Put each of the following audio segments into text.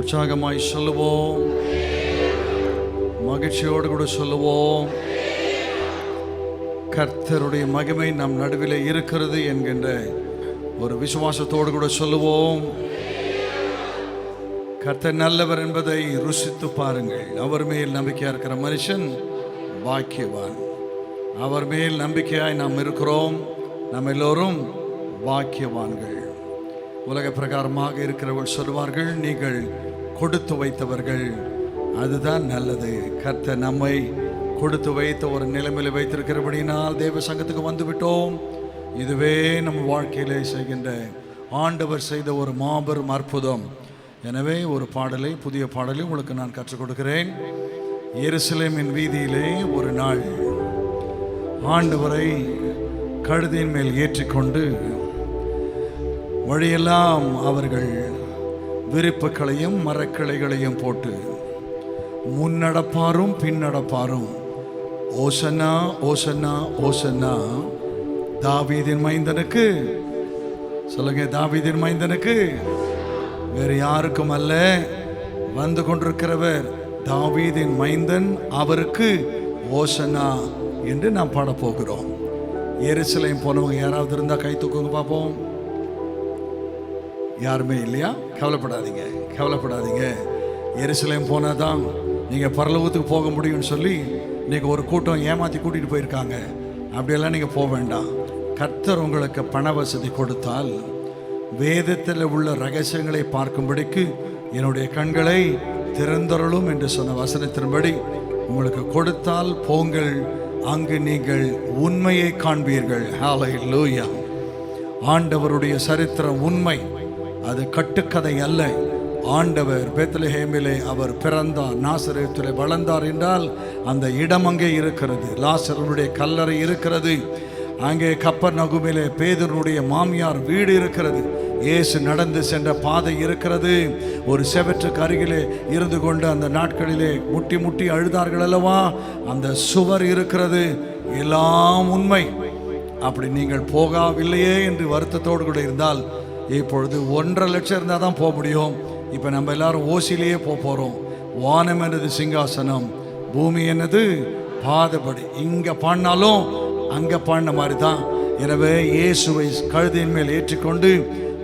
உற்சாகமாய் சொல்லுவோம், மகிழ்ச்சியோடு கூட சொல்லுவோம். கர்த்தருடைய மகிமை நம் நடுவில் இருக்கிறது என்கின்ற ஒரு விசுவாசத்தோடு கூட சொல்லுவோம். கர்த்தர் நல்லவர் என்பதை ருசித்து பாருங்கள். அவர் மேல் நம்பிக்கையா இருக்கிற மனுஷன் பாக்கியவான். அவர் மேல் நம்பிக்கையாய் நாம் இருக்கிறோம். நாம் எல்லோரும் பாக்கியவான்கள். உலக பிரகாரமாக இருக்கிறவர்கள் சொல்வார்கள், நீங்கள் கொடுத்து வைத்தவர்கள், அதுதான் நல்லது. கர்த்தர் நம்மை கொடுத்து வைத்த ஒரு நிலைமையில் வைத்திருக்கிறபடினால் தேவ சங்கத்துக்கு வந்துவிட்டோம். இதுவே நம் வாழ்க்கையிலே செய்கின்ற ஆண்டவர் செய்த ஒரு மாபெரும் அற்புதம். எனவே ஒரு பாடலை, புதிய பாடலை உங்களுக்கு நான் கற்றுக் கொடுக்கிறேன். எருசலேமின் வீதியிலே ஒரு நாள் ஆண்டவரை கழுதையின் மேல் ஏற்றிக்கொண்டு வழியெல்லாம் அவர்கள் விரிப்புகளையும் மரக்கிளைகளையும் போட்டு முன்னடப்பாரும் பின்னடப்பாரும், ஓசன்னா ஓசன்னா ஓசன்னா தாவீதின் மைந்தனுக்கு. சொல்லுங்க, தாவீதின் மைந்தனுக்கு. வேறு யாருக்கும் அல்ல, வந்து கொண்டிருக்கிறவர் தாவீதின் மைந்தன், அவருக்கு ஓசன்னா என்று நாம் பாடப்போகிறோம். எருசலேம் போனவங்க யாராவது இருந்தால் கை தூக்குங்க பார்ப்போம். யாருமே இல்லையா? கவலைப்படாதீங்க, கவலைப்படாதீங்க. எருசலேம் போனால் தான் நீங்கள் பரலோகத்துக்கு போக முடியும்னு சொல்லி நீங்கள் ஒரு கூட்டம் ஏமாற்றி கூட்டிகிட்டு போயிருக்காங்க. அப்படியெல்லாம் நீங்கள் போக வேண்டாம். கர்த்தர் உங்களுக்கு பண வசதி கொடுத்தால், வேதத்தில் உள்ள ரகசியங்களை பார்க்கும்படிக்கு என்னுடைய கண்களை திறந்தருளும் என்று சொன்ன வசனத்தின்படி உங்களுக்கு கொடுத்தால் போங்கள், அங்கு நீங்கள் உண்மையை காண்பீர்கள். ஹல்லேலூயா. ஆண்டவருடைய சரித்திரம் உண்மை, அது கட்டுக்கதை அல்ல. ஆண்டவர் பெத்லஹேமிலே அவர் பிறந்தார், நாசரேத்திலே வளர்ந்தார் என்றால் அந்த இடம் அங்கே இருக்கிறது. லாசருடைய கல்லறை இருக்கிறது. அங்கே கப்பர்நகூமிலே பேதுருடைய மாமியார் வீடு இருக்கிறது. இயேசு நடந்து சென்ற பாதை இருக்கிறது. ஒரு செவற்றுக்கு அருகிலே இருந்து கொண்டு அந்த நாட்களிலே முட்டி முட்டி அழுதார்கள் அல்லவா, அந்த சுவர் இருக்கிறது. எல்லாம் உண்மை. அப்படி நீங்கள் போகவில்லையே என்று வருத்தத்தோடு கூட இருந்தால், இப்பொழுது 1.5 லட்சம் இருந்தால் தான் போக முடியும். இப்போ நம்ம எல்லாரும் ஓசிலேயே போகிறோம். வானம் என்னது சிங்காசனம், பூமி என்னது பாதபடி. இங்கே பாடினாலும் அங்கே பாடின மாதிரி தான். எனவே இயேசுவை கழுதையின் மேல் ஏற்றிக்கொண்டு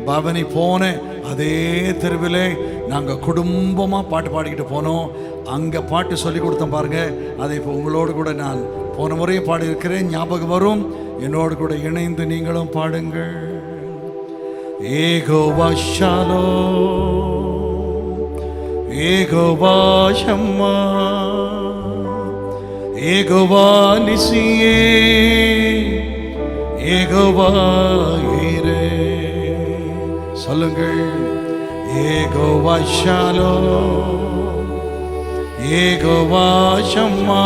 பவனி போன அதே தெருவிலே நாங்கள் குடும்பமாக பாட்டு பாடிக்கிட்டு போனோம். அங்கே பாட்டு சொல்லி கொடுத்தோம் பாருங்க. அதை இப்போ உங்களோடு கூட நான் போன முறையும் பாடியிருக்கிறேன், ஞாபகம் வரும். என்னோடு கூட இணைந்து நீங்களும் பாடுங்கள். யெகோவா ஷாலோம், யெகோவா ஷம்மா, யெகோவா நிசியே, யெகோவா ஈரே. சொல்லுங்கள், யெகோவா ஷாலோம், யெகோவா ஷம்மா,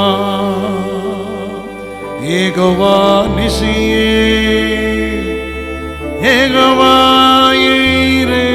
யெகோவா நிசியே, யெகோவா ஈரே.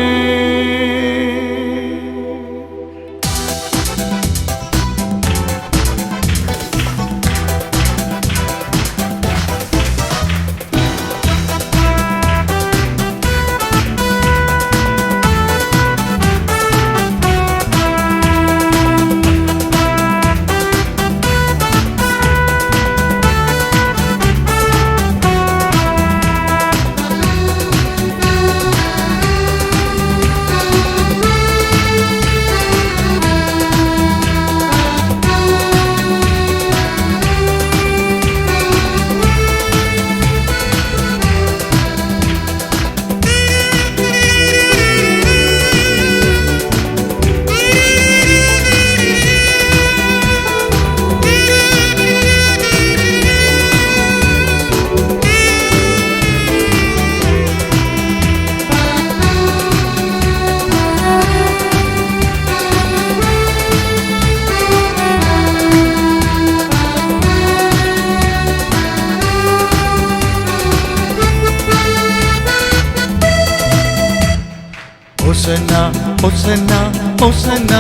ஓசன்னா ஓசன்னா ஓசன்னா,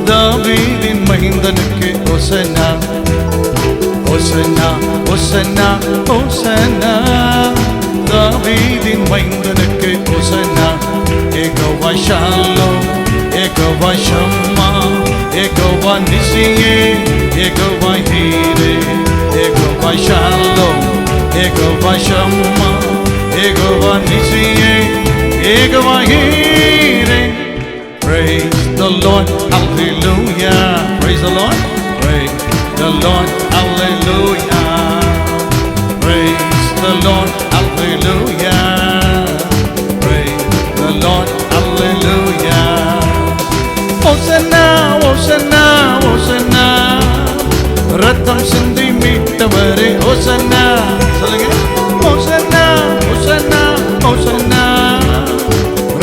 தாவீதின் மைந்தனுக்கு ஓசன்னா, ஓசன்னா ஓசன்னா ஓசன்னா, தாவீதின் மைந்தனுக்கு ஓசன்னா. Jehovah Shalom, Yehovah Shammah, Yehovah Nissi, Yehovah Jireh, Yehovah Shalom, Yehovah Shammah, Yehovah Nissi, Yehovah Jireh. Praise the Lord, hallelujah. Praise the Lord, praise the Lord, hallelujah. Praise the Lord, hallelujah. Praise the Lord, hallelujah. Hosanna, Hosanna, Hosanna. ரத்தம் சிந்தி மீட்டவரே Hosanna. சொல்லுங்க. Hosanna, Hosanna, Hosanna.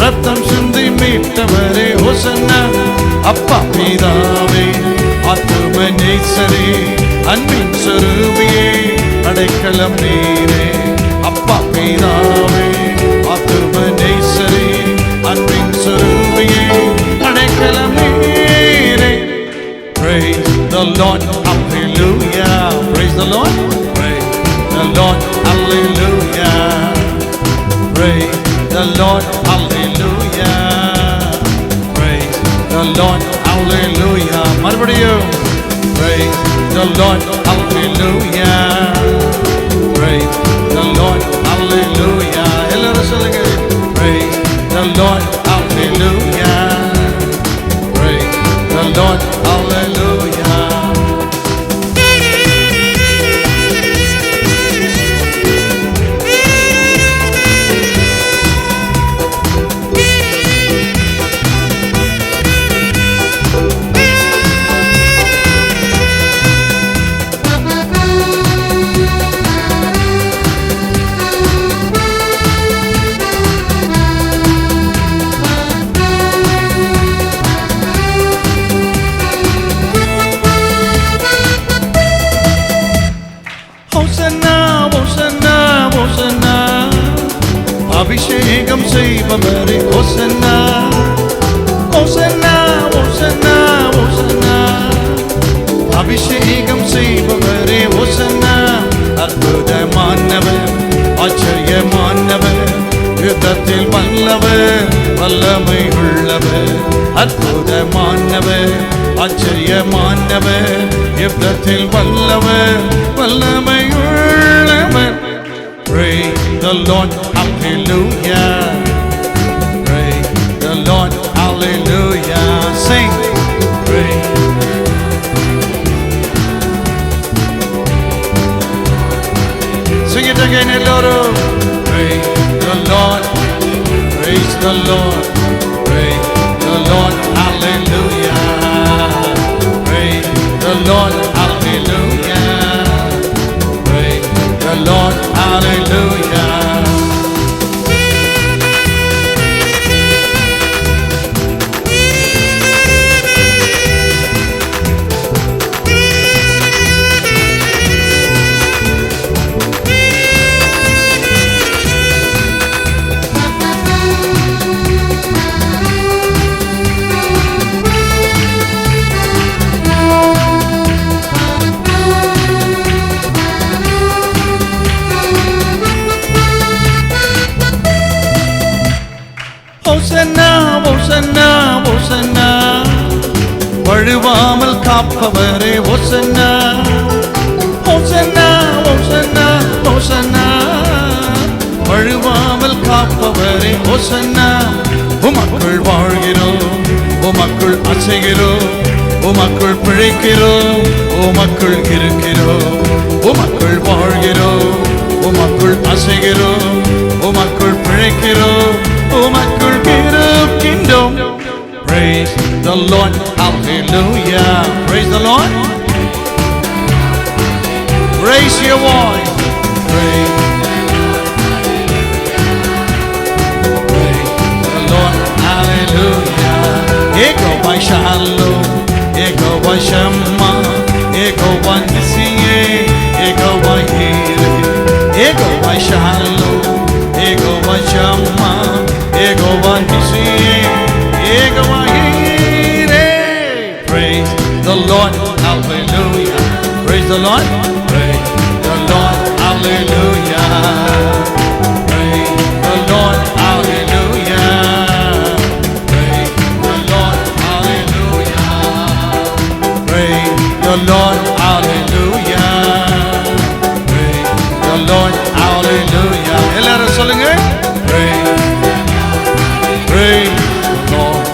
ரத்தம் சிந்தி மீட்டவரே Hosanna. அப்பா பிதாவே, ஆத்தும நேசரே, அன்பின் சொரூபியே, அடைக்கலம் நீரே. அப்பா பிதாவே, ஆத்தும நேசரே, அன்பின் சொரூபியே, அடைக்கலம் நீரே. Praise the Lord, hallelujah. Praise the Lord, praise the Lord, hallelujah. Praise the Lord, hallelujah. Praise the Lord, hallelujah. மறுபடியும் praise the Lord, hallelujah. Praise the Lord, hallelujah. எல்லாரும் சொல்லுங்க. Praise the Lord, hallelujah. Praise the Lord, hallelujah. அபிஷேகம் செய்பவரே Hosanna, Hosanna, Hosanna, Hosanna. அபிஷேகம் செய்பவரே Hosanna. அற்புதமானவர், ஆச்சரியமானவர், யுத்தத்தில் வல்லவர், வல்லமை உள்ளவர். அற்புதமானவர், ஆச்சரியமானவர், யுத்தத்தில் வல்லவர், வல்லமை உள்ளவர். Praise the Lord, hallelujah. Praise the Lord, hallelujah. Sing. Praise. Sing it again, Lord. Praise the Lord. Praise the Lord. Praise the Lord, hallelujah. Praise the Lord, hallelujah. Praise the Lord, hallelujah. Hosanna, Hosanna, Hosanna. வழுவாமல் காப்பவரே Hosanna, Hosanna, Hosanna, Hosanna. வழுவாமல் காப்பவரே Hosanna. உமக்குள் வாழ்கிறோம், உமக்குள் அசைகிறோம், உமக்குள் பிழைக்கிறோம், உமக்குள் இருக்கிறோம். உமக்குள் வாழ்கிறோம், உமக்குள் அசைகிறோம், உமக்குள் பிழைக்கிறோம், உமக்குள் இருக்கின்றோம். Praise the Lord, hallelujah. Praise the Lord. Raise your voice. Praise the Lord, hallelujah. Yehovah Shalom, Yehovah Shammah, Yehovah Nissi, Yehovah Jireh, Yehovah Shalom, Yehovah Shammah, Yehovah Nissi, Yehovah Jireh. Praise the Lord, hallelujah. Praise the Lord, praise the Lord, hallelujah. Praise the Lord, hallelujah. Praise the Lord, Lord, hallelujah. Praise the Lord, hallelujah. எல்லாரும் சொல்லுங்க. Praise the Lord,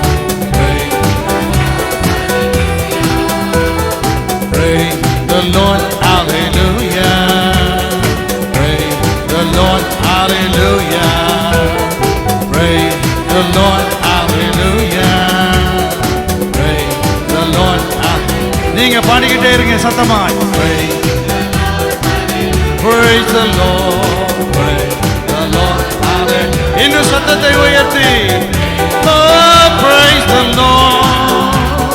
praise the Lord, hallelujah. Praise the Lord, hallelujah. Praise the Lord, hallelujah. Praise the Lord. நீங்க பாடிக்கிட்டே இருங்க சத்தமா. Praise the Lord, praise the Lord, hallelujah. இன்னும் சத்தத்தை உயர்த்தி. Oh, praise the Lord,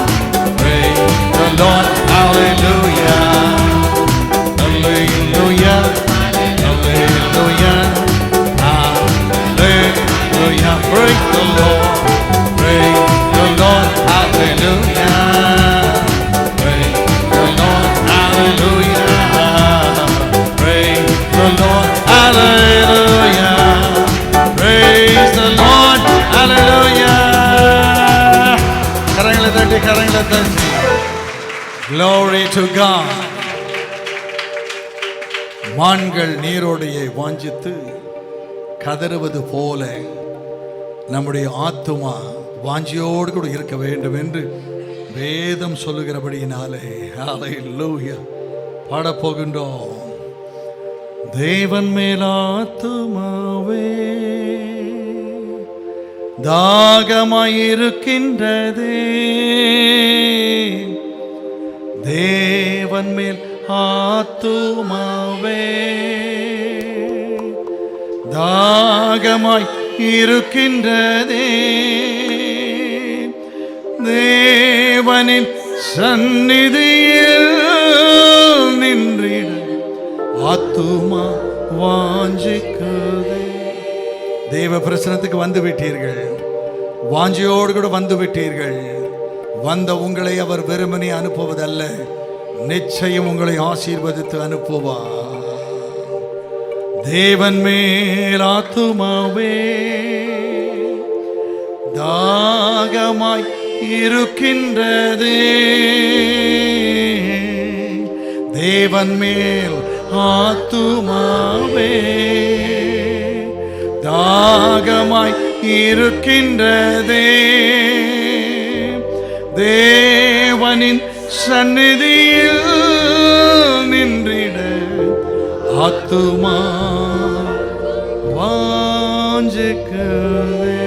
praise the Lord, hallelujah. Hallelujah, hallelujah, hallelujah. Praise the Lord, praise the Lord, hallelujah. Praise the Lord, hallelujah. Praise the Lord, hallelujah. Praise the Lord, hallelujah. கரங்களை தட்டி கரங்களை தட்டி. Glory to God. மான்கள் நீரோடையை வாஞ்சித்து கதறுவது போல நம்முடைய ஆத்துமா வாஞ்சியோடு கூட இருக்க வேண்டும் என்று வேதம் சொல்லுகிறபடியினாலே ஹல்லேலூயா பாடப்போகின்றோம். தேவன் மேல் ஆத்துமாவே தாகமாயிருக்கின்றதே, தேவன் மேல் ஆத்துமாவே தாகமாய் இருக்கின்றதே, தேவனின் சந்நிதியில் நின்றிட ஆத்துமா வாஞ்சிக்கிறதே. தேவ பிரசனத்துக்கு வந்து விட்டீர்கள், வாஞ்சியோடு கூட வந்து விட்டீர்கள். வந்த உங்களை அவர் வெறுமனே அனுப்புவதல்ல, நிச்சயம் உங்களை ஆசீர்வதித்து அனுப்புவார். தேவன் மேல் ஆத்துமாவே தாகமாய் இருக்கின்றதே, தேவன் மேல் ஆத்துமாவே தாகமாய் இருக்கின்றதே, தேவனின் சந்நிதியில் நின்றிட ஆத்துமா வாஞ்சிக்கிறதே.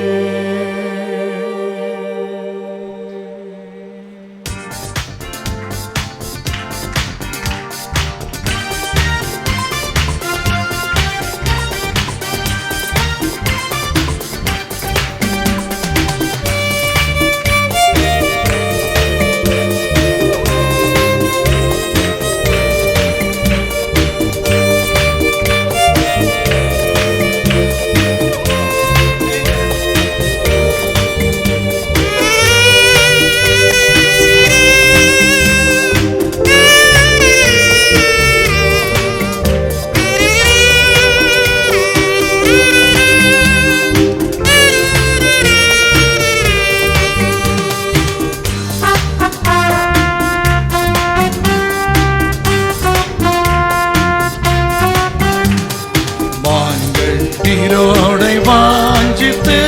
நீரோடை வாஞ்சித்து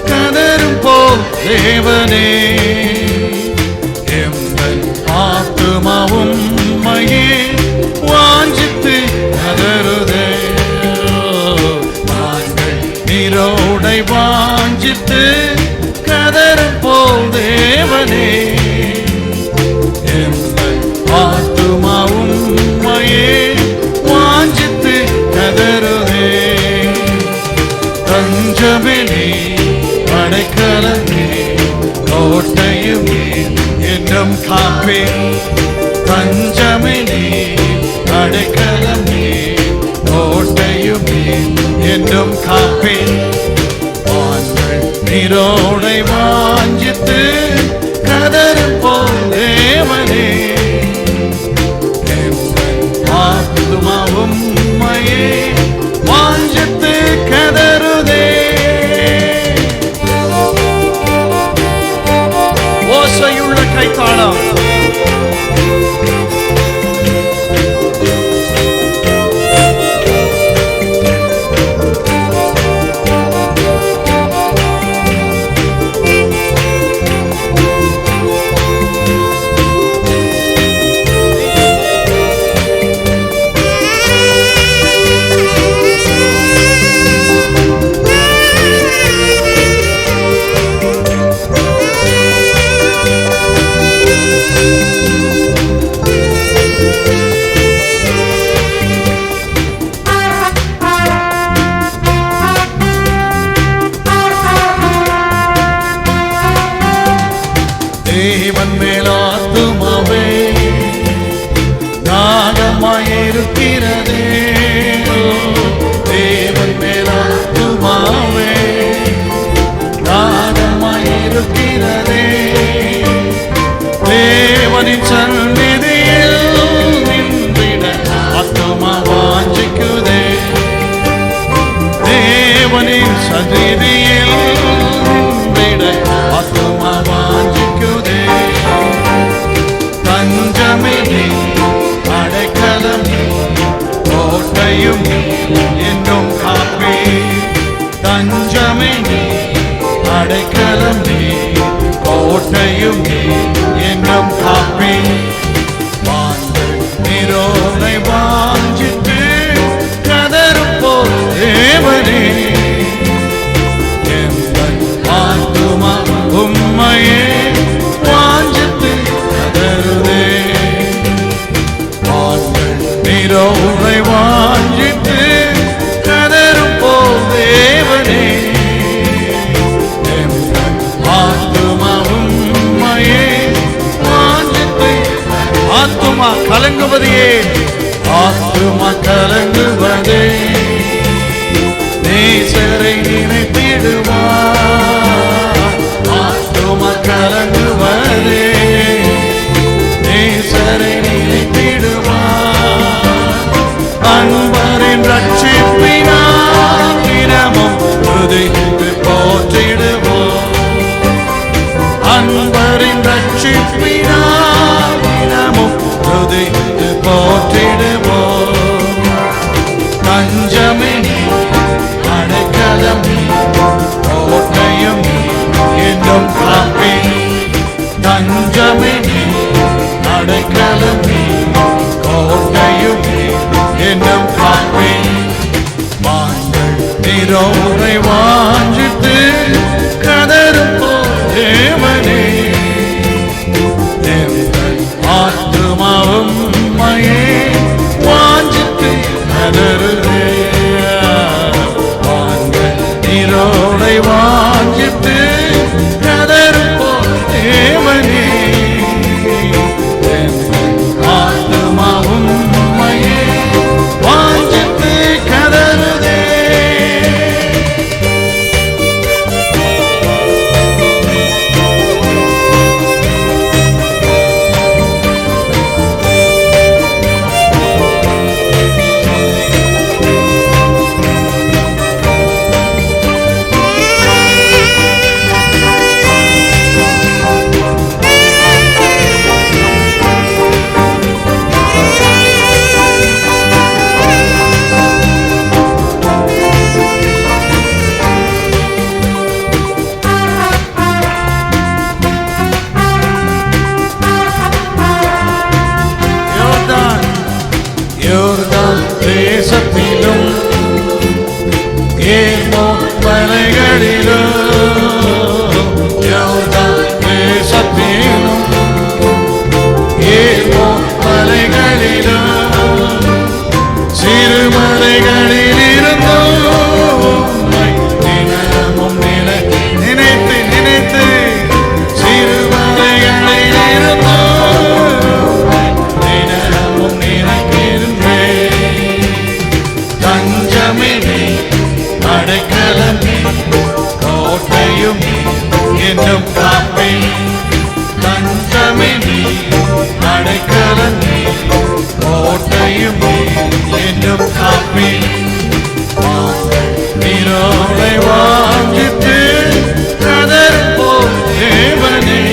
கதரும் போல் தேவனே, எங்கள் ஆத்துமாவும் உம்மையே வாஞ்சித்து கதறுதே. நாங்கள் நீரோடை வாஞ்சித்து கதரும் போல் தேவனே, எங்கள் ஆத்துமாவும் உம்மையே வாஞ்சித்து கதறுதே. தஞ்சமிலே அடைக்கலமே கோட்டையுமே என்றும் காப்பே, தஞ்சமிலே அடைக்கலமே கோட்டையுமே என்றும் காப்பே. வான்கள் நீரோடை வாஞ்சித்து கதரும் போல் தேவனே, ஆத்துமாவும் உம்மையே வாஞ்சித்து கதறுதே. ஓசையுள்ள கைத்தாளம் இருக்கிறதே, தேவன் மேலாத்துமாவே தாகமாய் இருக்கிறதே, தேவனின் சந்நிதியில் நின்றிட ஆத்துமா வாஞ்சிக்குதே, தேவனின் சந்நிதியில் நின்றிட ஆத்துமா வாஞ்சிக்குதே. தஞ்சமே அடைக்கலம் கோட்டையும் என்றும் காப்பே, தஞ்சமே அடைக்கலம் கோட்டையும் என்றும் காப்பே. நீரோனை வாஞ்சித்து கதரும் போல் தேவனே, ஆத்துமா உம்மையே வாஞ்சித்து கதருதே. நீரோனை வாஞ்சித்து கதரும் போல் தேவனே, ஆத்துமா கலங்குவதே, ஆத்துமா கலங்குவதே, நேசரை நினைத்திடுவார். ஆத்துமா கலங்குவதே, நேசரை நினைத்திடுவார். அன்பரின் ரட்சிப்பினார் தினமும் துதித்து போற்றிடுவோம். அன்பரின் ரட்சிப்பினார் தினமும் துதித்து போற்றிடுவோம். தஞ்சமே அடைக்கலம் கோட்டையும் என்றும் காப்பே, தஞ்சமே அடைக்கலம் கோட்டையும் என்றும் காப்பே. வாங்கள் நீரோரை வாஞ்சித்து கதரும் போல் தேவனே, ஆத்துமாவும் மையே வாஞ்சித்து கதருதே. வாங்கள் நீரோரை வாஞ்சித்து கதரும் போல் தேவனே, ஆத்துமாவும் மையே வாஞ்சித்து கதருதே. யோர்தான் தேசத்திலும் ஏமோ மலைகளிலும், யோர்தான் தேசத்திலும் ஏமோ மலைகளிலும், சிறுமலைகளில் இருந்தும் தினமும் நினைத்து நினைத்து, சிறுமலைகளில் இருந்தும் தினமும் நினைக்கிறே. தஞ்சமே அடைக்கலம் கோட்டையும் என்றும் காப்பே, தஞ்சமே அடைக்கலம் கோட்டையும் என்றும் காப்பே. நீரோனை வாஞ்சித்து கதரும் போல் தேவனே,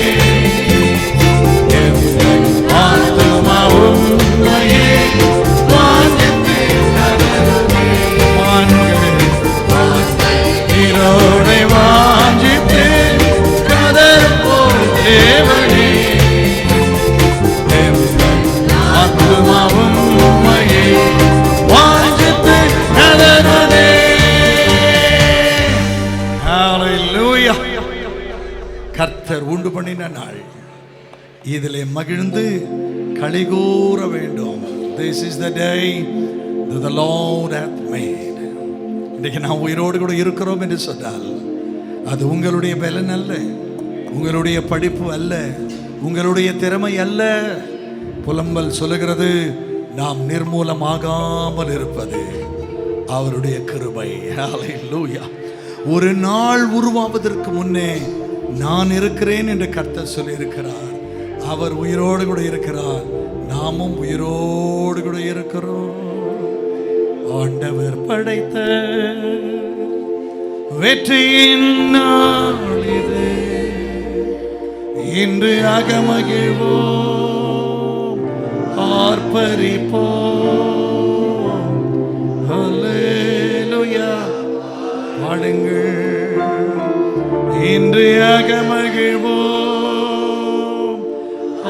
ஆத்துமாவும் மையே வாஞ்சித்து கதருதே. நீரோனை வாஞ்சித்து கதரும் போல் தேவனே, ஆத்துமாவும் மையே வாஞ்சித்து கதருதே. ஹல்லேலூயா. கர்த்தர் உண்டு பண்ணின நாள், இதிலே மகிழ்ந்து களிகூற வேண்டும். This is the day that the Lord hath made. இன்றைக்கு நாம் உயிரோடு கூட இருக்கிறோம் என்று சொன்னால் அது உங்களுடைய பலன் அல்ல, உங்களுடைய படிப்பு அல்ல, உங்களுடைய திறமை அல்ல. புலம்பல் சொல்லுகிறது நாம் நிர்மூலமாகாமல் இருப்பது அவருடைய கிருபை. ஹல்லேலூயா. ஒரு நாள் உருவாவதற்கு முன்னே நான் இருக்கிறேன் என்று கர்த்தர் சொல்லி இருக்கிறார். அவர் உயிரோடு கூட இருக்கிறார், நாமும் உயிரோடு கூட இருக்கிறோம். ஆண்டவர் படைத்த வெற்றியின் நாள் இது, இன்று அகமகிழ்வோம், ஆர்ப்பரிப்போம். ஹல்லேலூயா. பாடுங்கள். இன்று அகமகிழ்வோம்,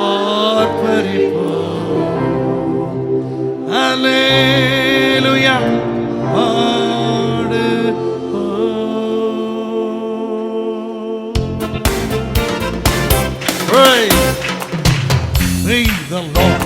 ஆர்ப்பரிப்போம். ஹல்லேலூயா. Praise the Lord.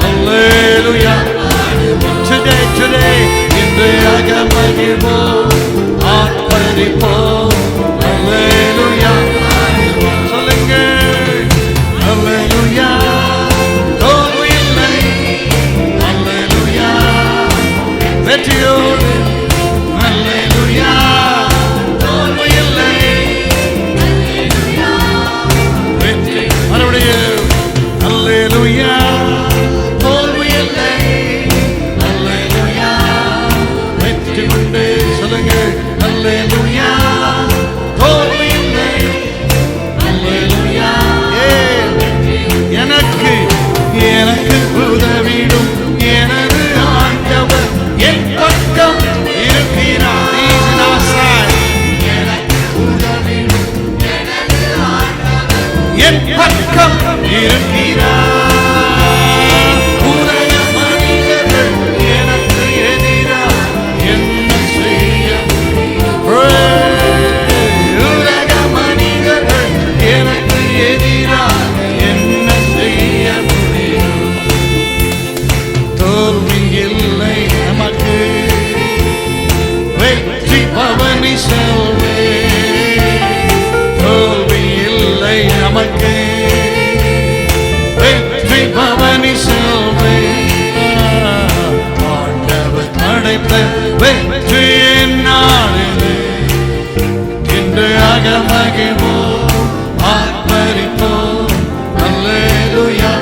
Hallelujah. Today, இன்று அகமகிழ்வோம், ஆர்ப்பரிப்போம். Hallelujah. சொல்லுங்க. Hallelujah. தோல்வி இல்லை. Hallelujah. வெற்றியோடு. Hallelujah. தோல்வி இல்லை. வெற்றி. மறுபடியும். Hallelujah. தோல்வி இல்லை. Hallelujah. வெற்றி உண்டு. சொல்லுங்க. Hallelujah. தோல்வி இல்லை. Hallelujah. எனக்கு உதவிடும் எனது ஆண்டவர் என் பக்கம் இருக்கிறார். He's in our side. எனக்கு உதவிடும் எனது ஆண்டவர் என் பக்கம் இருக்கிறார். உலக மனிதர்கள் எனக்கு எதிராக என்ன செய்ய? உலக மனிதர்கள் எனக்கு எதிராக என்ன செய்ய முடியும்? தோல்வி இல்லை நமக்கு, வெற்றி பவனி செல்வே. தோல்வி இல்லை நமக்கு, வெற்றி பவனி செல்வே. ஆண்டவர் படைத்த வெற்றியின் நாள் இது, இன்று அகமகிழ்வோம், ஆர்ப்பரிப்போம். Hallelujah.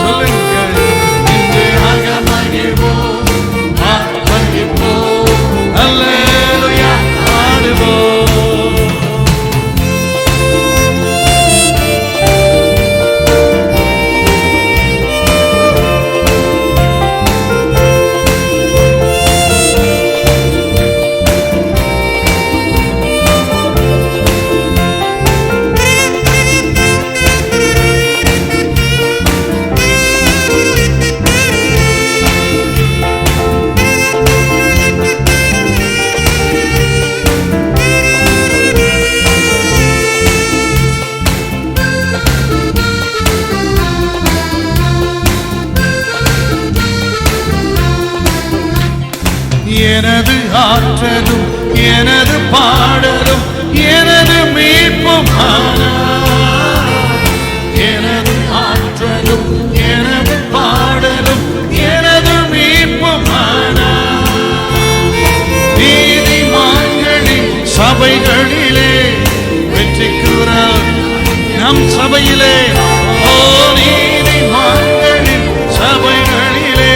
சொல்லுங்க. இன்று அகமகிழ்வோம், ஆர்ப்பரிப்போம். Hallelujah. பாடுவோம். எனது ஆற்றலும் எனது பாடலும் எனது மீட்பும் எனது ஆற்றலும் எனது பாடலும் எனது மீட்பும் நீதிமான்களின் சபைகளிலே வெற்றி கூற நம் சபையிலே நீதிமான்களின் சபைகளிலே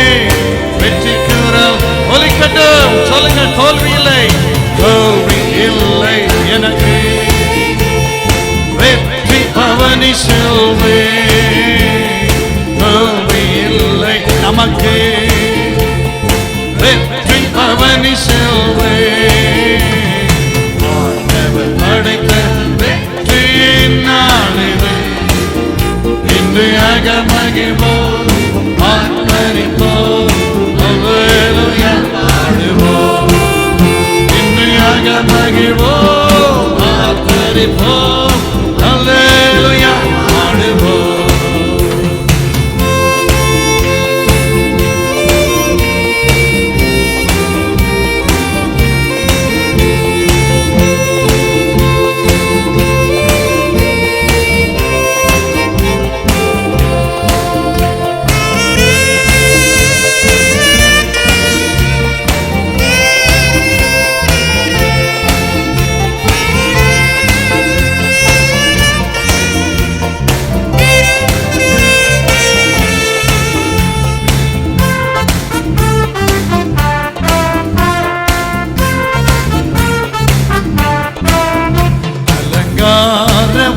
வெற்றிக்குரல் ஒலிக்கட்டும். சொல்லுங்க, தோல்வி இல்லை, தோல்வி இல்லை எனக்கு, வெற்றி பவனி செல்வே, தோல்வி இல்லை நமக்கு, வெற்றி பவனி செல்வே. ஆண்டவர் படைத்த வெற்றியின் நாள் இது, இன்று அகமகிழ்வோம் ஆர்ப்பரிப்போம், அல்லேலூயா பாடுவோம். இன்று அகமகிழ்வோம் ஆர்ப்பரிப்போம், அல்லேலூயா பாடுவோம்.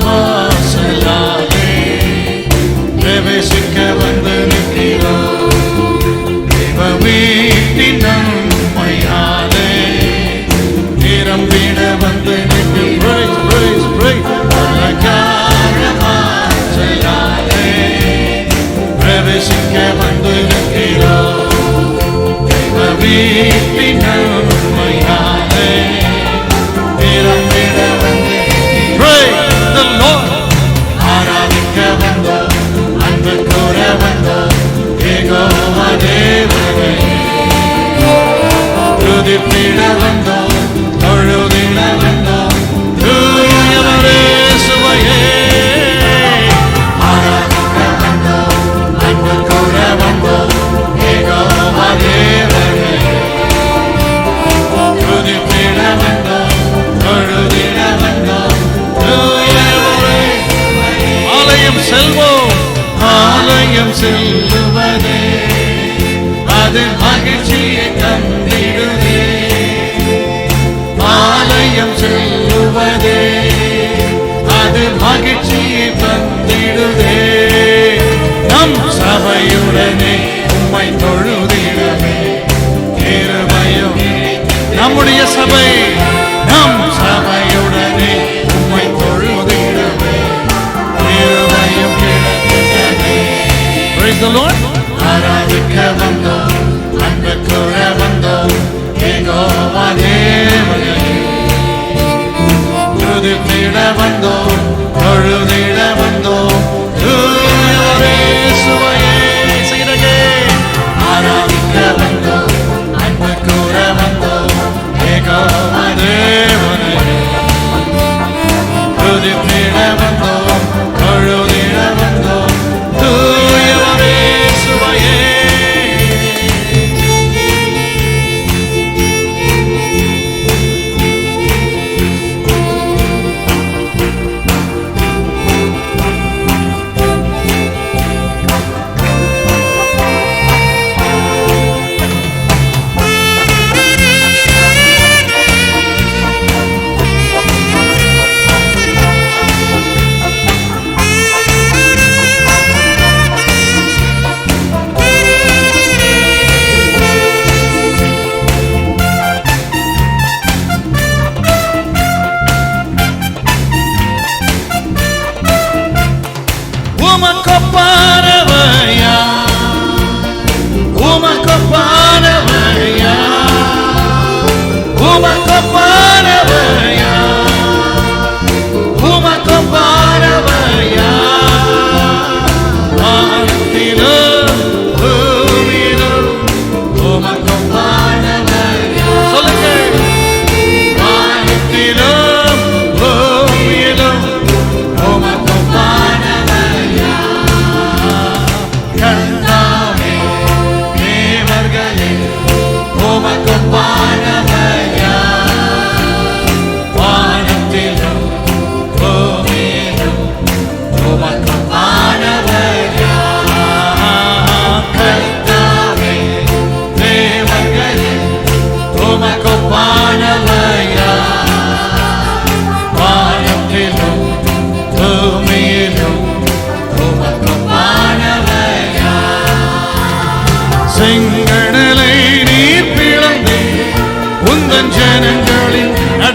வாசலாலே பிரவேசிக்க வந்து நிற்கிறோம், தேவ வீட்டின் நன்மையாலே நிரம்பிட வந்து நிற்கிறோம். வாசலாலே பிரவேசிக்க வந்து நிற்கிறோம், தேவ வீட்டின் நன்மையாலே நிரம்பிட வந்து ஆராதிக்க வந்தோம், அன்பு கூற வந்தோம், யெகோவா தேவனே. துதித்திட வந்தோம், தொழுதிட வந்தோம், தூயவரே சுவையே. ஆராதிக்க வந்தோம், அன்பு கூற வந்தோம், யெகோவா தேவனே. துதித்திட வந்தோம், தொழுதிட வந்தோம், ஆலயம் செல்வோம். ஆலயம் செல்லுவதே அது மகிழ்ச்சியை தந்திடுதே, ஆலயம் செல்லுவதே அது மகிழ்ச்சியை தந்திடுதே. நம் சபையுடனே உம்மை தொழுதிடவே கிருபையும், நம்முடைய சபை நம் சபையுடனே உம்மை தொழுதிடவே கிருபையும் கிடைத்ததே. Praise the Lord.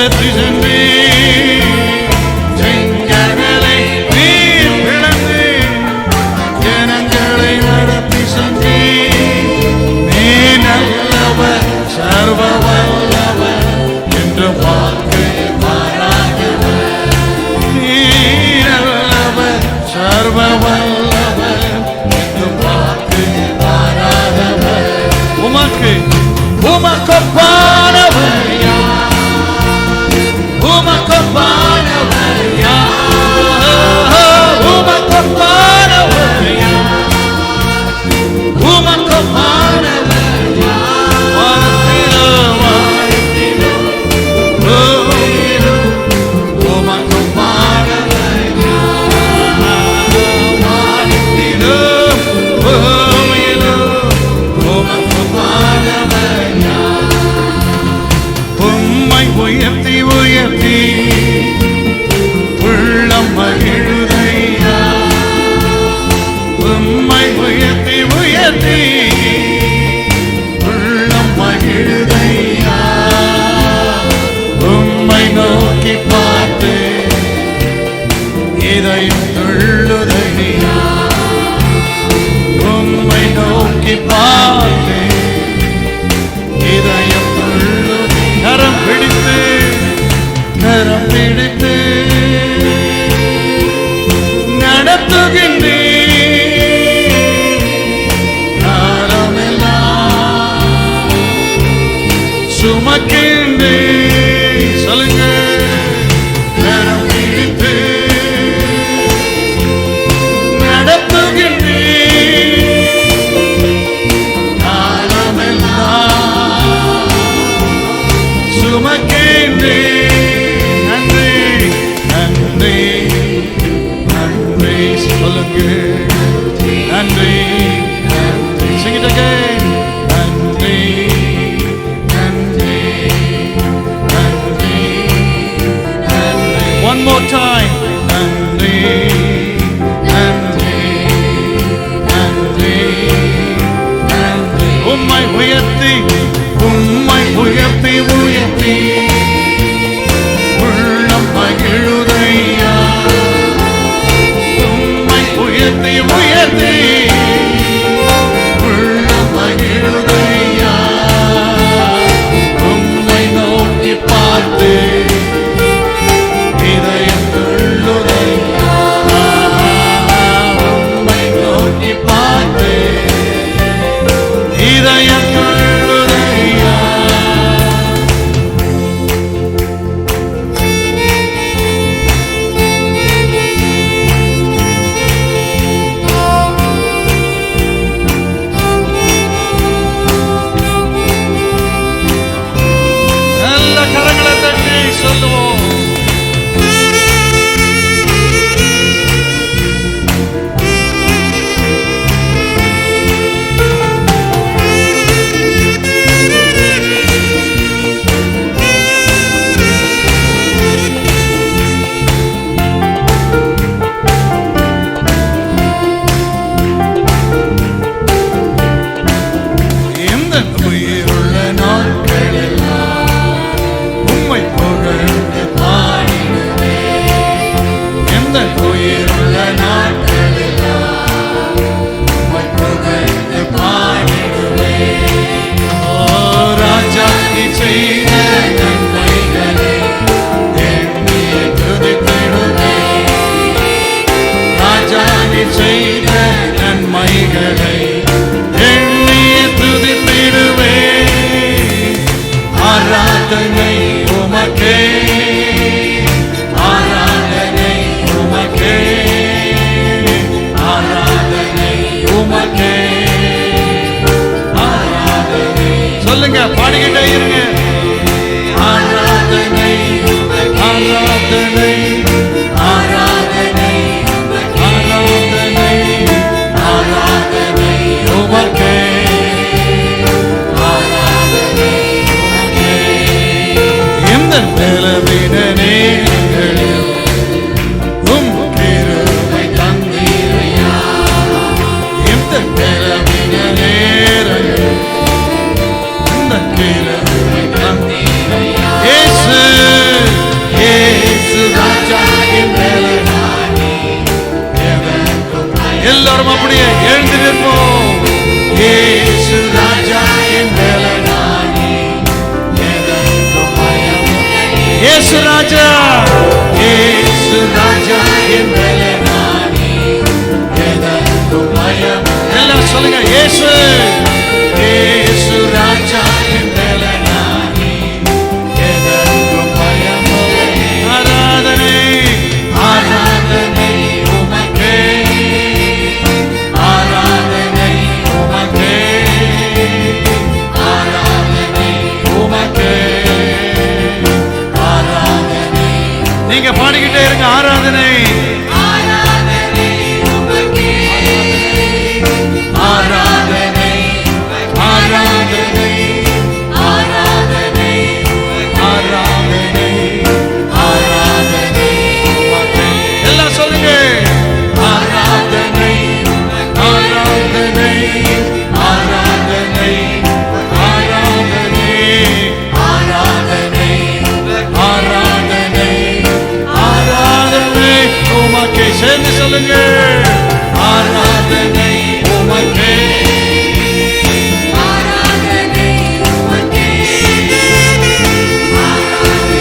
நடத்தி சென்றே செங்கடலை நீர் பிளந்து ஜனங்களை நடத்தி சென்றே நீ நல்லவர் சர்வ வல்லவர் என்று வாக்கு மாறாதவர் நீ நல்லவர் சர்வ வல்லவர் என்று வாக்கு மாறாதவர் உமக்கு உமக்கொப்பானவர் உமக்கொப்பானவர் உமக்கொப்பானவர் உமக்கொப்பானவர் உயர்த்தி உயர்த்தி உள்ளம் மகிழுதையா உம்மை உயர்த்தி உயர்த்தி உள்ளம் மகிழுதையா உம்மை நோக்கி பார்த்து இதயம் துள்ளுதையா உம்மை நோக்கி பார்த்து இதயம் துள்ளுதை கரம் பிடித்து நடத்துகின்றே சுமக்கின்றே சொல்லுங்க கரம் பிடித்து நடத்துகின்றே காலமெல்லாம் சுமக்கின்றே நன்றி sing it again நன்றி நன்றி நன்றி நன்றி one more time நன்றி நன்றி நன்றி நன்றி உம்மை உயர்த்தி உயர்த்தி உயர்த்தி உள்ளம் மகிழுதையா உயர்த்தி உயர்த்தி உள்ளம் மகிழுதையா உம்மை நோக்கி பார்த்து இதயம் துள்ளுதையா உம்மை நோக்கி பார்த்து இதயம் துள்ளுதையா சொல்லுங்க, பாடிக்கிட்டே இருங்க. ஆராதனை ஆராதனை ஆராதனை ஆராதனை ஆராதனை உமக்கே, ஆராதனை உமக்கே. இந்த பலவீன நேரங்களில் உம் கிருபை தந்தீரையா. இந்த பலவீன நேரங்களில் இந்த கிருபை தந்தீரையா. இயேசு ராஜா, இயேசு ராஜா என் பலனானி, எதற்கும் பயம். எல்லாம் சொல்லுங்க, இயேசு இயேசு ராஜா என் பலனானி, எதற்கும் பயம். ஆராதனை ஆராதனை உமக்கே, ஆராதனை உமக்கே, ஆராதனை உமக்கே, ஆராதனை. நீங்க பாடிக்கிட்டே இருங்க, ஆராதனை ஆராதனை உமக்கே, ஆராதனை ஆராதனை ஆராதனை ஆராதனை ஆராதனை உமக்கே. எல்லாம் சொல்லுங்க, ஆராதனை ஆராதனை ஆராதனை ஆராதனை ஆராதனை ஆராதனை ஆராதனை உமக்கே. சேர்ந்து சொல்லுங்க, ஆராதனை உமக்கே, ஆராதனை உமக்கே, ஆராதனை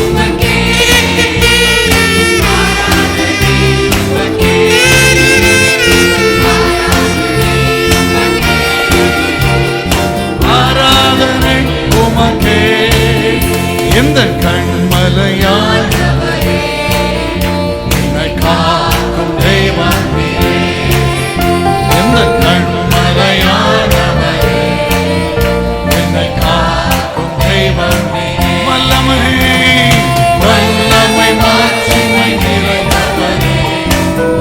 உமக்கே, ஆராதனை உமக்கே, ஆராதனை உமக்கே. எந்த கண்மலையாய் என்னை காக்கும் தெய்வம், எந்த கண்மலையானவரே என்னை காக்கும் தெய்வம், வல்லமை வல்லமை மாட்சிமை நிறைந்தவரே,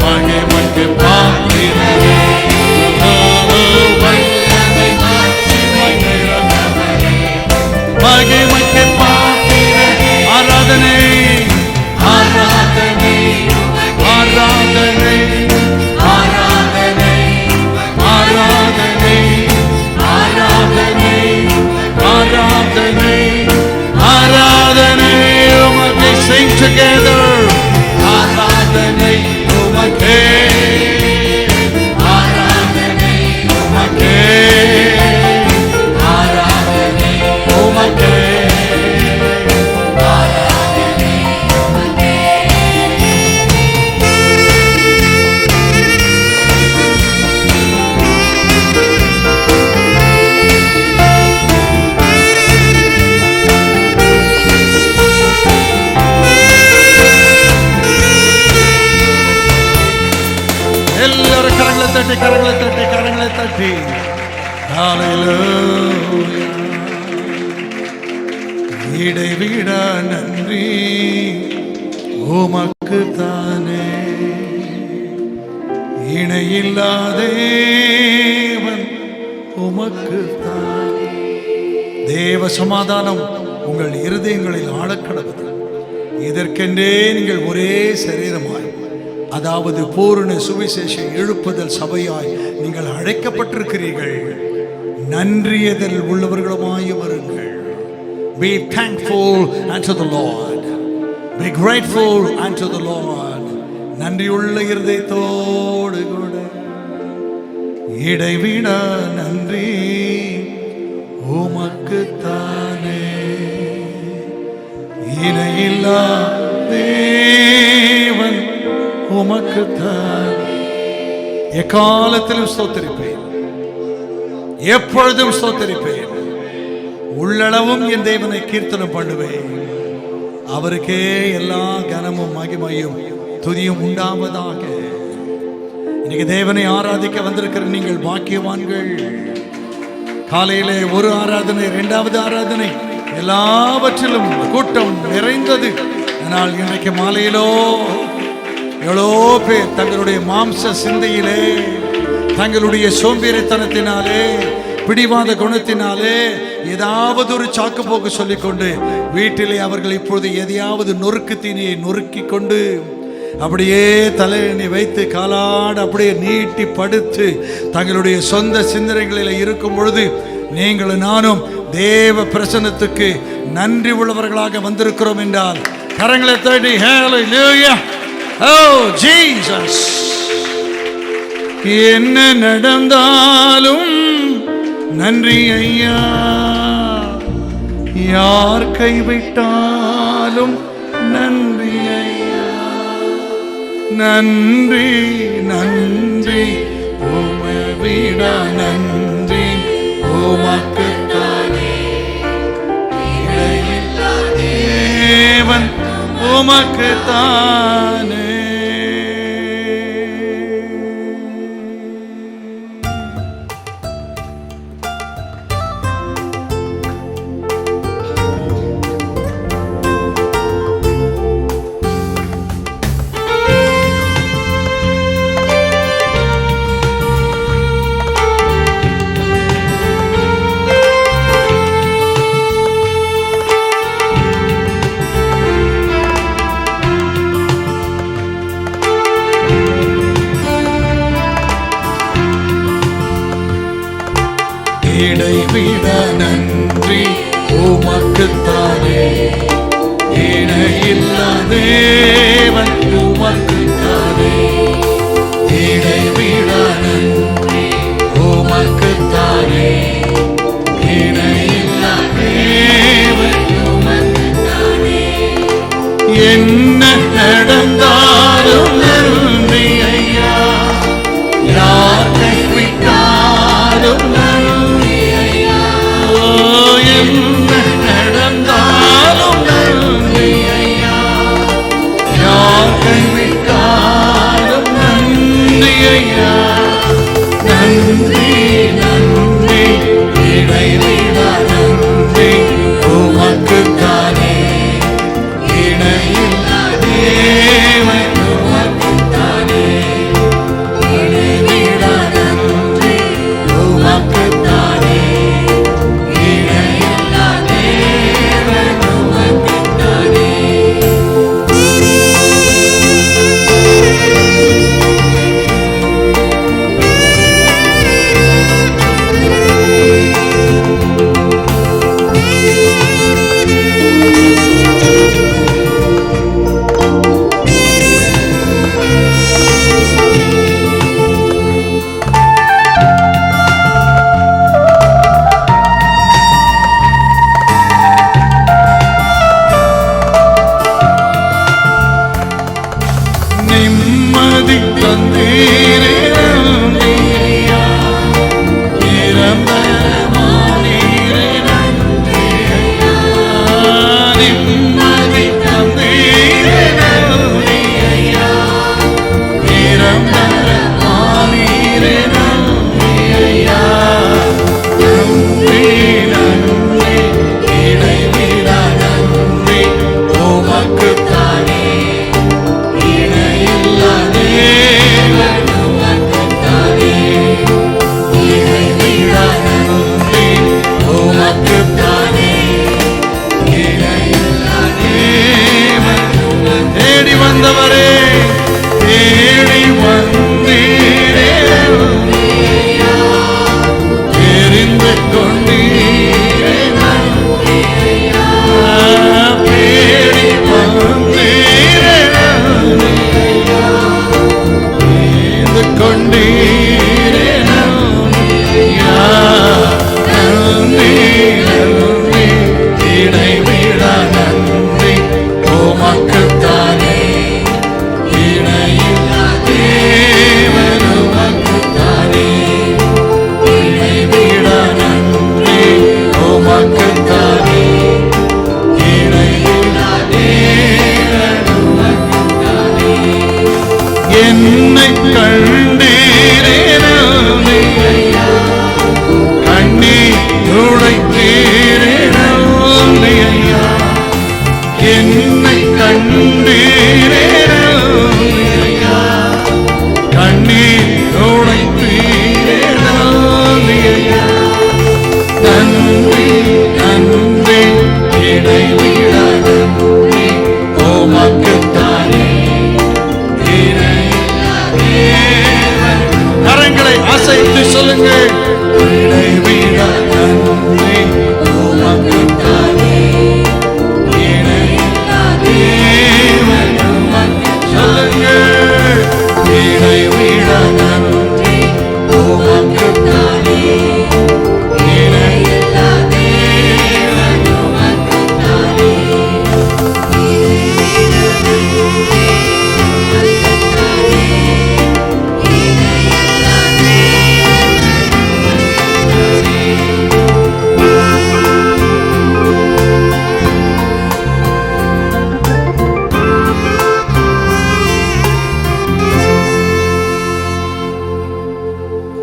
மகிமைக்கு பாத்திரரே, வல்லமை மாட்சிமை நிறைந்தவரே, மகிமைக்கு பாத்திரரே. ஆராதனை ஆராதனை ஆராதனை ஆராதனை ஆராதனை ஆராதனை ஆராதனை ஆராதனை உமக்கே. Sing together, ஆராதனை உமக்கே, ஆராதனை உமக்கே, ஆராதனை உமக்கே, ஆராதனை உமக்கே. எல்லாரும் கரங்களை தட்டி கரங்களை தட்டி கரங்களை தட்டி ஹல்லேலூயா. இடைவிட நன்றி உமக்கு தானே, இணையில்லா தேவன் உமக்கு தான். தேவ சமாதானம் உங்கள் இருதயங்களில் ஆழக்கடவுது. இதற்கென்றே நீங்கள் ஒரே சரீரமாய், அதாவது பூரண சுவிசேஷ எழுப்புதல் சபையாய் நீங்கள் அழைக்கப்பட்டிருக்கிறீர்கள். நன்றியதில் உள்ளவர்களுமாய் வருங்கள். Be thankful unto the Lord. Be grateful unto the Lord. நன்றியுள்ள இருதயத்தோடு கூட இடைவிட நன்றி உமக்கு தானே, இணையில்லா தேவன் உமக்கு தான். எக்காலத்திலும் ஸ்தோத்திரிப்பேன், எப்பொழுதும் ஸ்தோத்திரிப்பேன், உள்ளளவும் என் தேவனை கீர்த்தனம் பண்ணுவேன். அவருக்கே எல்லா கனமும் மகிமையும் துதியும் உண்டாவதாக. இன்னைக்கு தேவனை ஆராதிக்க வந்திருக்கிற நீங்கள் பாக்கியவான்கள். காலையிலே ஒரு ஆராதனை, இரண்டாவது ஆராதனை, எல்லாவற்றிலும் கூட்டம் நிறைந்தது. ஆனால் இன்றைக்கு மாலையிலோ எவ்வளோ பேர் தங்களுடைய மாம்ச சிந்தையிலே, தங்களுடைய சோம்பேறித்தனத்தினாலே, பிடிவாத குணத்தினாலே ஏதாவது ஒரு சாக்கு போக்கு சொல்லிக்கொண்டு வீட்டிலே அவர்கள் இப்பொழுது எதையாவது நொறுக்கு தீனியை நொறுக்கி கொண்டு அப்படியே தலையணி வைத்து காலாடு அப்படியே நீட்டி படுத்து தங்களுடைய சொந்த சிந்தனைகளில் இருக்கும் பொழுது நீங்களும் நானும் தேவ பிரசன்னத்துக்கு நன்றி உள்ளவர்களாக வந்திருக்கிறோம் என்றால் கரங்களை தட்டி ஹல்லேலூயா. Oh Jesus, என்ன நடந்தாலும் நன்றி ஐயா. யார் கைவிட்டாலும் நன்றி ஐயா. நன்றி நன்றி உம்மை விட நன்றி உமக்குத்தானே. தேவன் உமக்குத்தானே. இடைவிட நன்றி உமக்குத்தானே. இணையில்லா தேவன் உமக்குத்தானே. இடைவிட நன்றி உமக்குத்தானே. இணையில்லா தேவன் உமக்குத்தானே. என்ன நடந்தாலும் நன்றி ஐயா. யார் கைவிட்டாலும் நன்றி ஐயா. என்ன நடந்தாலும் நன்றி ஐயா. யார் கைவிட்டாலும்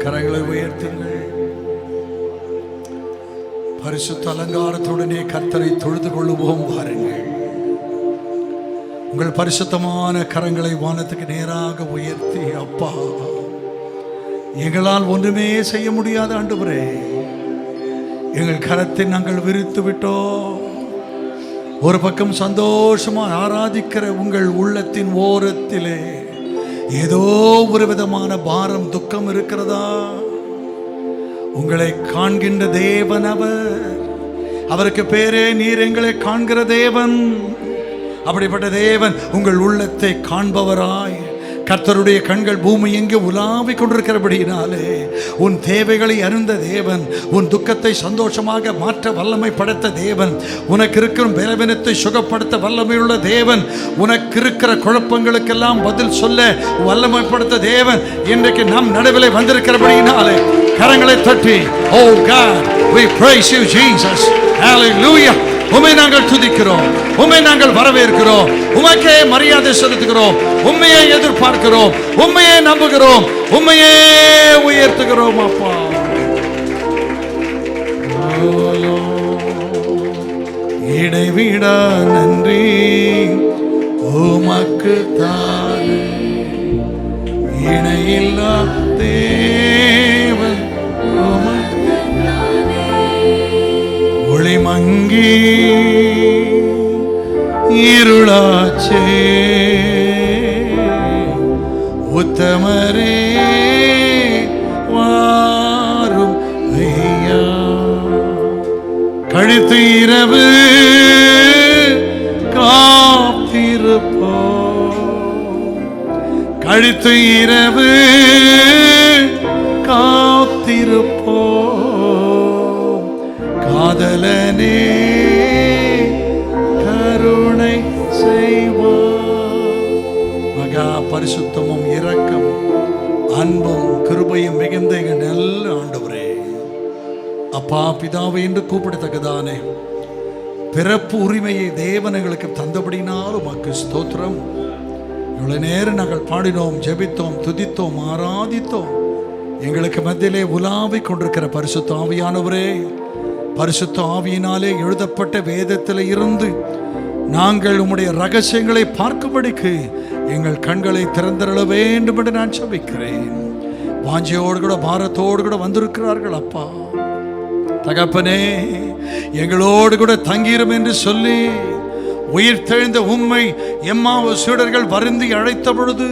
கரங்களை உயர்த்துங்கள். பரிசுத்த அலங்காரத்துடனே கர்த்தரை தொழுது கொள்ளுவோம். வாருங்கள், உங்கள் பரிசுத்தமான கரங்களை வானத்துக்கு நேராக உயர்த்தி, அப்பா, எங்களால் ஒன்றுமே செய்ய முடியாத ஆண்டவரே, எங்கள் கரத்தை நாங்கள் விரித்து விட்டோம். ஒரு பக்கம் சந்தோஷமாக ஆராதிக்கிற உங்கள் உள்ளத்தின் ஓரத்திலே ஏதோ ஒரு விதமான பாரம், துக்கம் இருக்கிறதா? உங்களை காண்கின்ற தேவன் அவருக்கு பேரே நீர் எங்களை காண்கிற தேவன். அப்படிப்பட்ட தேவன் உங்கள் உள்ளத்தை காண்பவராய், கர்த்தருடைய கண்கள் பூமி எங்கே உலாவிக் கொண்டிருக்கிறபடியினாலே உன் தேவைகளை அறிந்த தேவன், உன் துக்கத்தை சந்தோஷமாக மாற்ற வல்லமை படைத்த தேவன், உனக்கு இருக்கிற பலவீனத்தை சுகப்படுத்த வல்லமையுள்ள தேவன், உனக்கு இருக்கிற குழப்பங்களுக்கெல்லாம் பதில் சொல்ல வல்லமை படைத்த தேவன் இன்றைக்கு நம் நடுவில் வந்திருக்கிறபடியினாலே கரங்களை தட்டி, ஓ God, we praise you Jesus, hallelujah. உம்மை நாங்கள் துதிக்கிறோம், உம்மை நாங்கள் வரவேற்கிறோம், உமக்கே மரியாதை செலுத்துகிறோம், உம்மையே எதிர்பார்க்கிறோம், உம்மையே நம்புகிறோம், உம்மையே உயர்த்துகிறோம். அப்பா, இடைவிடா நன்றி உமக்கு தான், இணையில்லா தேவன் உமக்கு ஒளிமங்கி இருளாச்சே, உத்தமரே வாரும் ஐயா. கழித்து இரவு காத்திருப்போ, கழித்து இரவு காத்திருப்போ, காதலனே கருணை செய்வார். மகா பரிசுத்தமும் இரக்கம் அன்பும் கிருபையும் மிகுந்த எங்கள் நல்ல ஆண்டவரே, அப்பா பிதாவை என்று கூப்பிடத்தக்கதானே பிறப்பு உரிமையை தேவன் எங்களுக்கு தந்தபடினாலும் உமக்கு ஸ்தோத்திரம். இவ்வளவு நேரம் நாங்கள் பாடினோம், ஜெபித்தோம், துதித்தோம், ஆராதித்தோம். எங்களுக்கு மத்தியிலே உலாவிக் கொண்டிருக்கிற பரிசுத்த ஆவியானவரே, பரிசுத்த ஆவியினாலே எழுதப்பட்ட வேதத்தில் இருந்து நாங்கள் உம்முடைய ரகசியங்களை பார்க்கும்படிக்கு எங்கள் கண்களை திறந்தருள வேண்டும் என்று நான் ஜெபிக்கிறேன். வாஞ்சையோடு கூட பாரத்தோடு கூட வந்திருக்கிறார்கள் அப்பா. தகப்பனே, எங்களோடு கூட தங்கிரும் என்று சொல்லி உயிர் தெழுந்த உம்மை எம்மாவு சீடர்கள் வருந்தி அழைத்த பொழுது,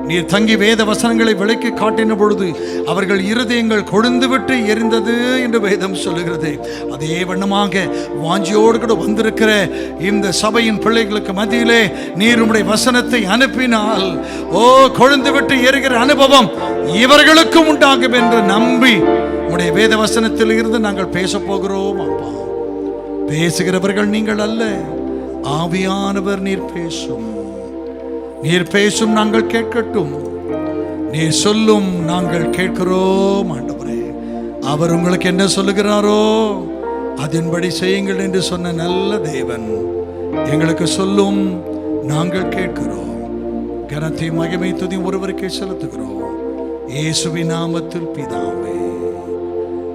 நீர் தங்கி வேத வசனங்களை விளக்கி காட்டின பொழுது அவர்கள் இருதயங்கள் கொழுந்து விட்டு எரிந்தது என்று வேதம் சொல்லுகிறது. அதே வண்ணமாக வாஞ்சியோடு கூட வந்திருக்கிற இந்த சபையின் பிள்ளைகளுக்கு மத்தியிலே நீர் உம்முடைய வசனத்தை அனுப்பினால், ஓ கொழுந்து விட்டு எரிகிற அனுபவம் இவர்களுக்கும் உண்டாகும் என்று நம்பி உம்முடைய வேத வசனத்தில் இருந்து நாங்கள் பேச போகிறோம். அப்பா, பேசுகிறவர்கள் நீங்கள் அல்ல, ஆவியானவர் நீர் பேசும். நீர் பேசும், நாங்கள் கேட்கட்டும். நீர் சொல்லும், நாங்கள் கேட்கிறோம். ஆண்டவரே, அவர் உங்களுக்கு என்ன சொல்லுகிறாரோ அதன்படி செய்யுங்கள் என்று சொன்ன நல்ல தேவன் எங்களுக்கு சொல்லும், நாங்கள் கேட்கிறோம். கனத்தை மகிமை துதி ஒருவருக்கே செலுத்துகிறோம், இயேசுவின் நாமத்தில் பிதாவே.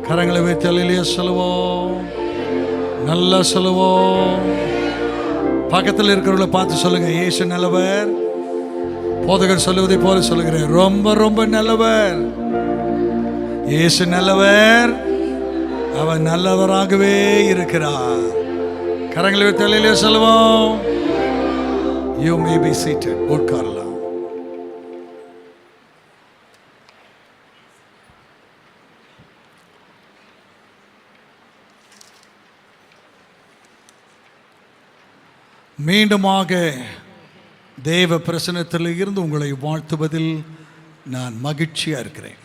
கரங்களை வைத்து அல்லேலூயா சொல்லுவோம், நல்லா சொல்லுவோம். பக்கத்தில் இருக்கிறவங்களை பார்த்து சொல்லுங்க, இயேசு நல்லவர். போதகர் சொல்லுவதை போல சொல்லுகிறேன், ரொம்ப ரொம்ப நல்லவர். இயேசு நல்லவர், அவர் நல்லவராகவே இருக்கிறார். கரங்களை வைத்து அல்லேலூயா சொல்லுவோம். You may be seated. உட்காரலாம். மீண்டுமாக தேவ பிரசன்னத்தில் இருந்து உங்களை வாழ்த்துவதில் நான் மகிழ்ச்சியாக இருக்கிறேன்.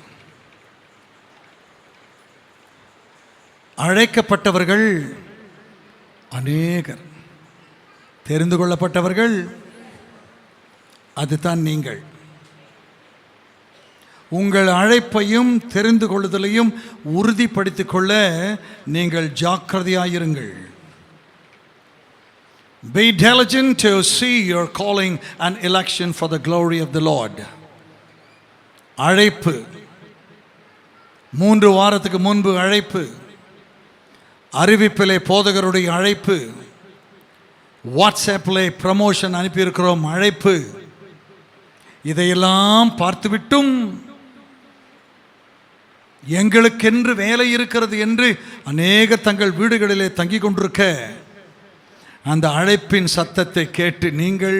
அழைக்கப்பட்டவர்கள் அநேகர், தெரிந்து கொள்ளப்பட்டவர்கள் அதுதான் நீங்கள். உங்கள் அழைப்பையும் தெரிந்து கொள்ளுதலையும் உறுதிப்படுத்திக் கொள்ள நீங்கள் ஜாக்கிரதையாயிருங்கள். Be diligent to see your calling and election for the glory of the Lord. அழைப்பு 3 வாரத்துக்கு முன்பு அழைப்பு, அறிவிப்பிலே போதகருடைய அழைப்பு, வாட்ஸ்அப்பில் ப்ரமோஷன் அனுப்பியிருக்கிறோம் அழைப்பு. இதையெல்லாம் பார்த்துவிட்டும் எங்களுக்கென்று வேலை இருக்கிறது என்று அநேக தங்கள் வீடுகளிலே தங்கி கொண்டிருக்க அந்த அழைப்பின் சத்தத்தை கேட்டு நீங்கள்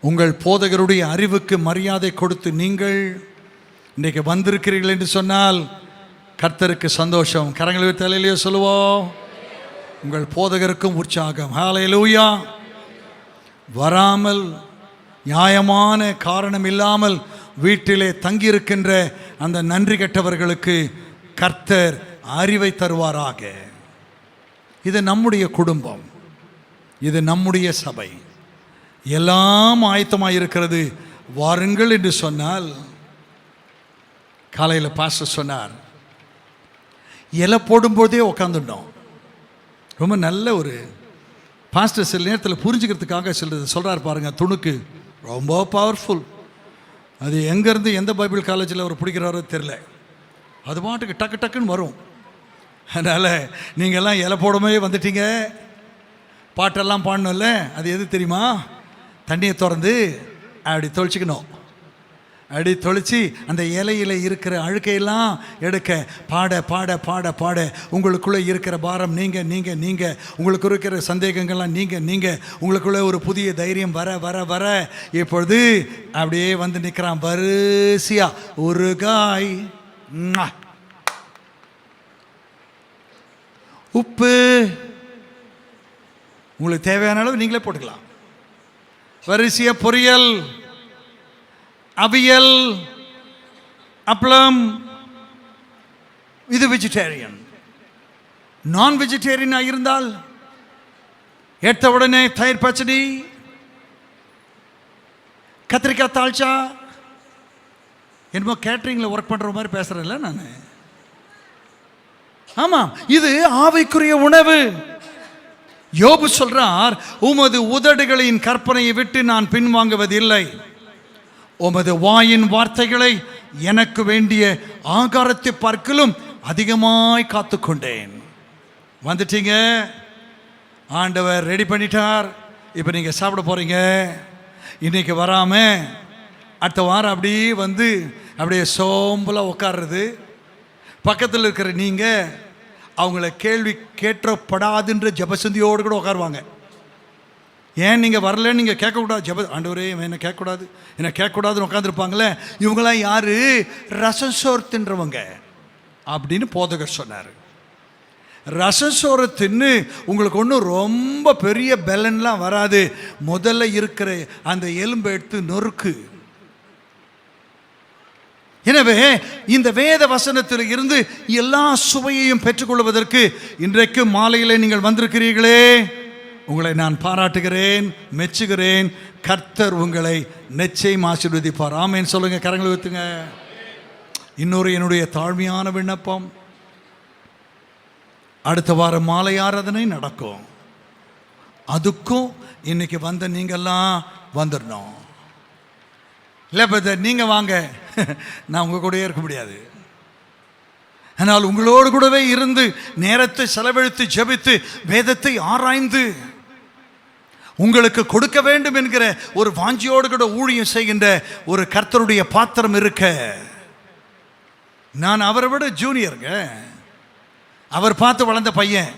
உங்கள் போதகருடைய அறிவுக்கு மரியாதை கொடுத்து நீங்கள் இன்றைக்கு வந்திருக்கிறீர்கள் என்று சொன்னால் கர்த்தருக்கு சந்தோஷம். கரங்களை தலையிலேயே சொல்லுவோம். உங்கள் போதகருக்கும் உற்சாகம். ஹல்லேலூயா. வராமல் நியாயமான காரணம் இல்லாமல் வீட்டிலே தங்கியிருக்கின்ற அந்த நன்றி கெட்டவர்களுக்கு கர்த்தர் அறிவை தருவாராக. இது நம்முடைய குடும்பம், இது நம்முடைய சபை, எல்லாம் ஆயத்தமாக இருக்கிறது. வாருங்கள் என்று சொன்னால், காலையில் பாஸ்டர் சொன்னார், இலை போடும்போதே உட்காந்துட்டோம். ரொம்ப நல்ல ஒரு பாஸ்டர் சில நேரத்தில் புரிஞ்சுக்கிறதுக்காக சொல்கிறார் பாருங்க, துணுக்கு ரொம்ப பவர்ஃபுல். அது எங்கேருந்து எந்த பைபிள் காலேஜில் அவர் பிடிக்கிறாரோ தெரில, அது பாட்டுக்கு டக்கு டக்குன்னு வரும். அதனால் நீங்கள்லாம் இலை போடவே வந்துட்டீங்க, பாட்டெல்லாம் பாடணும்ல. அது எது தெரியுமா? தண்ணியை திறந்து அப்படி தொளிச்சிக்கணும். அப்படி தொளிச்சு அந்த இலையில் இருக்கிற அழுக்கையெல்லாம் எடுக்க பாட பாட பாட பாட உங்களுக்குள்ளே இருக்கிற பாரம் நீங்கள் நீங்கள் நீங்கள் உங்களுக்கு இருக்கிற சந்தேகங்கள்லாம் நீங்கள் உங்களுக்குள்ளே ஒரு புதிய தைரியம் வர வர வர இப்பொழுது அப்படியே வந்து நிற்கிறான் வரிசையா ஒரு காய். உப்பு உங்களுக்கு தேவையான அளவு நீங்களே போட்டுக்கலாம். வரிசையா பொரியல், அவியல், அப்பளம். இது வெஜிடேரியன். நான் வெஜிடேரியனாக இருந்தால் எடுத்த உடனே தயிர் பச்சடி, கத்திரிக்காய் தாழ்ச்சா. என்னமோ கேட்டரிங்கில் ஒர்க் பண்ணுற மாதிரி பேசுகிறேன்ல நான். ஆமாம், இது ஆவிக்குரிய உணவு. யோபு சொல்றார், உமது உதடுகளின் கற்பனையை விட்டு நான் பின்வாங்குவதில்லை, உமது வாயின் வார்த்தைகளை எனக்கு வேண்டிய ஆகாரத்தை பார்க்கலும் அதிகமாய் காத்துக்கொண்டேன். வந்துட்டீங்க, ஆண்டவர் ரெடி பண்ணிட்டார். இப்போ நீங்கள் சாப்பிட போகிறீங்க. இன்றைக்கி வராமல் அடுத்த வாரம் அப்படியே வந்து அப்படியே சோம்பலாக உட்கார்றது. பக்கத்தில் இருக்கிற நீங்கள் அவங்கள கேள்வி கேட்டப்படாதுன்ற ஜபசந்தியோடு கூட உட்காருவாங்க. ஏன் நீங்கள் வரலன்னு நீங்கள் கேட்கக்கூடாது. ஆண்டவரே என்ன கேட்கக்கூடாது, என்ன கேட்கக்கூடாதுன்னு உட்காந்துருப்பாங்களே. இவங்களாம் யார்? ரசம் சோறு தின்றவங்க அப்படின்னு போதகர் சொன்னார். ரசம் சோறு தின்னு உங்களுக்கு ஒன்றும் ரொம்ப பெரிய பெலன்லாம் வராது. முதல்ல இருக்கிற அந்த எலும்பை எடுத்து நொறுக்கு. எனவே இந்த வேத வசனத்தில் இருந்து எல்லா சுவையையும் பெற்றுக்கொள்வதற்கு இன்றைக்கு மாலையில் நீங்கள் வந்திருக்கிறீர்களே, உங்களை நான் பாராட்டுகிறேன், மெச்சுகிறேன். கர்த்தர் உங்களை நிச்சயம் ஆசீர்வதிப்பார். ஆமென் சொல்லுங்க, கரங்களை ஊத்துங்க. இன்னொரு என்னுடைய தாழ்மையான விண்ணப்பம், அடுத்த வாரம் மாலை ஆராதனை நடக்கும். அதுக்கும் இன்னைக்கு வந்த நீங்கள்லாம் வந்துடணும். இல்லை பதர் நீங்கள் வாங்க, நான் உங்கள் கூடயே இருக்க முடியாது. ஆனால் உங்களோடு கூடவே இருந்து நேரத்தை செலவழித்து ஜெபித்து வேதத்தை ஆராய்ந்து உங்களுக்கு கொடுக்க வேண்டும் என்கிற ஒரு வாஞ்சியோடு கூட ஊழியம் செய்கின்ற ஒரு கர்த்தருடைய பாத்திரம் இருக்க. நான் அவரை விட ஜூனியருங்க, அவர் பார்த்து வளர்ந்த பையன்.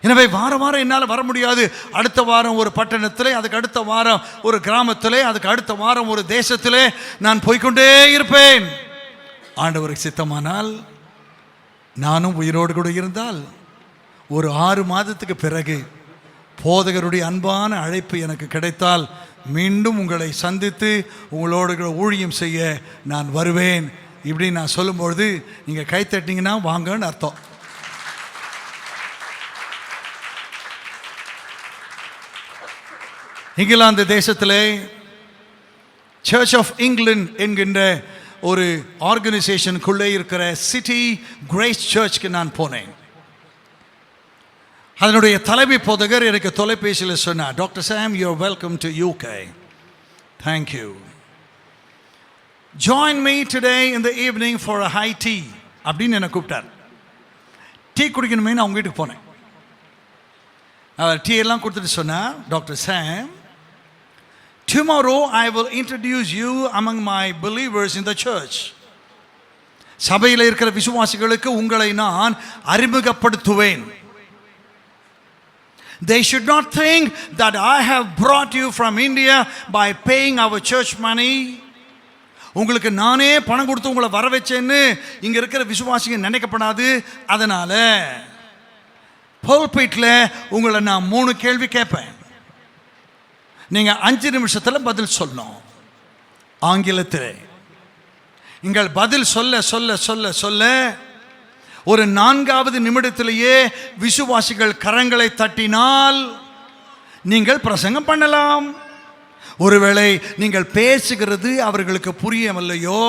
எனவே வாரம் வாரம் என்னால் வர முடியாது. அடுத்த வாரம் ஒரு பட்டணத்திலே, அதுக்கு அடுத்த வாரம் ஒரு கிராமத்திலே, அதுக்கு அடுத்த வாரம் ஒரு தேசத்திலே நான் போய்கொண்டே இருப்பேன். ஆண்டவருக்கு சித்தமானால் நானும் உயிரோடு கூட இருந்தால் ஒரு 6 மாதத்துக்கு பிறகு போதகருடைய அன்பான அழைப்பு எனக்கு கிடைத்தால் மீண்டும் உங்களை சந்தித்து உங்களோடு கூட ஊழியம் செய்ய நான் வருவேன். இப்படி நான் சொல்லும்பொழுது நீங்கள் கை தட்டிங்கன்னா வாங்கன்னு அர்த்தம். இங்கிலாந்து தேசத்திலே சர்ச் ஆஃப் இங்கிலாந்து என்கின்ற ஒரு ஆர்கனைசேஷனுக்குள்ளே இருக்கிற சிட்டி கிரேஸ் சர்ச்சுக்கு நான் போனேன். அதனுடைய தலைமை போதகர் எனக்கு தொலைபேசியில் சொன்னார், doctor Sam, you are welcome to UK. Thank you. join me today in the evening for a high tea அப்படின்னு என்னை கூப்பிட்டார். டீ குடிக்கணுமே நான் அவங்க வீட்டுக்கு போனேன். அவர் டீ எல்லாம் கொடுத்துட்டு சொன்னார், doctor Sam, tomorrow I will introduce you among my believers in the church. சபையில் இருக்கிற விசுவாசிகளுக்கு உங்களை நான் அறிமுகப்படுத்துவேன். They should not think that I have brought you from India by paying our church money. உங்களுக்கு நானே பணம் கொடுத்து உங்களை வர வச்சேன்னு இங்க இருக்கிற விசுவாசிங்க நினைக்கப்படாது. அதனால புல்பிட்ல உங்களை நான் 3 கேள்வி கேட்பேன். நீங்க 5 நிமிஷத்துல பதில் சொல்லணும். ஆங்கிலத்திலே நீங்கள் பதில் சொல்ல சொல்ல சொல்ல சொல்ல ஒரு 4வது நிமிடத்திலேயே விசுவாசிகள் கரங்களை தட்டினால் நீங்கள் பிரசங்கம் பண்ணலாம். ஒருவேளை நீங்கள் பேசுகிறது அவர்களுக்கு புரியவில்லையோ,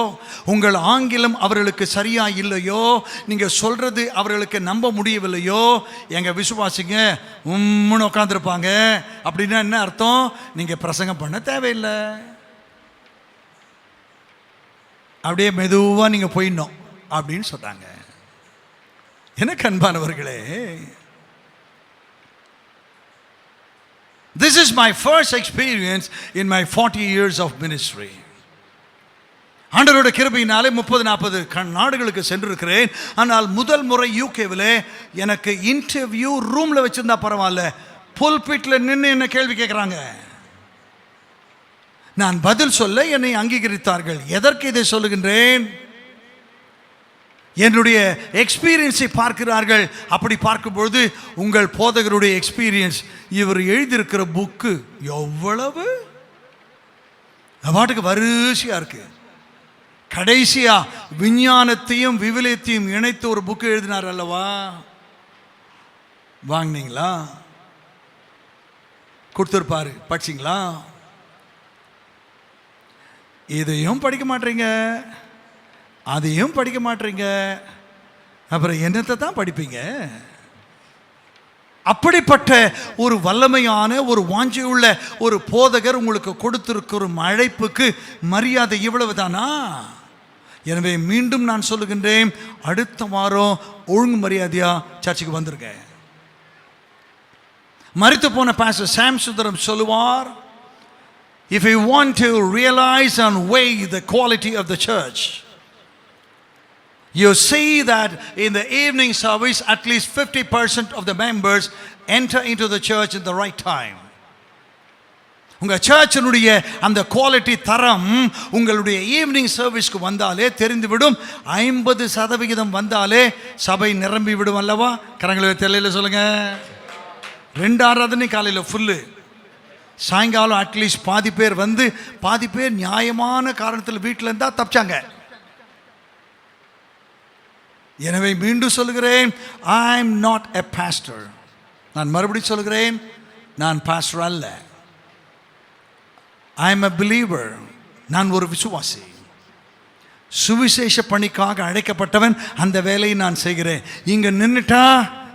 உங்கள் ஆங்கிலம் அவர்களுக்கு சரியா இல்லையோ, நீங்கள் சொல்றது அவர்களுக்கு நம்ப முடியவில்லையோ, எங்க விசுவாசிங்க உம்முன்னு உட்காந்துருப்பாங்க. அப்படின்னா என்ன அர்த்தம்? நீங்க பிரசங்கம் பண்ண தேவையில்லை, அப்படியே மெதுவா நீங்க போயிடணும் அப்படின்னு சொன்னாங்க. எனக்கு அன்பானவர்களே, this is my first experience in my 40 years of ministry. ஆண்டவருடைய கிருபையினாலே 30-40 நாடுகளுக்கு சென்றிருக்கிறேன். ஆனால் முதல் முறை யூகேவில் எனக்கு இன்டர்வியூ ரூம்ல வச்சிருந்தா பரவாயில்ல, புல்பிட்ல நின்று என்ன கேள்வி கேட்குறாங்க. நான் பதில் சொல்ல என்னை அங்கீகரித்தார்கள். எதற்கு இதை சொல்லுகின்றேன்? என்னுடைய எக்ஸ்பீரியன்ஸை பார்க்கிறார்கள். அப்படி பார்க்கும்பொழுது உங்கள் போதகருடைய எக்ஸ்பீரியன்ஸ், இவர் எழுதியிருக்கிற புக்கு எவ்வளவு பாட்டுக்கு வரிசையா இருக்கு. கடைசியா விஞ்ஞானத்தையும் விவிலியத்தையும் இணைத்து ஒரு புக்கு எழுதினார் அல்லவா? வாங்கினீங்களா? கொடுத்துருப்பாரு, படிச்சிங்களா? இதையும் படிக்க மாட்டீங்க, அதையும் படிக்க மாட்டீங்க, அப்புறம் என்னத்தை தான் படிப்பீங்க? அப்படிப்பட்ட ஒரு வல்லமையான ஒரு வாஞ்சியுள்ள ஒரு போதகர் உங்களுக்கு கொடுத்திருக்கிற அழைப்புக்கு மரியாதை இவ்வளவு தானா? எனவே மீண்டும் நான் சொல்லுகின்றேன், அடுத்த வாரம் ஒழுங்கு மரியாதையா சர்ச்சுக்கு வந்துருங்க. மரித்து போன பாஸ்டர் சாம் சுந்தரம் சொல்லுவார், if you want to realize and weigh the quality of the church, you see that in the evening service at least 50% of the members enter into the church in the right time. உங்க சர்ச்சினுடைய அந்த quality தரம் உங்களுடைய evening சர்வீஸ்க்கு வந்தாலே தெரிந்துவிடும். 50% வந்தாலே சபை நிரம்பி விடும் அல்லவா? கரங்களை தெரியல சொல்லுங்க. 2 ஆராதனை காலையில் ஃபுல்லு, சாயங்காலம் அட்லீஸ்ட் பாதி பேர் வந்து பாதி பேர் நியாயமான காரணத்தில் வீட்டில் இருந்தால் தப்பிச்சாங்க. எனவே மீண்டும் சொல்லுகிறேன், I am not a pastor. நான் மறுபடியும் சொல்லுகிறேன், நான் பாஸ்டர் அல்ல. I am a believer. நான் ஒரு விசுவாசி, சுவிசேஷ பணிக்காக அழைக்கப்பட்டவன். அந்த வேலையை நான் செய்கிறேன். இங்கே நின்றுட்டா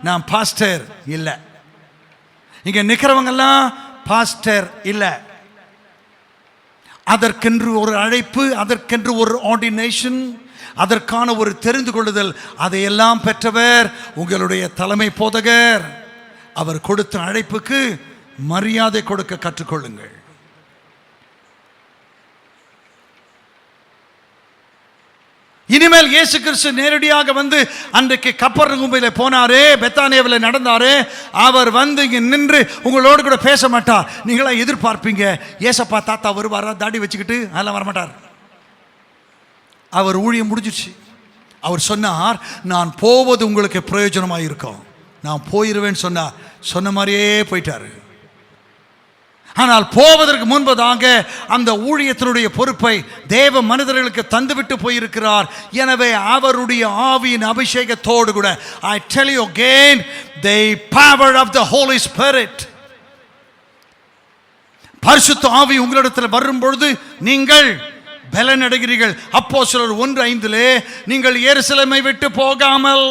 நான் பாஸ்டர் இல்லை. இங்கே நிற்கிறவங்கெல்லாம் பாஸ்டர் இல்லை. அதற்கென்று ஒரு அழைப்பு, அதற்கென்று ஒரு ஆர்டினேஷன், அதற்கான ஒரு தெரிந்து கொள்ளுதல், அதையெல்லாம் பெற்றவர் உங்களுடைய தலைமை போதகர். அவர் கொடுத்த அழைப்புக்கு மரியாதை கொடுக்க கற்றுக்கொள்ளுங்கள். இனிமேல் இயேசு கிறிஸ்து நேரடியாக வந்து அன்றைக்கு கப்பர்நகூமில் போனாரே, பெத்தானியாவில் நடந்தாரே, அவர் வந்து இங்கே நின்று உங்களோடு கூட பேச மாட்டார். நீங்களா எதிர்பார்ப்பீங்க, ஏசப்பா தாத்தா வருவாரா தாடி வச்சுக்கிட்டு? அதெல்லாம் வரமாட்டார். அவர் ஊழியம் முடிஞ்சிச்சு. அவர் சொன்னார், நான் போவது உங்களுக்கு பிரயோஜனமாக இருக்கும், நான் போயிடுவேன்னு சொன்னார். சொன்ன மாதிரியே போயிட்டாரு. ஆனால் போவதற்கு முன்பதாக அந்த ஊழியத்தினுடைய பொறுப்பை தேவ மனிதர்களுக்கு தந்துவிட்டு போயிருக்கிறார். எனவே அவருடைய ஆவியின் அபிஷேகத்தோடு கூட, I tell you again, the power of the Holy Spirit, பரிசுத்த ஆவி உங்களிடத்தில் வரும் பொழுது நீங்கள் பலன் அடைகிறீர்கள். அப்போஸ்தலர் 1:5 நீங்கள் எருசலேமை விட்டு போகாமல்,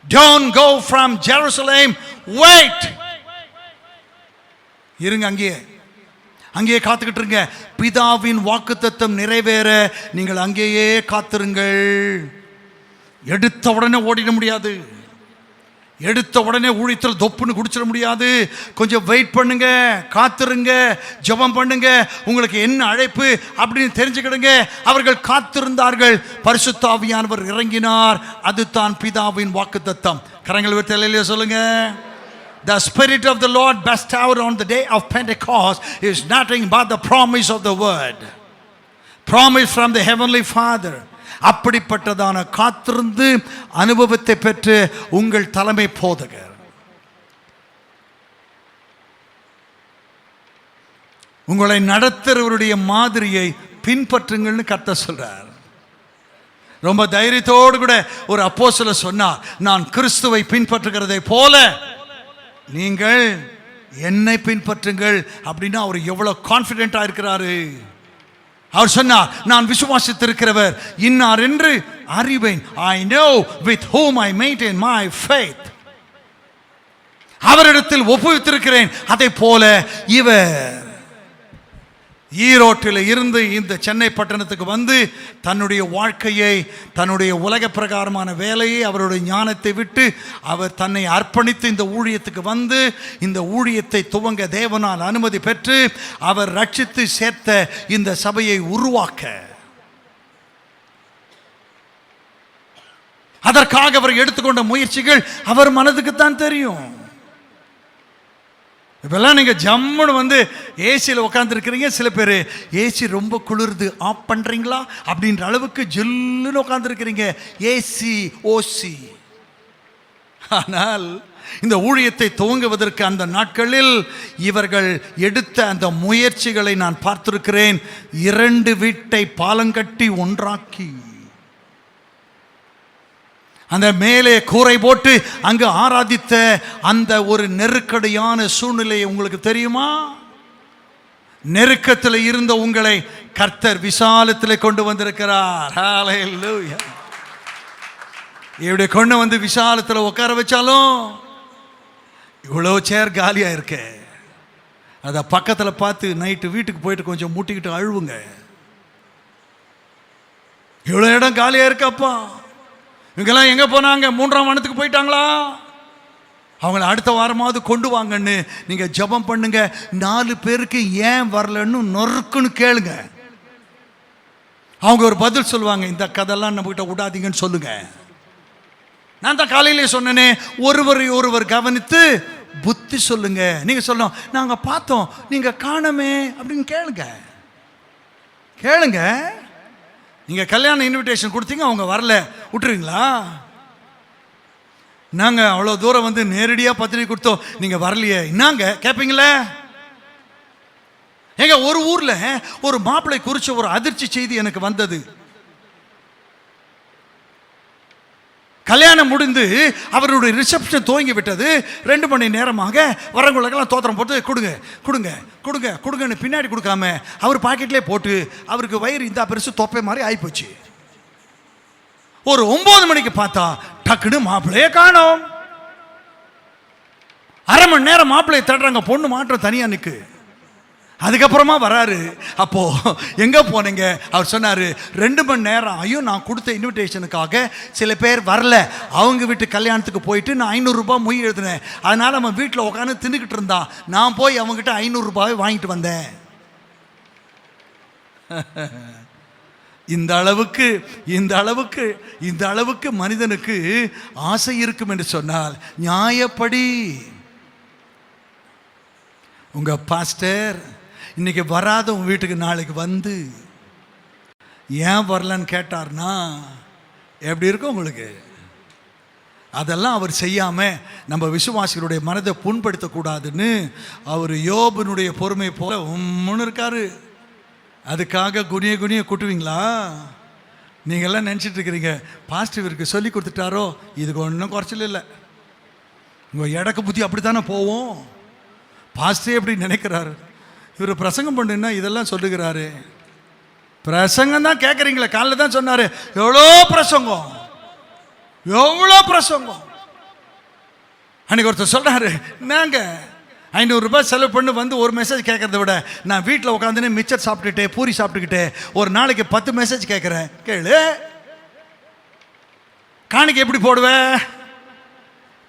don't go from Jerusalem, wait, இருங்க, அங்கேயே காத்துக்கிட்டு இருங்க. பிதாவின் வாக்குத்தத்தம் நிறைவேற நீங்கள் அங்கேயே காத்திருங்கள். எடுத்த உடனே ஓடிட முடியாது. எடுத்த உடனே ஊழியத்தில் தொப்புன்னு குடிச்சிட முடியாது. கொஞ்சம் வெயிட் பண்ணுங்க, காத்திருங்க, ஜெபம் பண்ணுங்க. உங்களுக்கு என்ன அழைப்பு அப்படின்னு தெரிஞ்சுக்கிடுங்க. அவர்கள் காத்திருந்தார்கள். பரிசுத்த ஆவியானவர் இறங்கினார். அதுதான் பிதாவின் வாக்குத்தத்தம். கரங்கள் விட்டு அல்லேலூயா சொல்லுங்க. The Spirit of the Lord bestowed on the day of Pentecost is nothing but the promise of the word. Promise from the Heavenly Father. அப்படிப்பட்டதான காத்திருந்து அனுபவத்தை பெற்று உங்கள் தலைமை போதகர், உங்களை நடத்துறவருடைய மாதிரியை பின்பற்றுங்கள்னு கர்த்தர் சொல்றார். ரொம்ப தைரியத்தோடு கூட ஒரு அப்போஸ்தலர் சொன்னார், நான் கிறிஸ்துவை பின்பற்றுகிறதை போல நீங்கள் என்னை பின்பற்றுங்கள் அப்படின்னா அவர் எவ்வளவு கான்ஃபிடென்ட்டா இருக்கிறாரு. அவர் சொன்னார், நான் விசுவாசித்திருக்கிறவர் இன்னார் என்று அறிவேன். I know with whom I maintain my faith. அவரிடத்தில் ஒப்புவித்திருக்கிறேன். அதை போல இவர் ஈரோட்டில் இருந்து இந்த சென்னை பட்டணத்துக்கு வந்து தன்னுடைய வாழ்க்கையை, தன்னுடைய உலக பிரகாரமான வேலையை, அவருடைய ஞானத்தை விட்டு அவர் தன்னை அர்ப்பணித்து இந்த ஊழியத்துக்கு வந்து இந்த ஊழியத்தை துவங்க தேவனால் அனுமதி பெற்று அவர் ரட்சித்து சேர்த்த இந்த சபையை உருவாக்க, அதற்காக அவர் எடுத்துக்கொண்ட முயற்சிகள் அவர் மனதுக்குத்தான் தெரியும். இப்பெல்லாம் நீங்கள் ஜம்முன்னு வந்து ஏசியில் உட்காந்துருக்கிறீங்க. சில பேர் ஏசி ரொம்ப குளிருது ஆஃப் பண்ணுறீங்களா அப்படின்ற அளவுக்கு ஜில்லுன்னு உட்காந்துருக்கிறீங்க. ஏசி ஓசி. ஆனால் இந்த ஊழியத்தை துவங்குவதற்கு அந்த நாட்களில் இவர்கள் எடுத்த அந்த முயற்சிகளை நான் பார்த்திருக்கிறேன். 2 வீட்டை பாலங்கட்டி ஒன்றாக்கி அந்த மேலே கூரை போட்டு அங்கு ஆராதித்த அந்த ஒரு நெருக்கடியான சூழ்நிலையை உங்களுக்கு தெரியுமா? நெருக்கத்தில் இருந்த உங்களை கர்த்தர் விசாலத்தில் கொண்டு வந்திருக்கிறார். ஹல்லேலூயா. இப்படி கொண்டு வந்து விசாலத்தில் உட்கார வச்சாலும் இவ்வளோ சேர் காலியாக இருக்க, அதை பக்கத்தில் பார்த்து நைட்டு வீட்டுக்கு போயிட்டு கொஞ்சம் மூட்டிக்கிட்டு அழுவுங்க. இவ்வளோ இடம் காலியாக இருக்கப்பா. இவங்கெல்லாம் எங்கே போனாங்க? 3ஆம் வானத்துக்கு போயிட்டாங்களா? அவங்கள அடுத்த வாரமாவது கொண்டு வாங்கன்னு நீங்கள் ஜெபம் பண்ணுங்க. 4 பேருக்கு ஏன் வரலன்னு நொறுக்குன்னு கேளுங்க. அவங்க ஒரு பதில் சொல்லுவாங்க. இந்த கதெல்லாம் நம்மகிட்ட விடாதீங்கன்னு சொல்லுங்க. நான் தான் காலையிலே சொன்னேனே, ஒருவர் கவனித்து புத்தி சொல்லுங்க. நீங்கள் சொல்லணும், நாங்கள் பார்த்தோம் நீங்கள் காணமே அப்படின்னு கேளுங்க. நீங்கள் கல்யாண இன்விடேஷன் கொடுத்தீங்க, அவங்க வரல, விட்டுருவீங்களா? நாங்கள் அவ்வளோ தூரம் வந்து நேரடியாக பத்திரிக்கை கொடுத்தோம், நீங்கள் வரலையே, என்னங்க கேட்பீங்களே? எங்க ஒரு ஊரில் ஒரு மாப்பிள்ளை குறித்த ஒரு அதிர்ச்சி செய்தி எனக்கு வந்தது. கல்யாணம் முடிந்து அவருடைய ரிசப்ஷன் துவங்கி விட்டது. 2 மணி நேரமாக வரவங்களுக்கெல்லாம் தோத்திரம் போட்டு கொடுங்கன்னு பின்னாடி கொடுக்காம அவர் பாக்கெட்லேயே போட்டு அவருக்கு வயிறு இந்த பெருசு தொப்பை மாதிரி ஆகிப்போச்சு. ஒரு 9 மணிக்கு பார்த்தா டக்குன்னு மாப்பிள்ளையே காணோம். அரை மணி நேரம் மாப்பிள்ளையை தேடுறாங்க. பொண்ணு மாற்றம் தனியாக நிற்கு. அதுக்கப்புறமா வராரு. அப்போ எங்கே போனீங்க? அவர் சொன்னார், 2 மணி நேரம் ஐயோ நான் கொடுத்த இன்விடேஷனுக்காக சில பேர் வரல, அவங்க வீட்டு கல்யாணத்துக்கு போயிட்டு நான் 500 ரூபாய் மொய் எழுதினேன். அதனால் அவன் வீட்டில் உட்காந்து தின்னுக்கிட்டு இருந்தான். நான் போய் அவங்ககிட்ட 500 ரூபாய் வாங்கிட்டு வந்தேன். இந்த அளவுக்கு மனிதனுக்கு ஆசை இருக்கும் என்று சொன்னால் நியாயப்படி உங்க பாஸ்டர் இன்னைக்கு வராத உங்க வீட்டுக்கு நாளைக்கு வந்து ஏன் வரலன்னு கேட்டார்னா எப்படி இருக்கும் உங்களுக்கு? அதெல்லாம் அவர் செய்யாமல் நம்ம விசுவாசிகளுடைய மனதை புண்படுத்தக்கூடாதுன்னு அவர் யோபனுடைய பொறுமை போல உம்முன்னு இருக்காரு. அதுக்காக குனிய கூட்டுவீங்களா? நீங்கள்லாம் நினச்சிட்டு இருக்கிறீங்க பாஸ்டர் இவருக்கு சொல்லி கொடுத்துட்டாரோ, இதுக்கு ஒன்றும் குறைச்சல் இல்லை. உங்கள் இடக்க புத்தி அப்படி தானே போவோம். பாஸ்டரே எப்படி நினைக்கிறாரு, இவர் பிரசங்கம் பண்ணுன்னா இதெல்லாம் சொல்லுகிறாரு. பிரசங்கம் தான் கேட்குறீங்களே, காலைல தான் சொன்னார் எவ்வளோ பிரசங்கம். அன்னைக்கு ஒருத்தர் சொல்கிறாரு, என்னங்க 500 செலவு பண்ணி வந்து ஒரு மெசேஜ் கேட்கறத விட நான் வீட்டில் உட்காந்துன்னு மிச்சர் சாப்பிட்டுக்கிட்டே பூரி சாப்பிட்டுக்கிட்டே ஒரு நாளைக்கு 10 மெசேஜ் கேட்குறேன். கேளு, காணிக்கை எப்படி போடுவேன்?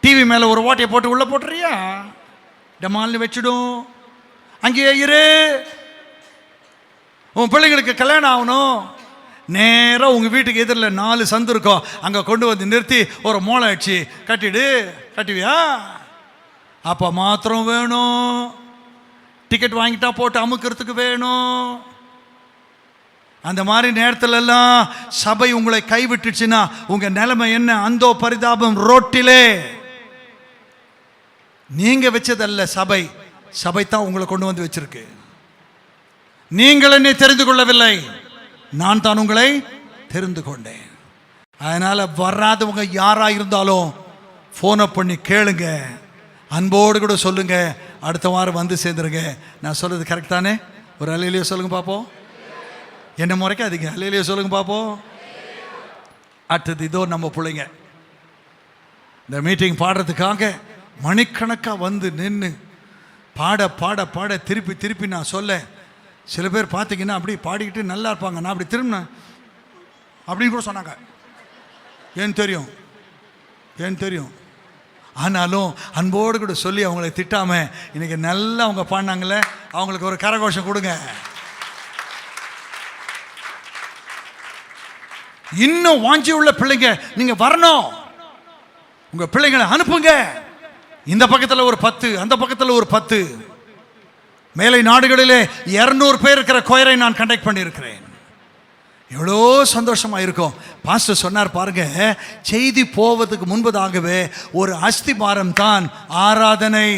டிவி மேலே ஒரு ஓட்டையை போட்டு உள்ளே போட்டுறியா? டமால்னு வச்சிடும். அங்கேயே இரு. உன் பிள்ளைங்களுக்கு கல்யாணம் ஆகணும், நேராக உங்கள் வீட்டுக்கு எதிரில் 4 சந்து இருக்கும், அங்கே கொண்டு வந்து நிறுத்தி ஒரு மோளை அடிச்சு கட்டுவியா? அப்போ மாத்திரம் வேணும், டிக்கெட் வாங்கிட்டா போட்டு அமுக்கிறதுக்கு வேணும். அந்த மாதிரி நேரத்திலெல்லாம் சபை உங்களை கைவிட்டுச்சுன்னா உங்கள் நிலைமை என்ன? அந்தோ பரிதாபம் ரோட்டிலே. நீங்கள் வச்சதல்ல சபை, சபை தான் உங்களை கொண்டு வந்து வச்சிருக்கு. நீங்கள் என்னை தெரிந்து கொள்ளவில்லை, நான் தான் உங்களை தெரிந்து கொண்டேன். அதனால் வராதவங்க யாராக இருந்தாலும் ஃபோனை பண்ணி கேளுங்க, அன்போடு கூட சொல்லுங்க, அடுத்த வாரம் வந்து சேர்ந்துருங்க. நான் சொல்கிறது கரெக்ட் தானே? ஒரு அல்லேலூயா சொல்லுங்க பார்ப்போம். என்ன முறைக்காதீங்க, அல்லேலூயா சொல்லுங்க பார்ப்போம். அடுத்தது இதோ நம்ம பிள்ளைங்க இந்த மீட்டிங் பாடுறதுக்காக மணிக்கணக்காக வந்து நின்று பாட பாட பாட திருப்பி திருப்பி நான் சொல்ல, சில பேர் பார்த்தீங்கன்னா அப்படி பாடிக்கிட்டு நல்லா இருப்பாங்க. நான் அப்படி திரும்பினேன் அப்படின்னு கூட சொன்னாங்க. ஏன்னு தெரியும். ஆனாலும் அன்போடு கூட சொல்லி அவங்கள திட்டாம இன்னைக்கு நல்லா அவங்க பாடினாங்களே, அவங்களுக்கு ஒரு கரகோஷம் கொடுங்க. இன்னும் வாஞ்சி உள்ள பிள்ளைங்க நீங்க வரணும், உங்க பிள்ளைங்களை அனுப்புங்க. இந்த பக்கத்தில் ஒரு 10, அந்த பக்கத்தில் ஒரு 10. மேலை நாடுகளிலே 200 பேர் இருக்கிற கொயரை நான் கண்டக்ட் பண்ணியிருக்கிறேன். எவ்வளோ சந்தோஷமாக இருக்கும். பாஸ்டர் சொன்னார் பாருங்க, செய்தி போவதுக்கு முன்பதாகவே ஒரு அஸ்திபாரம் தான் ஆராதனை.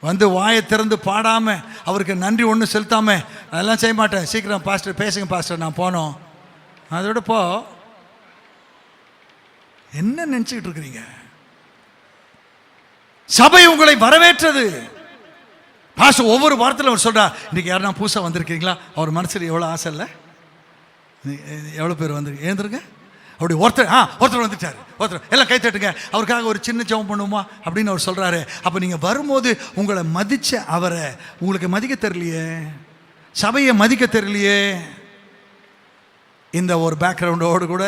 வந்து வாயை திறந்து பாடாமல் அவருக்கு நன்றி ஒன்று செலுத்தாமல் அதெல்லாம் செய்ய மாட்டேன். சீக்கிரம் பாஸ்டர் பேசுங்க பாஸ்டர், நான் போனோம். அதோட என்ன நினச்சிக்கிட்டு இருக்கிறீங்க? சபை உங்களை வரவேற்றது. பாஸ்டர் ஒவ்வொரு வாரத்தில் அவர் சொல்றா, இன்னைக்கு யாருன்னா புதுசாக வந்திருக்கீங்களா? அவர் மனசில் எவ்வளோ ஆசை இல்லை? எவ்வளோ பேர் வந்துருக்கு? ஏந்திருங்க. அப்படி ஒருத்தர் வந்துட்டார், ஒருத்தர் எல்லாம் கை தட்டுங்க, அவருக்காக ஒரு சின்ன ஜெபம் பண்ணுவோமா அப்படின்னு அவர் சொல்கிறாரு. அப்போ நீங்கள் வரும்போது உங்களை மதித்த அவரை உங்களுக்கு மதிக்க தெரியலையே, சபையை மதிக்க தெரியலையே. இந்த ஒரு பேக்ரவுண்டோடு கூட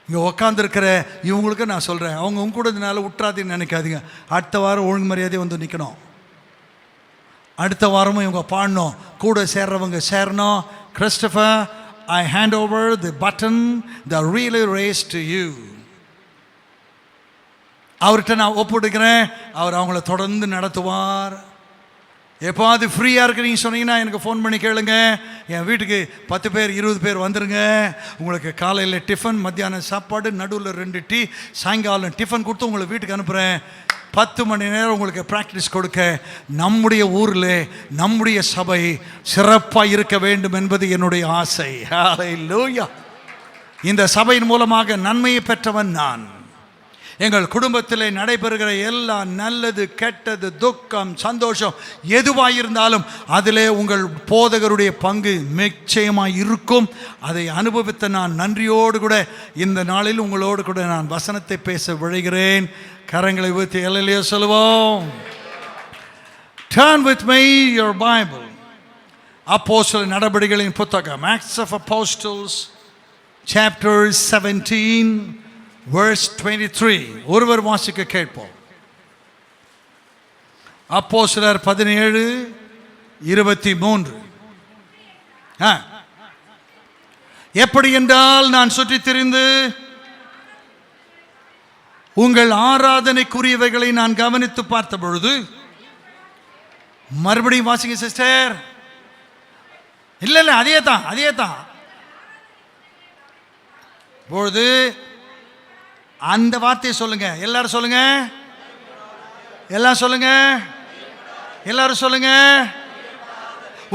இங்கே உக்காந்துருக்கிற இவங்களுக்கு நான் சொல்கிறேன், அவங்க உங்க கூட இதனால விட்டுறாதீங்கன்னு நினைக்காதீங்க. அடுத்த வாரம் ஒழுங்கு மரியாதையை வந்து நிற்கணும். அடுத்த வாரமும் இவங்க பாடணும், கூட சேர்றவங்க சேரணும். Christopher, I hand over the button, the relay race to you. அவர்கிட்ட நான் ஒப்புடுக்கிறேன், அவர் அவங்கள தொடர்ந்து நடத்துவார். எப்போது ஃப்ரீயாக இருக்கிறீங்க சொன்னீங்கன்னா எனக்கு ஃபோன் பண்ணி கேளுங்க. என் வீட்டுக்கு 10 பேர் 20 பேர் வந்துடுங்க. உங்களுக்கு காலையில் டிஃபன், மத்தியானம் சாப்பாடு, நடுவில் 2 டீ, சாயங்காலம் டிஃபன் கொடுத்து உங்களை வீட்டுக்கு அனுப்புகிறேன். 10 மணி நேரம் உங்களுக்கு ப்ராக்டிஸ் கொடுக்க நம்முடைய ஊரில் நம்முடைய சபை சிறப்பாக இருக்க வேண்டும் என்பது என்னுடைய ஆசை. ஹல்லேலூயா. இந்த சபையின் மூலமாக நன்மையை பெற்றவன் நான். எங்கள் குடும்பத்தில் நடைபெறுகிற எல்லா நல்லது கெட்டது துக்கம் சந்தோஷம் எதுவாயிருந்தாலும் அதிலே உங்கள் போதகருடைய பங்கு நிச்சயமாக இருக்கும். அதை அனுபவித்த நான் நன்றியோடு கூட இந்த நாளில் உங்களோடு கூட நான் வசனத்தை பேச விழைகிறேன். கரங்களை ஊற்றி அல்லேலூயா சொல்லுவோம். Turn with me your Bible. அப்போஸ்தலர் நடபடிகளின் புத்தகம், Acts of Apostles chapter 17 verse 23. ஒருவர் வாசிக்க கேட்போம். அப்போஸ்தலர் 17:23. எப்படி என்றால், நான் சுற்றித் திரிந்து உங்கள் ஆராதனைக்குரியவைகளை நான் கவனித்து பார்த்த பொழுது, மறுபடியும் வாசிங்க சிஸ்டர். இல்லை அதே தான் பொழுது அந்த வார்த்தையை சொல்லுங்க. எல்லாரும் சொல்லுங்க, எல்லாரும் சொல்லுங்க.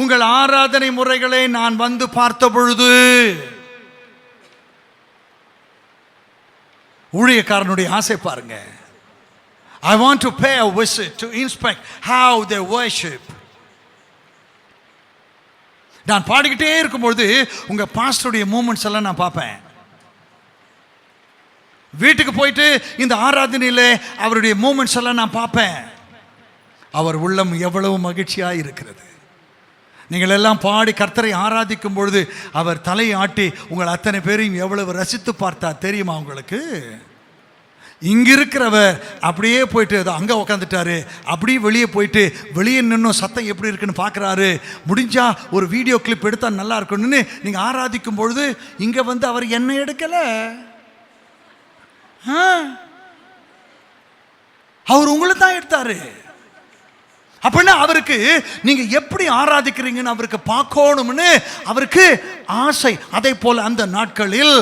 உங்கள் ஆராதனை முறைகளை நான் வந்து பார்த்த பொழுது. ஊழியக்காரனுடைய ஆசை பாருங்க. I want to pay a visit to inspect how they worship. நான் பாடிக்கிட்டே இருக்கும்பொழுது உங்க பாஸ்டருடைய மூமெண்ட்ஸ் எல்லாம் நான் பார்ப்பேன். வீட்டுக்கு போயிட்டு இந்த ஆராதனையில் அவருடைய மூமெண்ட்ஸ் எல்லாம் நான் பார்ப்பேன். அவர் உள்ளம் எவ்வளவு மகிழ்ச்சியாக இருக்கிறது. நீங்கள் எல்லாம் பாடி கர்த்தரை ஆராதிக்கும் பொழுது அவர் தலையை ஆட்டி உங்கள் அத்தனை பேரையும் எவ்வளவு ரசித்து பார்த்தார் தெரியுமா உங்களுக்கு? இங்கே இருக்கிறவர் அப்படியே போயிட்டு அங்கே உக்காந்துட்டாரு, அப்படியே வெளியே போயிட்டு வெளியே நின்னும் சத்தம் எப்படி இருக்குன்னு பார்க்குறாரு. முடிஞ்சா ஒரு வீடியோ கிளிப் எடுத்தால் நல்லா இருக்கணும்னு நீங்கள் ஆராதிக்கும் பொழுது இங்கே வந்து அவர் என்ன எடுக்கலை, அவர் உங்களை தான் எடுத்தாரு. அப்படின்னா அவருக்கு நீங்க எப்படி ஆராதிக்கிறீங்கன்னு அவருக்கு பார்க்கணும்னு அவருக்கு ஆசை. அதே போல அந்த நாட்களில்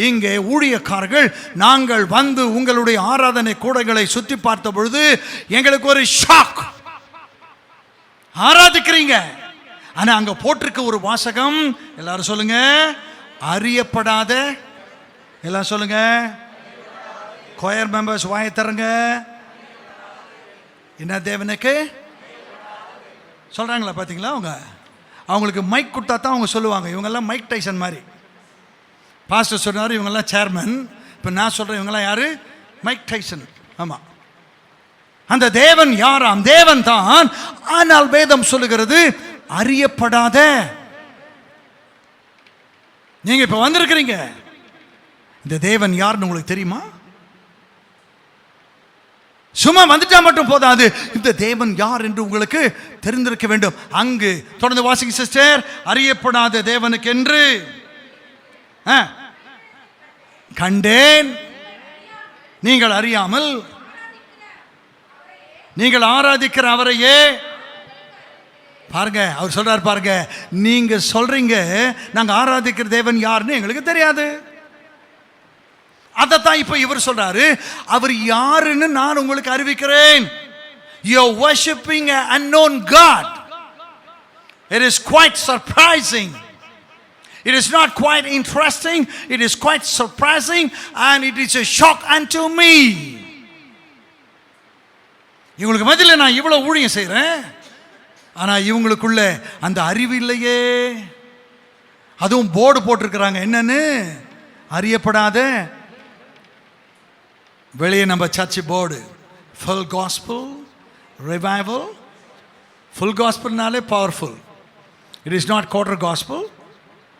இங்கே ஊழியக்காரர்கள் நாங்கள் வந்து உங்களுடைய ஆராதனை கூடங்களை சுற்றி பார்த்த பொழுது எங்களுக்கு ஒரு ஷாக். ஆராதிக்கிறீங்க, ஆனா அங்க போட்டிருக்க ஒரு வாசகம், எல்லாரும் சொல்லுங்க, அறியப்படாத. எல்லாம் சொல்லுங்க, கொயர் மெம்பர்ஸ் வாயை தரங்க. என்ன தேவனுக்கு சொல்கிறாங்களா? பார்த்தீங்களா? அவங்களுக்கு மைக் கொடுத்தா தான் அவங்க சொல்லுவாங்க. இவங்கெல்லாம் மைக் டைசன் மாதிரி. பாஸ்டர் சொன்னார் இவங்கெல்லாம் சேர்மன். இப்போ நான் சொல்கிறேன் இவங்கெல்லாம் யார்? Mike Tyson. ஆமாம், அந்த தேவன் யாராம்? தேவன் தான். ஆனால் வேதம் சொல்லுகிறது அறியப்படாத. நீங்கள் இப்போ வந்திருக்கிறீங்க, இந்த தேவன் யாருன்னு உங்களுக்கு தெரியுமா? சும்மா வந்துட்டா மட்டும் போதாது, இந்த தேவன் யார் என்று உங்களுக்கு தெரிந்திருக்க வேண்டும். அங்கு தொடர்ந்து வாசிங்க சிஸ்டர். அறியப்படாத தேவனுக்கு என்று கண்டேன், நீங்கள் அறியாமல் நீங்கள் ஆராதிக்கிற அவரையே. பாருங்க, அவர் சொல்றார் பாருங்க, நீங்க சொல்றீங்க நாங்க ஆராதிக்கிற தேவன் யாருன்னு எங்களுக்கு தெரியாது. அதைத்தான் இப்ப இவர் சொல்றாரு, அவர் யாருன்னு நான் உங்களுக்கு அறிவிக்கிறேன். You are worshiping an unknown God. It is quite surprising. It is not quite interesting. It is quite surprising and it is a shock unto me. இவங்களுக்கு மத்தியில நான் இவ்வளவு ஊழியம் செய்றேன், ஆனா இவங்களுக்குள்ள அந்த அறிவு இல்லையே. அதுவும் போர்டு போட்டிருக்கிறாங்க, என்னன்னு? அறியப்படாத. வெளியே நம்ம church board, full gospel revival. Full காஸ்பிள்னாலே powerful. It is not quarter gospel.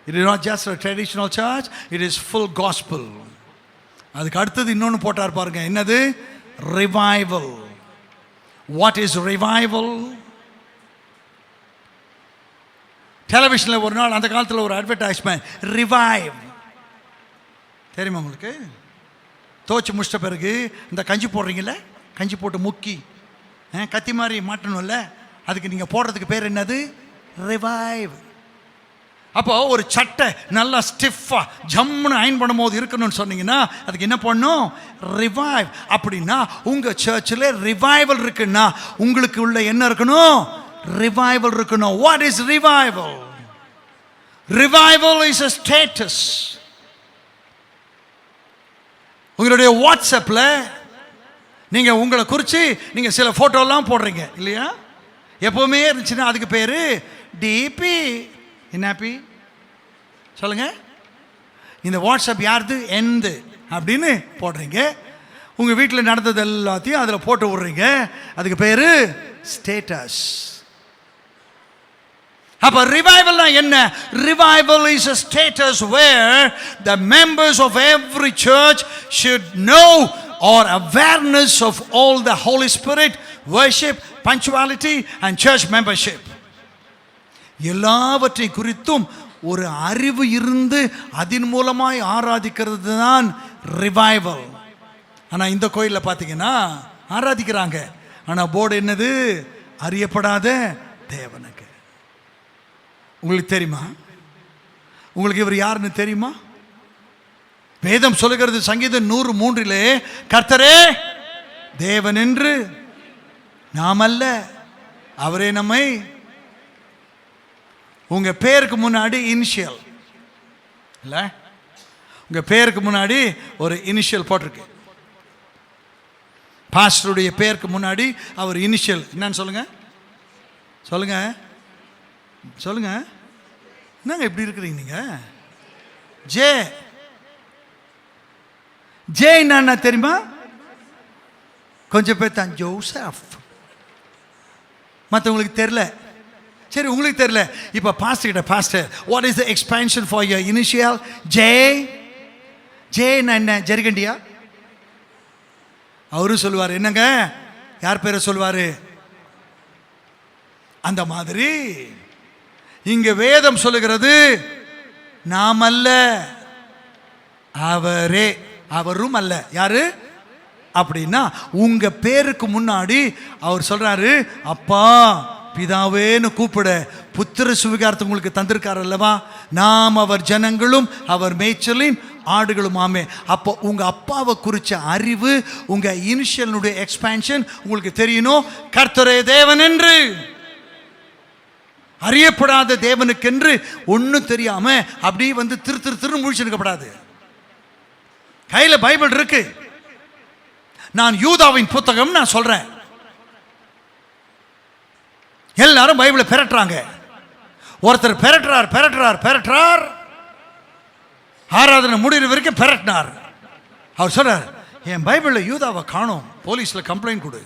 It is not just traditional church. It is full gospel. அதுக்கு அடுத்தது இன்னொன்று போட்டார் பாருங்க, என்னது? ரிவைவல். What is revival? டெலிவிஷனில் ஒரு நாள் அந்த காலத்தில் ஒரு அட்வர்டைஸ்மெண்ட், ரிவைவ். தெரியுமா உங்களுக்கு? தோச்சு முடிச்சிட்ட பிறகு இந்த கஞ்சி போடுறீங்கள, கஞ்சி போட்டு முக்கி கத்தி மாதிரி மாட்டணும்ல, அதுக்கு நீங்கள் போடுறதுக்கு பேர் என்னது? ரிவைவ். அப்போ ஒரு சட்டை நல்லா ஸ்டிஃபாக ஜம்முன்னு அயன் பண்ணும் போது இருக்கணும்னு சொன்னீங்கன்னா அதுக்கு என்ன பண்ணணும்? ரிவைவ். அப்படின்னா உங்கள் சர்ச்சில் ரிவைவல் இருக்குன்னா உங்களுக்கு உள்ள என்ன இருக்கணும்? ரிவைவல் இருக்கணும். What is revival? Revival is a status. உங்களுடைய வாட்ஸ்அப்பில் நீங்கள் உங்களை குறித்து நீங்கள் சில ஃபோட்டோலாம் போடுறீங்க இல்லையா? எப்போவுமே இருந்துச்சுன்னா அதுக்கு பேர் டிபி. என்னப்பி சொல்லுங்க? இந்த வாட்ஸ்அப் யாருது? எந்த அப்படின்னு போடுறீங்க. உங்கள் வீட்டில் நடந்தது எல்லாத்தையும் அதில் போட்டு விடுறீங்க. அதுக்கு பேர் ஸ்டேட்டஸ். அப்போ ரிவைவல்னா என்ன? Revival is a status where the members of every church should know or awareness of all the Holy Spirit, worship, punctuality and church membership. எல்லாவற்றை குறித்தும் ஒரு அறிவு இருந்து அதன் மூலமாய் ஆராதிக்கிறது தான் ரிவைவல். ஆனால் இந்த கோயிலில் பார்த்தீங்கன்னா ஆராதிக்கிறாங்க, ஆனால் போர்டு என்னது? அறியப்படாத தேவனுக்கு. உங்களுக்கு தெரியுமா? உங்களுக்கு இவர் யாருன்னு தெரியுமா? வேதம் சொல்லுகிறது சங்கீதம் 103 கர்த்தரே தேவன் என்று நாம் அல்ல, அவரே நம்மை. உங்க பேருக்கு முன்னாடி இனிஷியல் இல்ல, உங்க பேருக்கு முன்னாடி ஒரு இனிஷியல் போட்டிருக்கு. பாஸ்டருடைய பேருக்கு முன்னாடி அவர் இனிஷியல் என்னன்னு சொல்லுங்க? சொல்லுங்க சொல்லுங்க. என்னங்க இப்படி இருக்கிறீங்க நீங்க? ஜே. ஜே என்ன தெரியுமா? கொஞ்சம் பேர் தான் ஜோசப். மற்றவங்களுக்கு தெரில. சரி, உங்களுக்கு தெரில. இப்போ பாஸ்டர் கிட்ட, pastor what is the expansion for your initial? ஜேன்னா என்ன? ஜெர்கண்டியா? அவரும் சொல்லுவார். என்னங்க, யார் பேரை சொல்வார்? அந்த மாதிரி இங்க வேதம் சொல்லுகிறது, நாம் அல்ல, அவரே. அவரும் அல்ல. யாரு அப்படின்னா, உங்க பேருக்கு முன்னாடி அவர் சொல்றாரு, அப்பா பிதாவேன்னு கூப்பிட புத்திர சுவிகாரத்தை உங்களுக்கு தந்திருக்காரு அல்லவா? நாம் அவர் ஜனங்களும் அவர் மேய்ச்சலின் ஆடுகளுமாமே. அப்போ உங்க அப்பாவை குறிச்ச அறிவு, உங்க இனிஷியலுடைய எக்ஸ்பேன்ஷன் உங்களுக்கு தெரியணும். கர்த்தரே தேவன் என்று, அறியப்படாத தேவனுக்கென்று ஒன்றும் தெரியாம அப்படி வந்து திரு முழிச்சிருக்கப்படாது. கையில் பைபிள் இருக்கு. நான் யூதாவின் புத்தகம் நான் சொல்றேன். எல்லாரும் பைபிளை பெரட்டுறாங்க. ஒருத்தர் பெரட்டுறார். ஆராதனை முடிகிற வரைக்கும் பெரட்டினார். அவர் சொல்றார், என் பைபிளில் யூதாவை காணோம், போலீஸில் கம்ப்ளைண்ட் கொடு.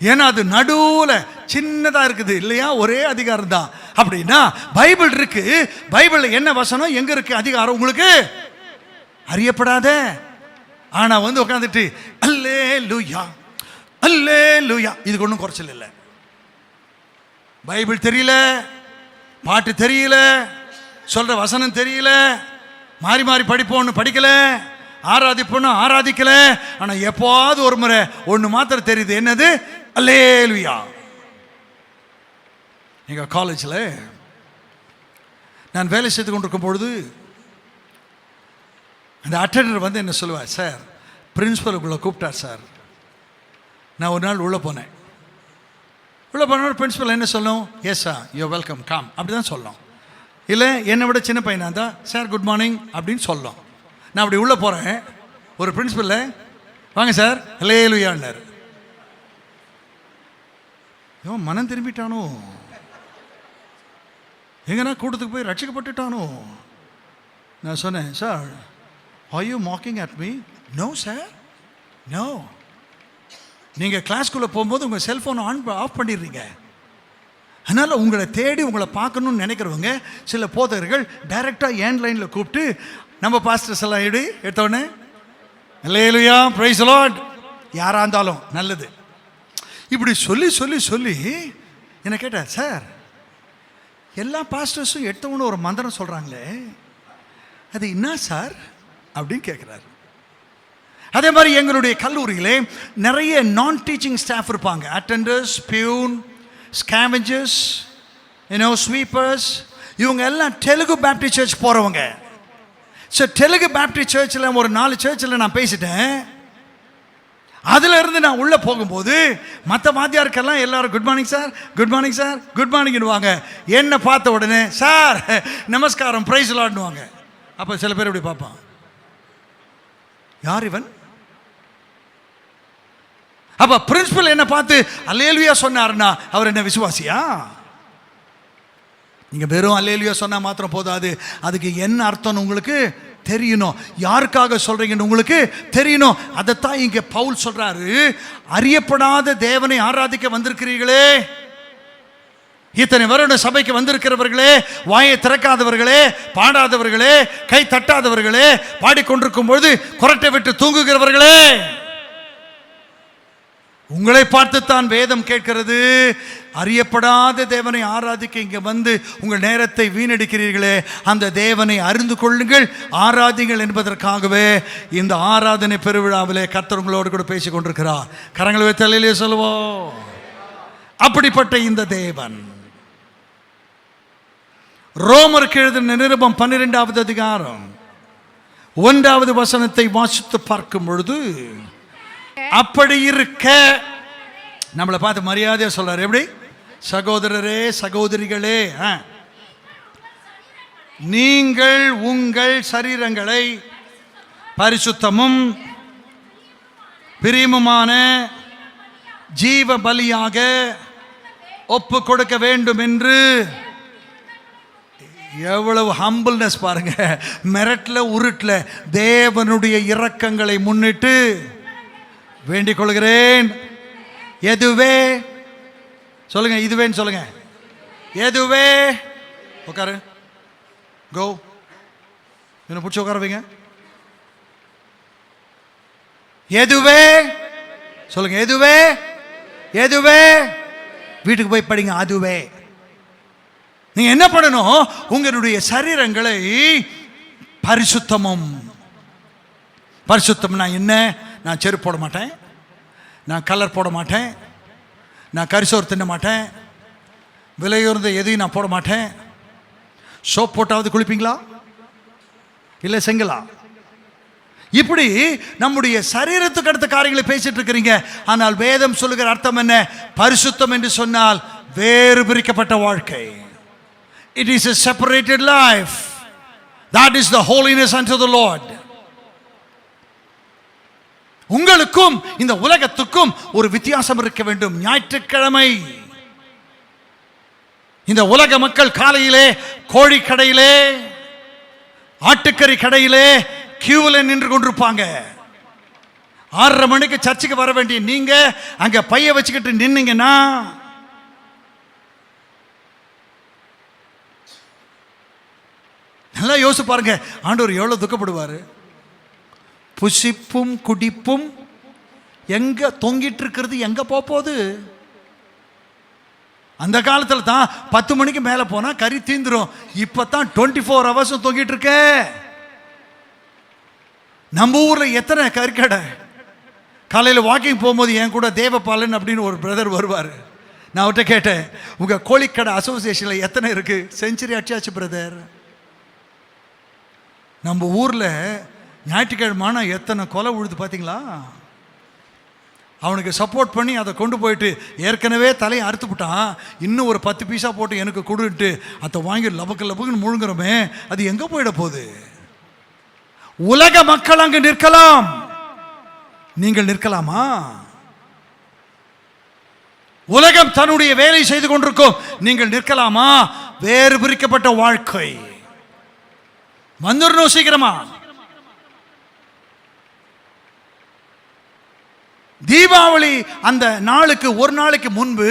ஏன்னா அது நடுவில் சின்னதாக இருக்குது இல்லையா, ஒரே அதிகாரம் தான். அப்படின்னா பைபிள் இருக்கு. பைபிளில் என்ன வசனம், எங்க இருக்கு அதிகாரம் உங்களுக்கு அறியப்படாத. ஆனால் வந்து உட்காந்துட்டு அல்லேலூயா அல்லேலூயா, இதுக்கு ஒன்றும் குறைச்சல் இல்லை. பைபிள் தெரியல, பாட்டு தெரியல, சொல்ற வசனம் தெரியல, மாறி மாறி படிப்போன்னு படிக்கல, ஆராதிப்போன்னு ஆராதிக்கல. ஆனால் எப்போது ஒரு முறை ஒன்று மாத்திரம் தெரியுது. என்னது? அல்லேலூயா. எங்கள் காலேஜில் நான் வேலை செய்து கொண்டிருக்கும் பொழுது அந்த அட்டெண்டர் வந்து என்ன சொல்லுவார், சார் பிரின்ஸிபல் உங்களை கூப்பிட்டார் சார். நான் ஒரு நாள் உள்ளே போனேன். உள்ளே போன பிரின்ஸிபல் என்ன சொல்லணும்? Yes sir, you welcome, come, அப்படி தான் சொல்லணும். இல்லை என்னை விட சின்ன பையனாக இருந்தால் சார் குட் மார்னிங் அப்படின்னு சொல்லணும். நான் அப்படி உள்ளே போகிறேன். ஒரு பிரின்ஸிபல், வாங்க சார் அல்லேலூயான்னாரு. இவன் மனம் திரும்பிட்டானோ, எங்கன்னா கூட்டத்துக்கு போய் ரட்சிக்கப்பட்டுட்டானோ. நான் சொன்னேன், sir are you mocking at me? No sir, no. நீங்கள் கிளாஸ்குள்ளே போகும்போது உங்கள் செல்ஃபோனை ஆஃப் பண்ணிடுறீங்க. அதனால் உங்களை தேடி உங்களை பார்க்கணுன்னு நினைக்கிறவங்க சில போதகர்கள் டைரெக்டாக ஏன் லைனில் கூப்பிட்டு நம்ம பாஸ்டர்ஸ் எல்லாம் எடுத்தோடனே அல்லேலூயா பிரைஸ் தி லார்ட், யாராக இருந்தாலும் நல்லது, இப்படி சொல்லி சொல்லி சொல்லி என்ன கேட்டார், சார் எல்லா பாஸ்டர்ஸும் எடுத்தவொன்னு ஒரு மந்திரம் சொல்கிறாங்களே, அது என்ன சார் அப்படின்னு கேட்குறாரு. அதே மாதிரி எங்களுடைய கல்லூரியிலே நிறைய நான் டீச்சிங் ஸ்டாஃப் இருப்பாங்க. Attenders, peon, scavengers, sweepers. இவங்க எல்லாம் தெலுங்கு பேப்டிஸ்ட் சர்ச் போகிறவங்க. ஸோ தெலுங்கு பேப்டிஸ்ட் சர்ச்சில் ஒரு 4 சர்ச்சில் நான் பேசிட்டேன். அதில் இருந்து நான் உள்ளே போகும்போது மற்ற வாத்தியாருக்கெல்லாம் எல்லாரும் good morning sir, good morning sir, good மார்னிங்னுவாங்க. என்னை பார்த்த உடனே சார் நமஸ்காரம் பிரைஸ் லார்ட்னுவாங்க. அப்போ சில பேர் இப்படி பார்ப்பான், யார் இவன்? அப்போ பிரின்சிபல் என்ன பார்த்து அல்லேலூயா சொன்னார்னா அவர் என்ன விசுவாசியா? நீங்கள் வெறும் அல்லேலூயா சொன்னால் மாத்திரம் போதாது, அதுக்கு என்ன அர்த்தம்னு உங்களுக்கு தெரியணும். யாருக்காக சொல்றீங்கன்னு உங்களுக்கு தெரியணும். அதைத்தான் இங்கே பவுல் சொல்றாரு, அறியப்படாத தேவனை ஆராதிக்க வந்திருக்கிறீர்களே, இத்தனை வருட சபைக்கு வந்திருக்கிறவர்களே, வாயை திறக்காதவர்களே, பாடாதவர்களே, கை தட்டாதவர்களே, பாடிக்கொண்டிருக்கும் பொழுது குரட்டை விட்டு தூங்குகிறவர்களே, உங்களை பார்த்துத்தான் வேதம் கேட்கிறது. அறியப்படாத தேவனை ஆராதிக்க இங்கே வந்து உங்கள் நேரத்தை வீணடிக்கிறீர்களே, அந்த தேவனை அறிந்து கொள்ளுங்கள், ஆராதிங்கள் என்பதற்காகவே இந்த ஆராதனை பெருவிழாவிலே கர்த்தர் உங்களோடு கூட பேசிக் கொண்டிருக்கிறார். கரங்களை வைத்து அல்லேலூயா சொல்லுவோம். அப்படிப்பட்ட இந்த தேவன் ரோமருக்கு எழுதின நிருபம் 12வது அதிகாரம் 1வது வசனத்தை வாசித்து பார்க்கும் பொழுது, அப்படி இருக்க நம்மளை பார்த்து மரியாதையா சொல்றாரு. எப்படி? சகோதரரே சகோதரிகளே, நீங்கள் உங்கள் சரீரங்களை பரிசுத்தமும் பிரியமுமான ஜீவ பலியாக ஒப்பு கொடுக்க வேண்டும் என்று. எவ்வளவு ஹம்பிள்னஸ் பாருங்க. மிரட்ல உருட்ல தேவனுடைய இரக்கங்களை முன்னிட்டு வேண்டிக் கொள்கிறேன். எதுவே சொல்லுங்க, இதுவேன்னு சொல்லுங்க. எதுவே. உட்காரு. கோ. என்ன பிடிச்சி உட்கார வைங்க. எதுவே சொல்லுங்க. எதுவே. எதுவே. வீட்டுக்கு போய் படிங்க. அதுவே. நீங்க என்ன பண்ணணும்? உங்களுடைய சரீரங்களை பரிசுத்தமும். பரிசுத்தம்னா என்ன? நான் செருப்பு போட மாட்டேன், நான் கலர் போட மாட்டேன், நான் கரிசோறு தின்ன மாட்டேன், விலையுறந்த எதையும் நான் போட மாட்டேன். சோப் போட்டாவது குளிப்பீங்களா? இல்லை செங்கலா? இப்படி நம்முடைய சரீரத்துக்கு அடுத்த காரியங்களை பேசிட்டு இருக்கிறீங்க. ஆனால் வேதம் சொல்லுகிற அர்த்தம் என்ன? பரிசுத்தம் என்று சொன்னால் வேறு பிரிக்கப்பட்ட வாழ்க்கை. It is a separated life. That is the holiness unto the Lord. உங்களுக்கும் இந்த உலகத்துக்கும் ஒரு வித்தியாசம் இருக்க வேண்டும். ஞாயிற்றுக்கிழமை இந்த உலக மக்கள் காலையிலே கோழி கடையிலே, ஆட்டுக்கறி கடையிலே கியூவில் நின்று கொண்டிருப்பாங்க. 6:30 மணிக்கு சர்ச்சுக்கு வர வேண்டிய நீங்க அங்க பைய வச்சுக்கிட்டு நின்னீங்கன்னா நல்லா யோசிச்சு பாருங்க, ஆண்டவர் எவ்வளவு துக்கப்படுவாரு. புசிப்பும் குடிப்பும் எங்க தொங்கிட்டு இருக்கிறது, எங்க போகுது? அந்த காலத்தில் தான் 10 மணிக்கு மேலே போனால் கறி தீந்துரும். இப்போ தான் 24 hours தொங்கிட்டு இருக்க. நம்ம ஊரில் எத்தனை கறிக்கடை. காலையில் வாக்கிங் போகும்போது என் கூட தேவபாலன் அப்படின்னு ஒரு பிரதர் வருவார். நான் அவர்கிட்ட கேட்டேன், உங்கள் கோழிக்கடை அசோசியேஷனில் எத்தனை இருக்குது? செஞ்சுரி அடிச்சாச்சு பிரதர். நம்ம ஊரில் ஞாயிற்றுக்கிழமான எத்தனை கொலை விழுது பார்த்தீங்களா? அவனுக்கு சப்போர்ட் பண்ணி அதை கொண்டு போயிட்டு ஏற்கனவே தலையை அறுத்துவிட்டான், இன்னும் ஒரு 10 பீஸா போட்டு எனக்கு கொடுட்டு அதை வாங்கி லபக்கு லபக்குன்னு முழுங்குறோமே, அது எங்கே போயிட போகுது? உலக மக்கள் அங்கு நிற்கலாம், நீங்கள் நிற்கலாமா? உலகம் தன்னுடைய வேலை செய்து கொண்டிருக்கும், நீங்கள் நிற்கலாமா? வேறு பிரிக்கப்பட்ட வாழ்க்கை வந்துடணும் சீக்கிரமா. தீபாவளி அந்த நாளுக்கு ஒரு நாளைக்கு முன்பு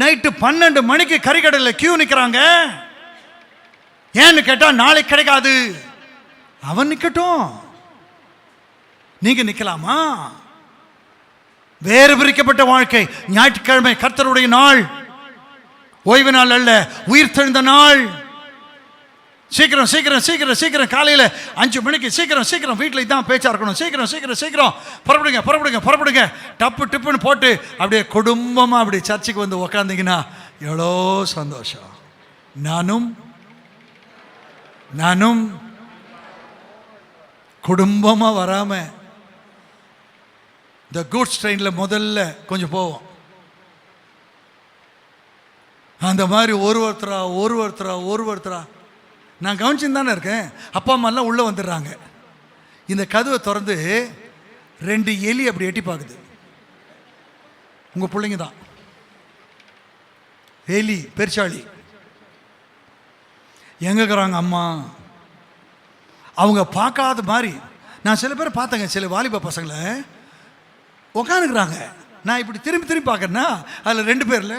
நைட்டு 12 மணிக்கு கறிக்கடையில் கியூ நிற்கிறாங்க. ஏன்னு கேட்டா நாளைக்கு கிடைக்காது. அவன் நிக்கட்டும், நீங்க நிக்கலாமா? வேறு பிரிக்கப்பட்ட வாழ்க்கை. ஞாயிற்றுக்கிழமை கர்த்தருடைய நாள், ஓய்வு நாள் அல்ல, உயிர் தெழுந்த நாள். சீக்கிரம் சீக்கிரம் சீக்கிரம் சீக்கிரம் காலையில் 5 மணிக்கு சீக்கிரம் சீக்கிரம் வீட்டில் தான் பேச்சா இருக்கணும். சீக்கிரம் சீக்கிரம் சீக்கிரம் புறப்படுங்க புறப்படுங்க புறப்படுங்க. டப்பு டிப்புன்னு போட்டு அப்படியே குடும்பமாக அப்படி சர்ச்சுக்கு வந்து உக்காந்தீங்கன்னா எவ்வளோ சந்தோஷம். நானும் நானும் குடும்பமாக வராமல் இந்த கூட்ஸ் ட்ரெயினில் முதல்ல கொஞ்சம் போவோம். அந்த மாதிரி ஒருவருத்தரா நான் கவனிச்சுன்னு தானே இருக்கேன். அப்பா அம்மாலாம் உள்ளே வந்துடுறாங்க. இந்த கதவை திறந்து 2 எலி அப்படி எட்டி பார்க்குது. உங்கள் பிள்ளைங்க தான் எலி பெருச்சாளி. எங்கே இருக்கிறாங்க அம்மா? அவங்க பார்க்காத மாதிரி. நான் சில பேர் பார்த்தேங்க, சில வாலிப பசங்களை உக்காந்துக்கிறாங்க. நான் இப்படி திரும்பி திரும்பி பார்க்குறேன்னா அதில் 2 பேரில்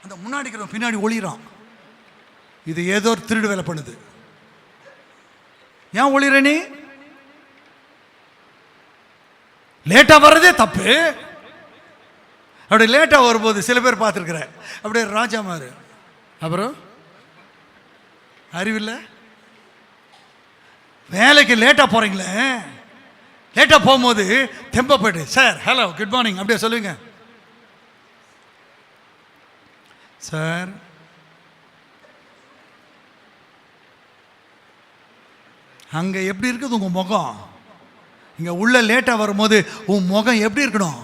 அந்த முன்னாடி இருக்கிறவன் பின்னாடி ஒளிகிறான். இது ஏதோ ஒரு திருடு வேலை பண்ணுது. ஏன் ஒளிர? நீ லேட்டா வர்றதே தப்பு. அப்படி லேட்டா வரும்போது சில பேர் பார்த்துருக்குறேன், அப்படியே ராஜா மாறு. அப்புறம் அறிவில்லை, வேலைக்கு லேட்டா போறீங்களே, லேட்டா போகும்போது தெம்ப போயிட்டு சார் ஹலோ குட் மார்னிங் அப்படியே சொல்லுங்க. சார் அங்கே எப்படி இருக்குது உங்கள் முகம்? இங்கே உள்ள லேட்டாக வரும்போது உன் முகம் எப்படி இருக்கணும்?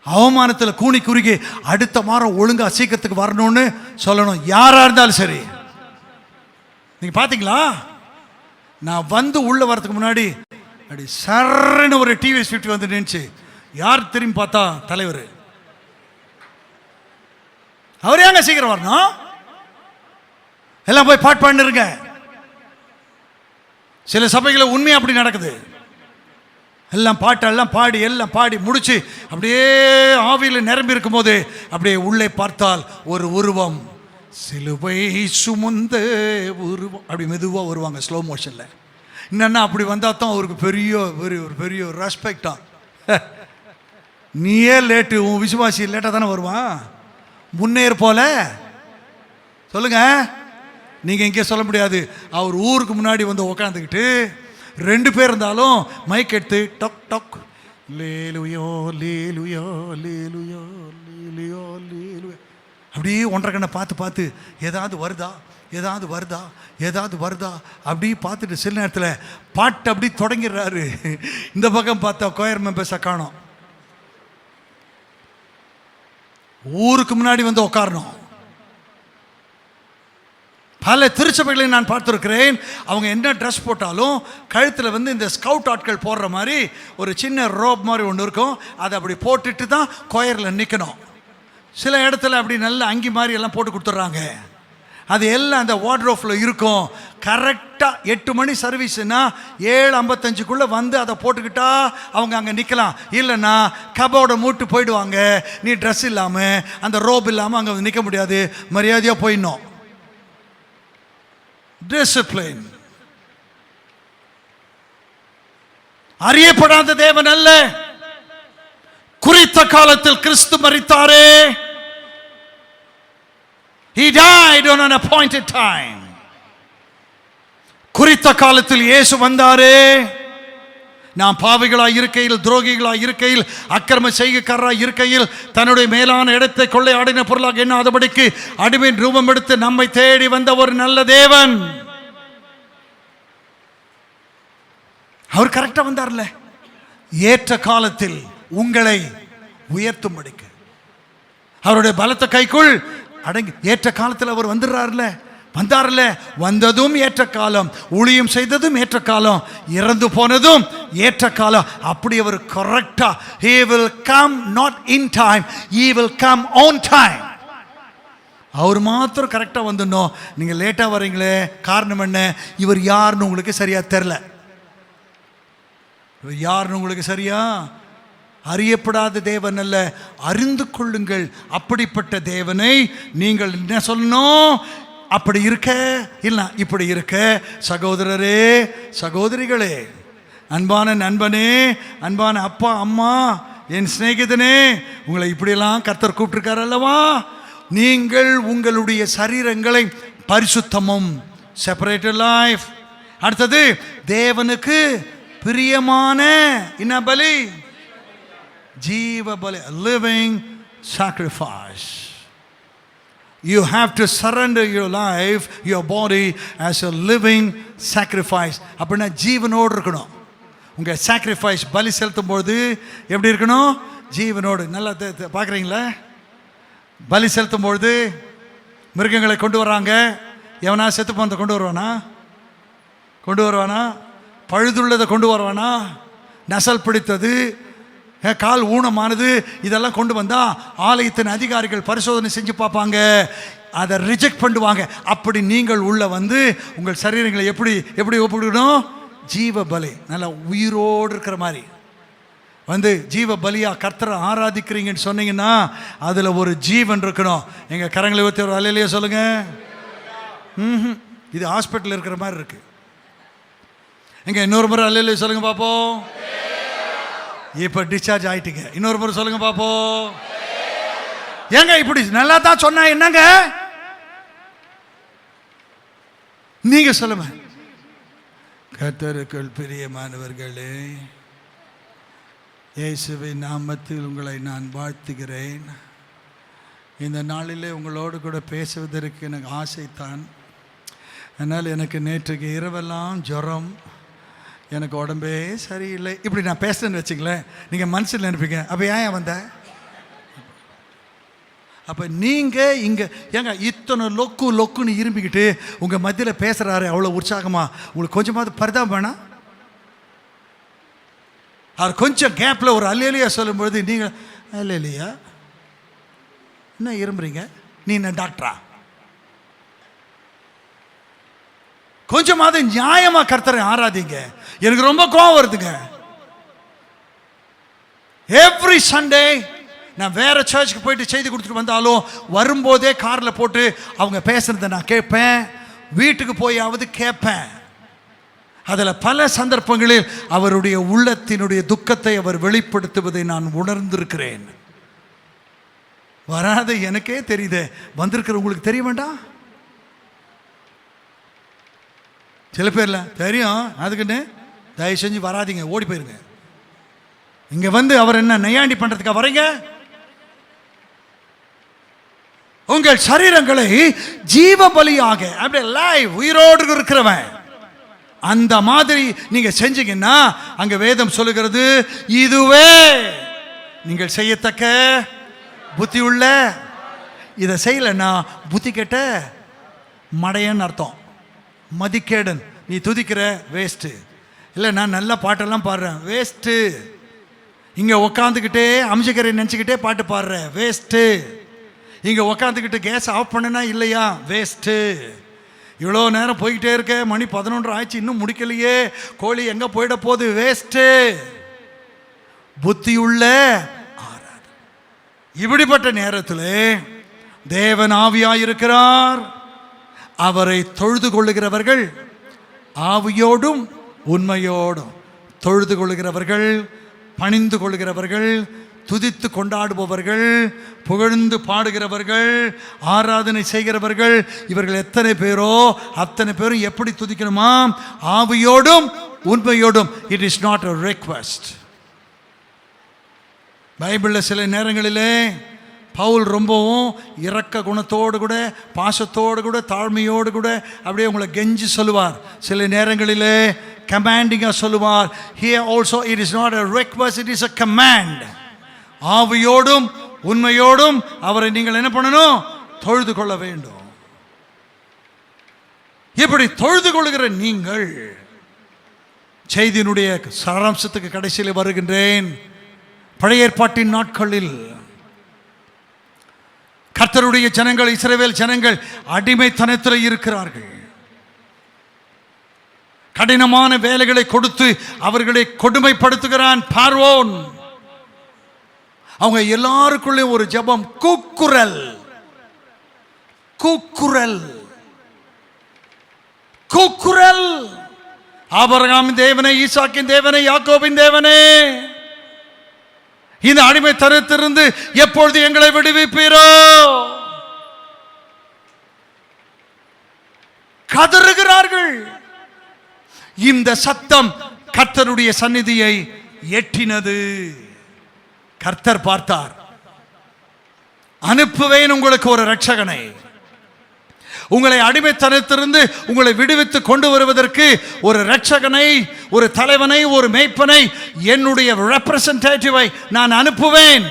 அவமானத்தில் கூனி குறுகி அடுத்த வாரம் ஒழுங்காக சீக்கிரத்துக்கு வரணும்னு சொல்லணும். யாராக இருந்தாலும் சரி. நீங்கள் பார்த்தீங்களா, நான் வந்து உள்ளே வரதுக்கு முன்னாடி அப்படி சர்ன்னு ஒரு டிவிஎஸ் 50 வந்து நின்றுச்சு. யார் திரும்பி பார்த்தா தலைவர். அவர் ஏங்க சீக்கிரம் வரணும்? எல்லாம் போய் பாட்டு பாடிருங்க. சில சபைகளில் உண்மையாக அப்படி நடக்குது. எல்லாம் பாட்டெல்லாம் பாடி எல்லாம் பாடி முடிச்சு அப்படியே ஆவியில் நிரம்பி இருக்கும் போது அப்படியே உள்ளே பார்த்தால் ஒரு உருவம், சிலுவை சுமந்த உருவம். அப்படி மெதுவாக வருவாங்க ஸ்லோ மோஷனில். என்னென்னா அப்படி வந்தால் தான் அவருக்கு பெரிய ஒரு ரெஸ்பெக்டா. நீயே லேட்டு, உன் விசுவாசி லேட்டாக தானே வருவான், முன்னேறு போல. சொல்லுங்க, நீங்கள் இங்கே சொல்ல முடியாது. அவர் ஊருக்கு முன்னாடி வந்து உக்காந்துக்கிட்டு 2 பேர் இருந்தாலும் மைக் எடுத்து டொக் டொக் லேலுயோ லேலுயோ லேலுயோ லேலுயோ லேலுயோ அப்படியே ஒன்றரை கண்ணை பார்த்து ஏதாவது வருதா அப்படி பார்த்துட்டு சில நேரத்தில் பாட்டு அப்படி தொடங்கிடுறாரு. இந்த பக்கம் பார்த்தா கோயர் மெம்பர்ஸை காணோம். ஊருக்கு முன்னாடி வந்து உட்காரணும். பல திருச்சபைகளை நான் பார்த்துருக்கிறேன். அவங்க என்ன ட்ரெஸ் போட்டாலும் கழுத்தில் வந்து இந்த ஸ்கவுட் ஆட்கள் போடுற மாதிரி ஒரு சின்ன ரோப் மாதிரி ஒன்று இருக்கும். அதை அப்படி போட்டுட்டு தான் கோயரில் நிற்கணும். சில இடத்துல அப்படி நல்ல அங்கி மாதிரி எல்லாம் போட்டு கொடுத்துட்றாங்க. அது எல்லாம் அந்த வார்ட்ரோஃபில் இருக்கும். கரெக்டாக 8 மணி சர்வீஸ்னா 7:55 வந்து அதை போட்டுக்கிட்டா அவங்க அங்கே நிற்கலாம். இல்லைன்னா கபோர்டை மூட்டு போயிடுவாங்க. நீ ட்ரெஸ் இல்லாமல் அந்த ரோப் இல்லாமல் அங்கே நிற்க முடியாது, மரியாதையாக போயிடணும். டிசிப்ளின். அறியப்படாத தேவன் அல்ல. குறித்த காலத்தில் கிறிஸ்து மரித்தாரே. He died on an appointed time. குறித்த காலத்தில் இயேசு வந்தாரே. நாம் பாவிகளாய் இருக்கையில், துரோகிகளாய் இருக்கையில், அக்கிரம செய்கைக்காரராய் இருக்கையில், தன்னுடைய மேலான இடத்தை கொள்ளையாடின பொருளாக எண்ணாதபடிக்கு அடிமையின் ரூபம் எடுத்து நம்மை தேடி வந்த ஒரு நல்ல தேவன். அவர் கரெக்டா வந்தார்ல, ஏற்ற காலத்தில் உங்களை உயர்த்தும்படிக்கு. அவருடைய பலத்த கைக்குள் அடங்கி ஏற்ற காலத்தில் அவர் வந்தார்ல. வந்ததும் ஏற்ற காலம், ஊழியம் செய்ததும் ஏற்ற காலம், இறந்து போனதும் ஏற்ற காலம். அப்படி அவர் கரெக்டா, he will come not in time, he will come on time. அவர் மாத்திரம் கரெக்டா வந்துடணும். நீங்க லேட்டா வரீங்களே, காரணம் என்ன? இவர் யாருன்னு உங்களுக்கு சரியா தெரியல. இவர் யாருன்னு உங்களுக்கு சரியா அறியப்படாத தேவன் அல்ல, அறிந்து கொள்ளுங்கள். அப்படிப்பட்ட தேவனை நீங்கள் என்ன சொல்லணும்? அப்படி இருக்க இல்லை இப்படி இருக்க. சகோதரரே, சகோதரிகளே, அன்பான நண்பனே, அன்பான அப்பா அம்மா, என் சிநேகிதனே, உங்களை இப்படியெல்லாம் கர்த்தர் கூப்பிட்டுருக்கார் அல்லவா? நீங்கள் உங்களுடைய சரீரங்களை பரிசுத்தமும், செப்பரேட்டட் லைஃப், அடுத்தது தேவனுக்கு பிரியமான என்ன பலி? ஜீவ பலி, living sacrifice. You have to surrender your life, your body as a living sacrifice. அப்படின்னா ஜீவனோடு இருக்கணும். உங்கள் சாக்ரிஃபைஸ் பலி செலுத்தும் பொழுது எப்படி இருக்கணும்? ஜீவனோடு. நல்லா பார்க்குறீங்களா? பலி செலுத்தும் பொழுது மிருகங்களை கொண்டு வராங்க. எவனா செத்து போனதை கொண்டு வருவானா? பழுதுள்ளதை கொண்டு வருவானா? நசல் பிடித்தது, கால் ஊனமானது, இதெல்லாம் கொண்டு வந்தால் ஆலயத்தின் அதிகாரிகள் பரிசோதனை செஞ்சு பார்ப்பாங்க, அதை ரிஜெக்ட் பண்ணுவாங்க. அப்படி நீங்கள் உள்ள வந்து உங்கள் சரீரங்களை எப்படி ஒப்பிடணும்? ஜீவ பலி, நல்லா உயிரோடு இருக்கிற மாதிரி வந்து ஜீவ பலியா கர்த்தரை ஆராதிக்கிறீங்கன்னு சொன்னீங்கன்னா அதில் ஒரு ஜீவன் இருக்கணும். எங்கள் கரங்களை ஊற்றி ஒரு அல்லையிலேயே சொல்லுங்க. இது ஹாஸ்பிட்டல் இருக்கிற மாதிரி இருக்கு. எங்க இன்னொரு முறை அல்லையிலேயே சொல்லுங்க பார்ப்போம். இப்போ டிஸ்சார்ஜ் ஆயிட்டீங்க. இன்னொரு முறை சொல்லுங்க பார்ப்போம். ஏங்க இப்படி நல்லா தான் சொன்னா என்னங்க? நீங்க சொல்லுங்க. கர்த்தருக்குள் பிரியமானவர்களே, இயேசுவின் நாமத்தில் உங்களை நான் வாழ்த்துகிறேன். இந்த நாளிலே உங்களோடு கூட பேசுவதற்கு எனக்கு ஆசைத்தான். அதனால் எனக்கு நேற்றுக்கு இரவெல்லாம் ஜுரம், எனக்கு உடம்பே சரியில்லை. இப்படி நான் பேசுறேன்னு வச்சுங்களேன், நீங்கள் மனசில் நினைப்பீங்க, அப்போ ஏன் வந்த? அப்போ நீங்கள் இங்கே ஏங்க இத்தனை லொக்குன்னு இரும்பிக்கிட்டு உங்கள் மத்தியில் பேசுகிறாரு அவ்வளோ உற்சாகமாக, உங்களுக்கு கொஞ்சமாவது பரிதாபம் வேணாம்? அவர் கொஞ்சம் கேப்பில் ஒரு அல்லேலியா சொல்லும்பொழுது நீங்கள் அல்லேலியா என்ன இரும்புறீங்க? நீ என்ன டாக்டரா? கொஞ்சமாவது நியாயமாக கர்த்தரை ஆராதிங்க. எனக்கு ரொம்ப கோபம் வருதுங்க. எவ்ரி சண்டே நான் வேற சர்ச்சுக்கு போயிட்டு செய்தி கொடுத்துட்டு வந்தாலும் வரும்போதே காரில் போட்டு அவங்க பேசுறதை நான் கேட்பேன். வீட்டுக்கு போயாவது கேட்பேன். அதில் பல சந்தர்ப்பங்களில் அவருடைய உள்ளத்தினுடைய துக்கத்தை அவர் வெளிப்படுத்துவதை நான் உணர்ந்திருக்கிறேன். வராத எனக்கே தெரியுது, வந்திருக்கிற உங்களுக்கு தெரிய வேண்டாம்? சில பேர்ல தெரியும், அதுக்குன்னு தயவு செஞ்சு வராதிங்க, ஓடி போயிருங்க. இங்க வந்து அவர் என்ன நையாண்டி பண்றதுக்கா வரீங்க? உங்கள் சரீரங்களை ஜீவ பலியாக, அப்படியே லைவ் உயிரோடு இருக்கிறவன் அந்த மாதிரி நீங்க செஞ்சீங்கன்னா அங்க வேதம் சொல்லுகிறது, இதுவே நீங்கள் செய்யத்தக்க புத்தி உள்ள. இதை செய்யலன்னா புத்தி கெட்ட மடையன்னு அர்த்தம், மதிக்கேடன். நீ துதிக்கிற வேஸ்ட்டு, இல்லை நான் நல்ல பாட்டெல்லாம் பாடுறேன் வேஸ்ட்டு, இங்கே உக்காந்துக்கிட்டே அம்சக்கரை நினச்சிக்கிட்டே பாட்டு பாடுற வேஸ்ட்டு, இங்கே உக்காந்துக்கிட்டு கேஸ் ஆஃப் பண்ணனா இல்லையா வேஸ்ட்டு, இவ்வளோ நேரம் போய்கிட்டே இருக்க, மணி 11 ஆயிடுச்சு இன்னும் முடிக்கலையே, கோழி எங்கே போயிட போகுது வேஸ்ட்டு. புத்தியுள்ள ஆராது. இப்படிப்பட்ட நேரத்தில் தேவன் ஆவியாயிருக்கிறார். அவரை தொழுது கொள்ளுகிறவர்கள் ஆவியோடும் உண்மையோடும், தொழுது கொள்ளுகிறவர்கள், பணிந்து கொள்ளுகிறவர்கள், துதித்து கொண்டாடுபவர்கள், புகழ்ந்து பாடுகிறவர்கள், ஆராதனை செய்கிறவர்கள், இவர்கள் எத்தனை பேரோ அத்தனை பேரும் எப்படி துதிக்கணுமா? ஆவியோடும் உண்மையோடும். It is not a request. பைபிளில் சில நேரங்களிலே பவுல் ரொம்பவும் இரக்க குணத்தோடு கூட, பாசத்தோடு கூட, தாழ்மையோடு கூட அப்படியே உங்களை கெஞ்சி சொல்லுவார். சில நேரங்களிலே கமாண்டிங்காக சொல்லுவார். Here also it is not a request, it is a command. ஆவியோடும் உண்மையோடும் அவரை நீங்கள் என்ன பண்ணணும்? தொழுது கொள்ள வேண்டும். இப்படி தொழுது கொள்ளுகிற நீங்கள், செய்தியினுடைய சாராம்சத்துக்கு கடைசியில் வருகின்றேன். பழைய ஏற்பாட்டின் நாட்களில் கர்த்தருடைய ஜனங்கள், இஸ்ரவேல் ஜனங்கள் அடிமைத்தனத்தில் இருக்கிறார்கள். கடினமான வேலைகளை கொடுத்து அவர்களை கொடுமைப்படுத்துகிறான் பார்வோன். அவங்க எல்லாருக்குள்ளே ஒரு ஜெபம், கூக்குரல், கூக்குரல், கூக்குரல். ஆபிரகாமின் தேவனே, ஈசாக்கின் தேவனே, யாக்கோபின் தேவனே, இந்த அடிமைத்தனத்திலிருந்து எப்பொழுது எங்களை விடுவிப்பீரோ? கதறுகிறார்கள். இந்த சத்தம் கர்த்தருடைய சந்நிதியை எட்டினது. கர்த்தர் பார்த்தார், அனுப்புவேன் உங்களுக்கு ஒரு இரட்சகனை, உங்களை அடிமைத்தனத்திலிருந்து உங்களை விடுவித்து கொண்டு வருவதற்கு ஒரு இரட்சகனை, ஒரு தலைவனை, ஒரு மேய்ப்பனை, என்னுடைய ரெப்ரசன்டேட்டிவை நான் அனுப்புவேன்.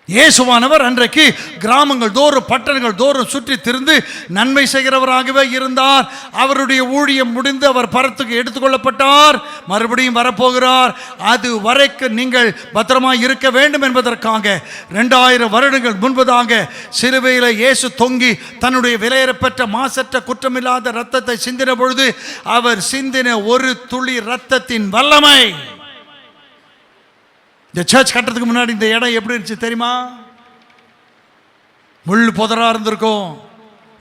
இயேசுவானவர் அன்றைக்கு கிராமங்கள் தோறும், பட்டணங்கள் தோறும் சுற்றி திரிந்து நன்மை செய்கிறவராகவே இருந்தார். அவருடைய ஊழியம் முடிந்து அவர் பரத்துக்கு எடுத்துக்கொள்ளப்பட்டார். மறுபடியும் வரப்போகிறார். அது வரைக்கும் நீங்கள் பத்திரமாய் இருக்க வேண்டும் என்பதற்காக 2000 வருடங்கள் முன்பதாக சிலுவையில் இயேசு தொங்கி தன்னுடைய விலையேறப்பெற்ற மாசற்ற குற்றமில்லாத இரத்தத்தை சிந்தின பொழுது அவர் சிந்தின ஒரு துளி இரத்தத்தின் வல்லமை. இந்த சர்ச் கட்டுறதுக்கு முன்னாடி இந்த இடம் எப்படி இருந்துச்சு தெரியுமா? முள் புதரா இருந்திருக்கும்,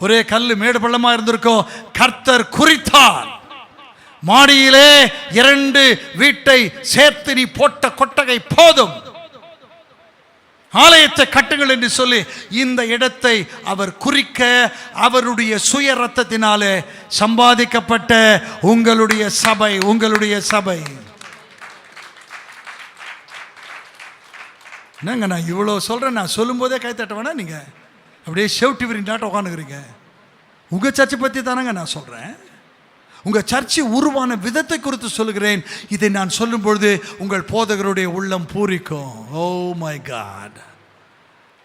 ஒரே கல் மேடு பள்ளமா இருந்திருக்கும். கர்த்தர் குறித்தார், மாடியிலே 2 வீட்டை சேர்த்து நீ போட்ட கொட்டகை போதும், ஆலயத்தை கட்டுங்கள் என்று சொல்லி இந்த இடத்தை அவர் குறிக்க, அவருடைய சுய ரத்தத்தினாலே சம்பாதிக்கப்பட்ட உங்களுடைய சபை, உங்களுடைய சபை. என்னங்க நான் இவ்வளோ சொல்கிறேன், நான் சொல்லும் போதே கை தட்ட வேணா? நீங்கள் அப்படியே ஷெவுட்டி விரிண்டாட்ட உட்காந்துக்கிறீங்க. உங்கள் சர்ச்சை பற்றி தானங்க நான் சொல்கிறேன். உங்கள் சர்ச்சை உருவான விதத்தை குறித்து சொல்லுகிறேன். இதை நான் சொல்லும் பொழுது உங்கள் போதகருடைய உள்ளம் பூரிக்கும். Oh my God,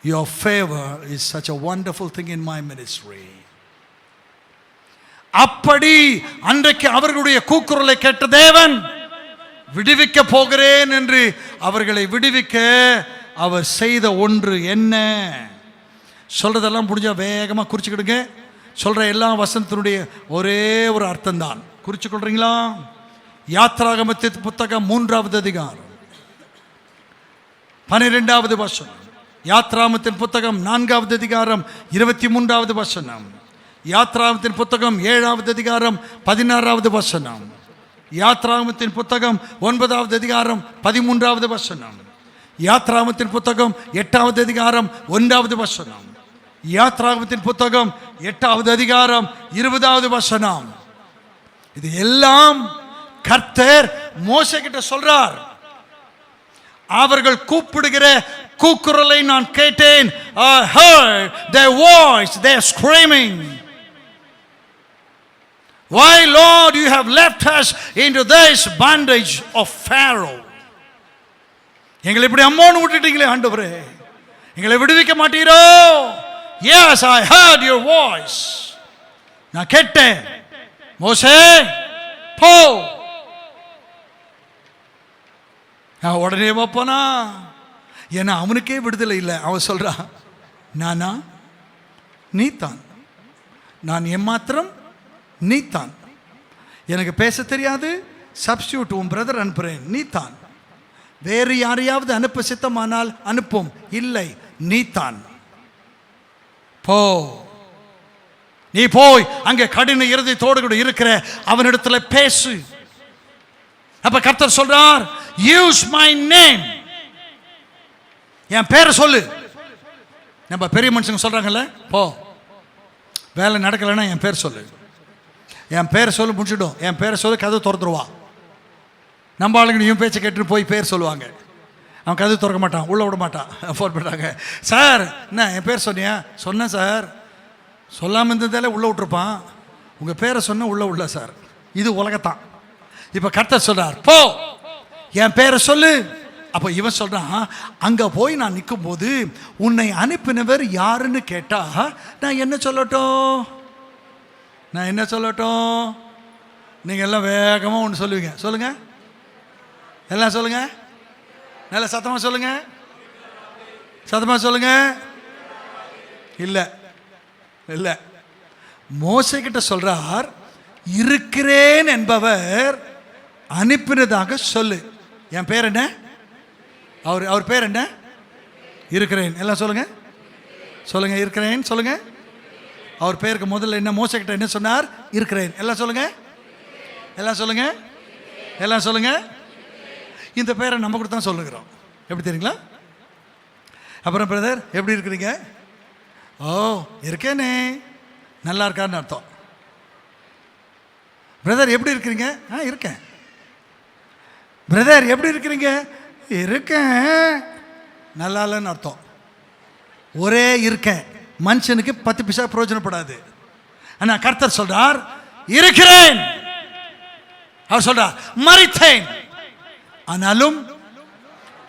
your favour is such a wonderful thing in my ministry. அப்படி அன்றைக்கு அவர்களுடைய கூக்குரலை கேட்ட தேவன் விடுவிக்க போகிறேன் என்று அவர்களை விடுவிக்க அவர் செய்த ஒன்று என்ன? சொல்றதெல்லாம் முடிஞ்சா வேகமாக குறிச்சுக்கிடுங்க. சொல்ற எல்லா வசனத்தினுடைய ஒரே ஒரு அர்த்தம் தான். குறிச்சு கொள்றீங்களா? யாத்ராகமத்தின் புத்தகம் 3வது அதிகாரம் 12வது வசனம். யாத்ராகமத்தின் புத்தகம் 4வது அதிகாரம் 23வது வசனம். யாத்ராகமத்தின் புத்தகம் 7வது அதிகாரம் 16வது வசனம். யாத்ராகமத்தின் புத்தகம் 9வது அதிகாரம் 13வது வசனம். யாத்ராகமத்தின் புத்தகம் 8வது அதிகாரம் 1வது வசனம். யாத்ராகமத்தின் புத்தகம் 8வது அதிகாரம் 20வது வசனம். இது எல்லாம் கர்த்தர் மோசே கிட்ட சொல்றார். அவர்கள் கூப்பிடுகிற கூக்குரலை நான் கேட்டேன். I heard their voice, they are screaming. Why, Lord, you have left us into this bondage of Pharaoh? எங்களை இப்படி அம்மோன்னு விட்டுட்டீங்களே ஆண்டவரே, எங்களை விடுவிக்க மாட்டீரோ? Yes, I heard your voice. நான் கேட்டேன். மோசே போ. நான் உடனே போனா, ஏன்னா அவனுக்கே விடுதலை இல்லை. அவன் சொல்றான், நானா? நீதான். நான் ஏமாத்திரம், நீதான். எனக்கு பேச தெரியாது, சப்ஸ்டியூட் உன் பிரதர் அனுப்புறேன், நீதான். வேறு யாரையாவது அனுப்ப சித்தமானால் அனுப்பும், இல்லை நீதான். போ, நீ போய் அங்கே கடின இருதயத்தோடு கூட இருக்கிற அவனிடத்துல பேசு. அப்ப கர்த்தர் சொல்றார், யூஸ் மை நேம், என் பேரை சொல்லு. நம்ம பெரிய மனுஷங்க சொல்றாங்கல்ல, போ வேலை நடக்கலைன்னா என் பேர் சொல்லு, என் பேரை சொல்லு, முடிச்சிடும். என் பேரை சொல்லு, கதவு திறந்துருவா. நம்ம ஆளுங்க இவன் பேச்சை கேட்டுட்டு போய் பேர் சொல்லுவாங்க. அவன் கதவு திறக்க மாட்டான், உள்ளே விட மாட்டான். ஃபோன் பண்ணுறாங்க, சார் என்ன என் பேர் சொன்னியா? சொன்னேன் சார். சொல்லாமல் இருந்ததாலே உள்ளே விட்டுருப்பான். உங்கள் பேரை சொன்ன உள்ளே உள்ள சார். இது உலகத்தான். இப்போ கர்த்தர் சொல்கிறார், போ என் பேரை சொல்லு. அப்போ இவன் சொல்கிறான், அங்கே போய் நான் நிற்கும் போது உன்னை அனுப்பினவர் யாருன்னு கேட்டா நான் என்ன சொல்லட்டும்? நான் என்ன சொல்லட்டும்? நீங்கள் எல்லாம் வேகமாக ஒன்று சொல்லுவீங்க. சொல்லுங்க, எல்லாம் சொல்லுங்க, நல்லா சத்தமாக சொல்லுங்க, சத்தமாக சொல்லுங்க. இல்லை இல்லை, மோசே கிட்ட சொல்றார், இருக்கிறேன் என்பவர் அனுப்பினதாக சொல்லு. என் பேர் என்ன? அவர் பேர் என்ன? இருக்கிறேன். எல்லாம் சொல்லுங்க, சொல்லுங்க, இருக்கிறேன் சொல்லுங்க. அவர் பேருக்கு முதல்ல என்ன? மோசே கிட்ட என்ன சொன்னார்? இருக்கிறேன். எல்லாம் சொல்லுங்க, எல்லாம் சொல்லுங்க, எல்லாம் சொல்லுங்க. இந்த பேரை நம்ம கூட தான் சொல்லுகிறோம். எப்படி தெரியுங்களா? அப்புறம் பிரதர் எப்படி இருக்கிறீங்க? ஓ இருக்கேனே, நல்லா இருக்கான்னு அர்த்தம். பிரதர் எப்படி இருக்கிறீங்க? இருக்கேன். பிரதர் எப்படி இருக்கிறீங்க? இருக்கேன், நல்லா இல்லைன்னு அர்த்தம். ஒரே இருக்கேன் மனுஷனுக்கு 10 பைசா பிரயோஜனப்படாது. ஆனால் கர்த்தர் சொல்றார், இருக்கிறேன். அவர் சொல்றார், மரித்தேன் ஆனாலும்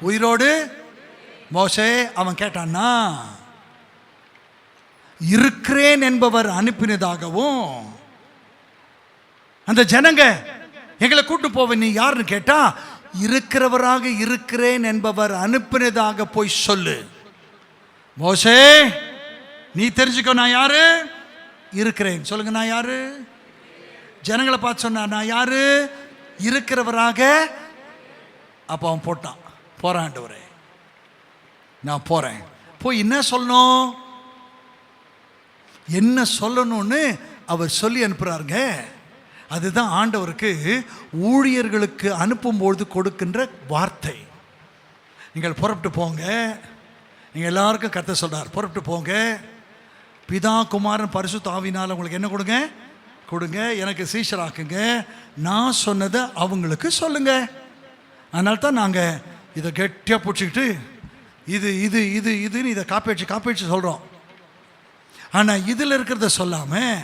உயிரோடு. மோசே அவன் கேட்டான்னா, இருக்கிறேன் என்பவர் அனுப்பினதாகவும், அந்த ஜனங்க எங்களை கூட்டு போவ நீ யாருன்னு கேட்டா, இருக்கிறவராக இருக்கிறேன் என்பவர் அனுப்பினதாக போய் சொல்லு. மோசே நீ தெரிஞ்சுக்கோ, நான் யாரு? இருக்கிறேன். சொல்லுங்க, நான் யாரு? ஜனங்களை பார்த்து சொன்னா, நான் யாரு? இருக்கிறவராக. அப்போ அவன் போட்டான், போறான் ஆண்டவரே, நான் போறேன். போய் என்ன சொல்லணும், என்ன சொல்லணும்னு அவர் சொல்லி அனுப்புறாருங்க. அதுதான் ஆண்டவருக்கு ஊழியர்களுக்கு அனுப்பும்போது கொடுக்கின்ற வார்த்தை. நீங்கள் புறப்பட்டு போங்க. நீங்கள் எல்லாருக்கும் கர்த்தர் சொல்றார், புறப்பட்டு போங்க. பிதா குமாரன் பரிசுத்த ஆவியினால் உங்களுக்கு என்ன கொடுங்க? கொடுங்க. எனக்கு சீஷராக்குங்க. நான் சொன்னதை அவங்களுக்கு சொல்லுங்க. அதனால தான் நாங்கள் இதை கெட்டியாக பிடிச்சிக்கிட்டு இது இது இது இதுன்னு இதை காப்பி சொல்கிறோம். ஆனால் இதில் இருக்கிறத சொல்லாமல்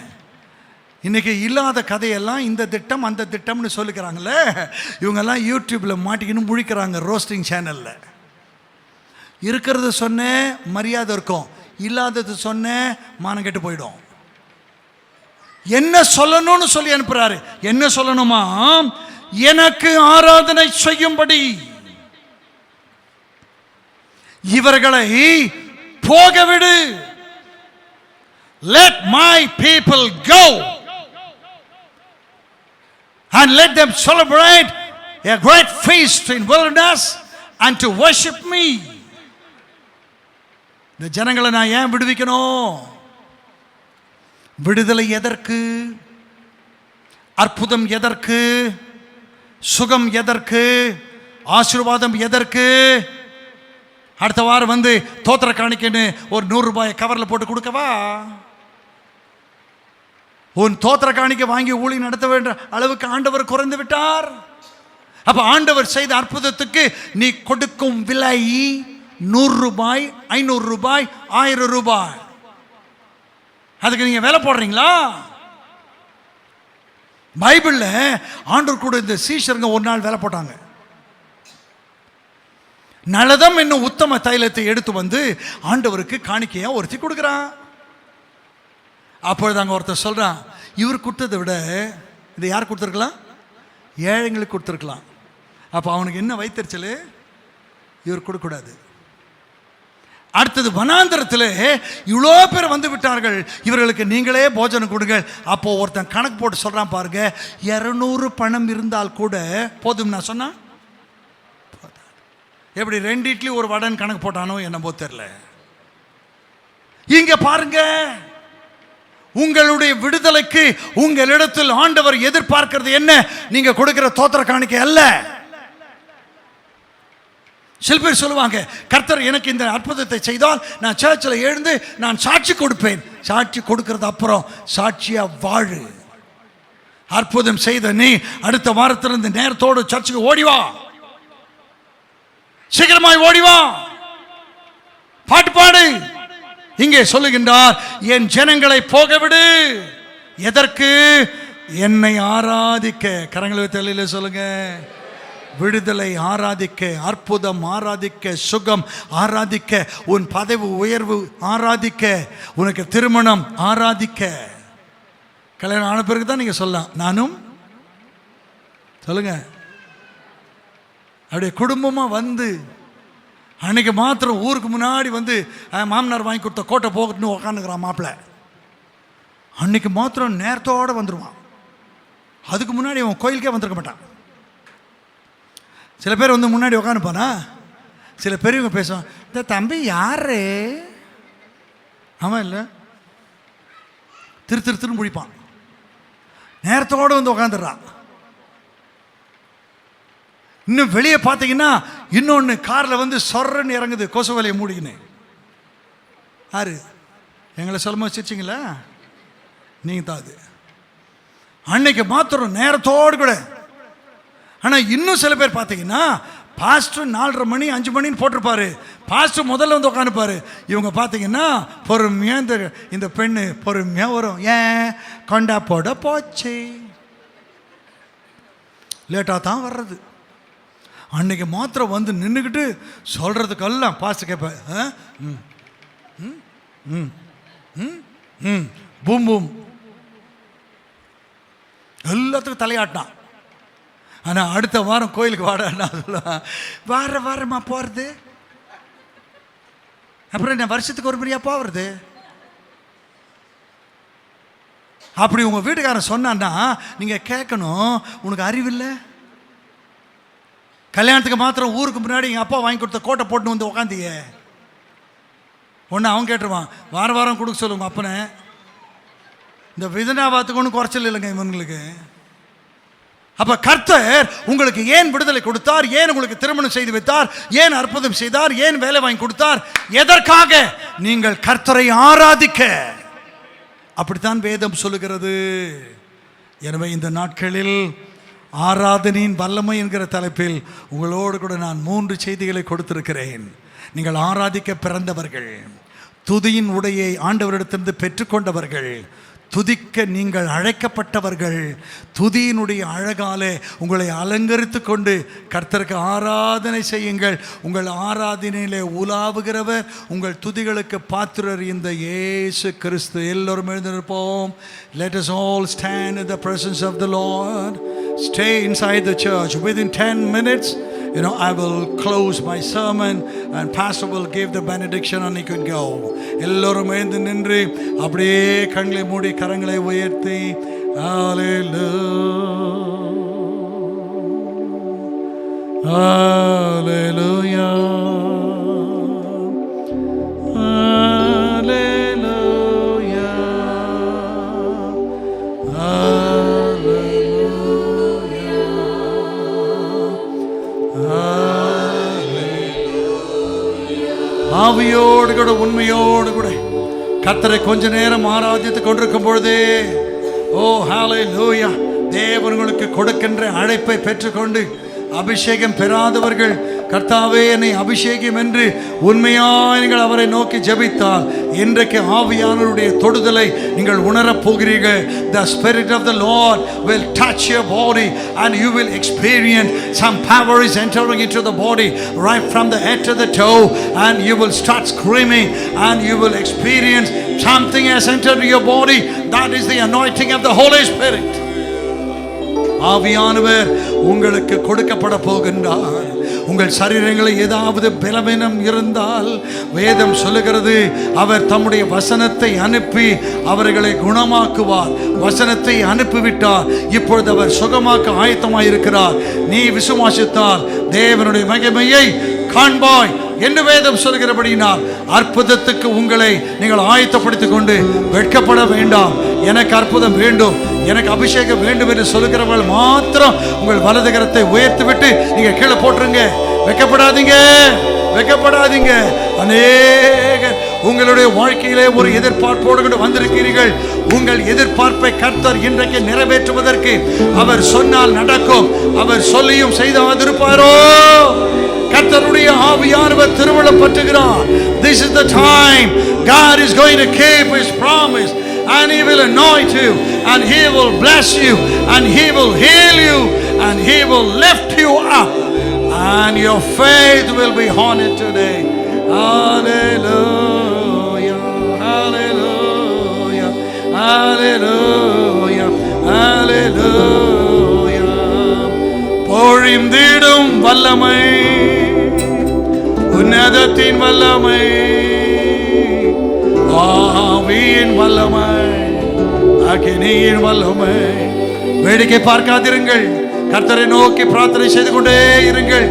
இன்றைக்கி இல்லாத கதையெல்லாம் இந்த திட்டம் அந்த திட்டம்னு சொல்லிக்கிறாங்களே, இவங்கெல்லாம் யூடியூப்பில் மாட்டிக்கின்னு முழிக்கிறாங்க. ரோஸ்டிங் சேனலில் இருக்கிறது சொன்ன மரியாதை இருக்கும், இல்லாதது சொன்ன மானம் கெட்டு போயிடும். என்ன சொல்லணும்னு சொல்லி அனுப்புறாரு. என்ன சொல்லணுமா? எனக்கு ஆராதனை செய்யும்படி இவர்களை போக விடு. Let my people go. and let them celebrate a great feast in wilderness and to worship me. இந்த ஜனங்களை நான் ஏன் விடுவிக்கணும்? விடுதலை எதற்கு? அற்புதம் எதற்கு? சுகம் எதற்கு? ஆசீர்வாதம் எதற்கு? அடுத்த வாரம் வந்து தோத்திர காணிக்கைன்னு ஒரு 100 ரூபாய் கவரில் போட்டு கொடுக்கவா? உன் தோத்திர காணிக்கை வாங்கி ஊழி நடத்த வேண்டிய அளவுக்கு ஆண்டவர் குறைந்து விட்டார். அப்ப ஆண்டவர் செய்த அற்புதத்துக்கு நீ கொடுக்கும் விலை 100 ரூபாய், 500 ரூபாய், 1000 ரூபாய். அதுக்கு நீங்க வேலை போடுறீங்களா? பைபிள்ல ஆண்டவர் கூட இந்த சீஷருங்க ஒரு நாள் வேலை போட்டாங்க. நலதம் என்னும் உத்தம தைலத்தை எடுத்து வந்து ஆண்டவருக்கு காணிக்கையா ஒருத்தி கொடுக்குறான். அப்பொழுது அங்கே ஒருத்தர் சொல்றான், இவர் கொடுத்ததை விட இதை யார் கொடுத்துருக்கலாம்? ஏழைங்களுக்கு கொடுத்துருக்கலாம். அப்போ அவனுக்கு என்ன வைத்தறிச்சல்? இவர் கொடுக்கக்கூடாது. அடுத்தது வனாந்தரத்தில் இவ்வளோ பேர் வந்து விட்டார்கள், இவர்களுக்கு நீங்களே போஜனம் கொடுங்கள். அப்போ ஒருத்தன் கணக்கு போட்டு சொல்றான் பாருங்க, 200 பணம் இருந்தால் கூட போதும். நான் சொன்னா எப்படி 2 இட்லி ஒரு வடன் கணக்கு போட்டானோ என்னமோ தெரியல. இங்க பாருங்க, உங்களுடைய விடுதலைக்கு உங்களிடத்தில் ஆண்டவர் எதிர்பார்க்கிறது என்ன? நீங்க கொடுக்கிற தோத்திர காணிக்கை அல்ல. சில பேர் சொல்லுவாங்க, கர்த்தர் எனக்கு இந்த அற்புதத்தை செய்தால் நான் சர்ச்சில் எழுந்து நான் சாட்சி கொடுப்பேன். சாட்சி கொடுக்கிறது அப்புறம், சாட்சியா வாழு. அற்புதம் செய்த நீ அடுத்த வாரத்திலிருந்து நேரத்தோடு சர்ச்சுக்கு ஓடிவா, சீக்கிரமாய் ஓடிவா, பாட்டு பாடு. இங்கே சொல்லுகின்றார், என் ஜனங்களை போக விடு. எதற்கு? என்னை ஆராதிக்க. கரங்களை தெளில சொல்லுங்க. விடுதலை ஆராதிக்க, அற்புதம் ஆராதிக்க, சுகம் ஆராதிக்க, உன் பதவி உயர்வு ஆராதிக்க, உனக்கு திருமணம் ஆராதிக்க. கல்யாணம் ஆன பிறகு தான் நீங்க சொல்லலாம் நானும். சொல்லுங்க. அப்படியே குடும்பமா வந்து அன்னைக்கு மாத்திரம் ஊருக்கு முன்னாடி வந்து மாமனார் வாங்கி கொடுத்த கோட்டை போகட்டுன்னு உக்காந்துக்கிறான் மாப்பிள்ளை. அன்னைக்கு மாத்திரம் நேரத்தோடு வந்துடுவான். அதுக்கு முன்னாடி அவன் கோயிலுக்கே வந்திருக்க மாட்டான். சில பேர் வந்து முன்னாடி உக்காந்துப்பானா, சில பெரியவங்க பேசுவான், இந்த தம்பி யாரு? அவன் இல்லை, திருன்னு முடிப்பான். நேரத்தோடு வந்து உக்காந்துடுறான். இன்னும் வெளியே பார்த்தீங்கன்னா இன்னொன்று காரில் வந்து சொர்றன்னு இறங்குது, கொசு வலையை மூடிக்கின்னு. யாரு? எங்களை சொல்ல வச்சிருச்சிங்களா? நீங்கள் தான் அது. அன்னைக்கு மாத்திரம் நேரத்தோடு கூட. ஆனால் இன்னும் சில பேர் பார்த்தீங்கன்னா பாஸ்டர் 4:30 மணி 5 மணின்னு போட்டிருப்பாரு. பாஸ்டர் முதல்ல வந்து உட்காந்துப்பாரு. இவங்க பார்த்தீங்கன்னா பொறுமையாக இந்த பெண்ணு பொறுமையாக வரும். ஏன்? கொண்டா போட போச்சு, லேட்டாக தான் வர்றது. அன்னைக்கு மாத்திரம் வந்து நின்றுக்கிட்டு சொல்கிறதுக்கெல்லாம் பாஸ்டர் கேட்பேன், பூம் பூம் எல்லாத்துக்கும் தலையாட்டினான். ஆனால் அடுத்த வாரம் கோயிலுக்கு வாடா சொல்லுவான், வாரமா போகிறது. அப்புறம் என்ன வருஷத்துக்கு ஒரு முறையா போகிறது? அப்படி உங்கள் வீட்டுக்காரன் சொன்னான்னா நீங்கள் கேட்கணும், உனக்கு அறிவில்லை? கல்யாணத்துக்கு மாத்திரம் ஊருக்கு முன்னாடி எங்கள் அப்பா வாங்கி கொடுத்த கோட்டை போட்டு வந்து உக்காந்திய ஒன்று அவன் கேட்டுருவான், வாரம் கொடுக்க சொல்லுங்க அப்பனே. இந்த விதனாபாத்துக்கு ஒன்றும் குறைச்சல் இல்லைங்க இவங்களுக்கு. அப்போ கர்த்தர் உங்களுக்கு ஏன் விடுதலை கொடுத்தார்? ஏன் உங்களுக்கு திருமணம் செய்து வைத்தார்? ஏன் அற்புதம் செய்தார்? ஏன் வேலை வாங்கி கொடுத்தார்? எதற்காக? நீங்கள் கர்த்தரை ஆராதிக்க. அப்படித்தான் வேதம் சொல்லுகிறது. எனவே இந்த நாட்களில் ஆராதனையின் வல்லமை என்கிற தலைப்பில் உங்களோடு கூட நான் 3 செய்திகளை கொடுத்திருக்கிறேன். நீங்கள் ஆராதிக்க பிறந்தவர்கள், துதியின் உடையை ஆண்டவரிடத்திலிருந்து பெற்றுக்கொண்டவர்கள், துதிக்க நீங்கள் அழைக்கப்பட்டவர்கள், துதியினுடைய அழகாலே உங்களை அலங்கரித்து கொண்டு கர்த்தருக்கு ஆராதனை செய்யுங்கள். உங்கள் ஆராதனையிலே உலாவுகிறவர், உங்கள் துதிகளுக்கு பாத்திரர் இந்த இயேசு கிறிஸ்து. எல்லோரும் எழுந்திருப்போம். Let us all stand in the presence of the Lord. Stay inside the church. Within 10 minutes, I will close my sermon and pastor will give the benediction and he could go. எல்லோரும் எழுந்து நின்று அப்படியே கண்களை மூடி கரங்களை உயர்த்தி ஹalleluya. ஆவியோடு கூட உண்மையோடு கூட கர்த்தரை கொஞ்ச நேரம் ஆராதித்துக் கொண்டிருக்கும் பொழுதே, ஓ ஹல்லேலூயா, தேவன் உங்களுக்கு கொடுக்கின்ற அழைப்பை பெற்றுக்கொண்டு அபிஷேகம் பெறாதவர்கள், கர்த்தாவே என்னை அபிஷேகம் என்று உண்மையாய் நீங்கள் அவரை நோக்கி ஜெபித்தால் இன்றைக்கு ஆவியானவருடைய தொடுதலை நீங்கள் உணரப் போகிறீர்கள். The Spirit of the Lord will touch your body and you will experience some power is entering into the body right from the head to the toe, and you will start screaming and you will experience something has entered your body. That is the anointing of the Holy Spirit. ஆவியானவர் உங்களுக்கு கொடுக்கப்பட போகின்றார். உங்கள் சரீரங்களில் ஏதாவது பலவீனம் இருந்தால் வேதம் சொல்லுகிறது, அவர் தம்முடைய வசனத்தை அனுப்பி அவர்களை குணமாக்குவார். வசனத்தை அனுப்பிவிட்டார், இப்பொழுது அவர் சுகமாக்க ஆயத்தமாயிருக்கிறார். நீ விசுவாசித்தால் தேவனுடைய மகிமையை காண்பாய் என்று வேதம் சொல்கிறபடினால் அற்புதத்துக்கு உங்களை நீங்கள் ஆயத்தப்படுத்திக் கொண்டு வெட்கப்பட வேண்டாம். எனக்கு அற்புதம் வேண்டும், எனக்கு அபிஷேகம் வேண்டும் என்று சொல்லுகிறவர்கள் மாத்திரம் உங்கள் வலது கரத்தை உயர்த்தி விட்டு நீங்க கீழே போட்டுருங்க. வெட்கப்படாதீங்க, வெட்கப்படாதீங்க. அநேக உங்களுடைய வாழ்க்கையிலே ஒரு எதிர்பார்ப்போடு கூட வந்திருக்கிறீர்கள். உங்கள் எதிர்பார்ப்பை கர்த்தர் இன்றைக்கு நிறைவேற்றுவதற்கு அவர் சொன்னால் நடக்கும். அவர் சொல்லியும் செய்தாதிருப்பாரோ? கர்த்தருடைய ஆவியானவர் திருவிழம் பற்றுகிறார். This is the time God is going to keep his promise, and he will anoint you, and he will bless you, and he will heal you, and he will lift you up, and your faith will be honored today. Hallelujah, hallelujah, hallelujah, hallelujah. பொழிந்திடும் வல்லமை, உன்னதத்தின் வல்லமை, ஆவியின் வல்லமை, அக்கினியின் வல்லமை. வேடிக்கை பார்க்காதிருங்கள், கர்த்தரை நோக்கி பிரார்த்தனை செய்து கொண்டே இருங்கள்.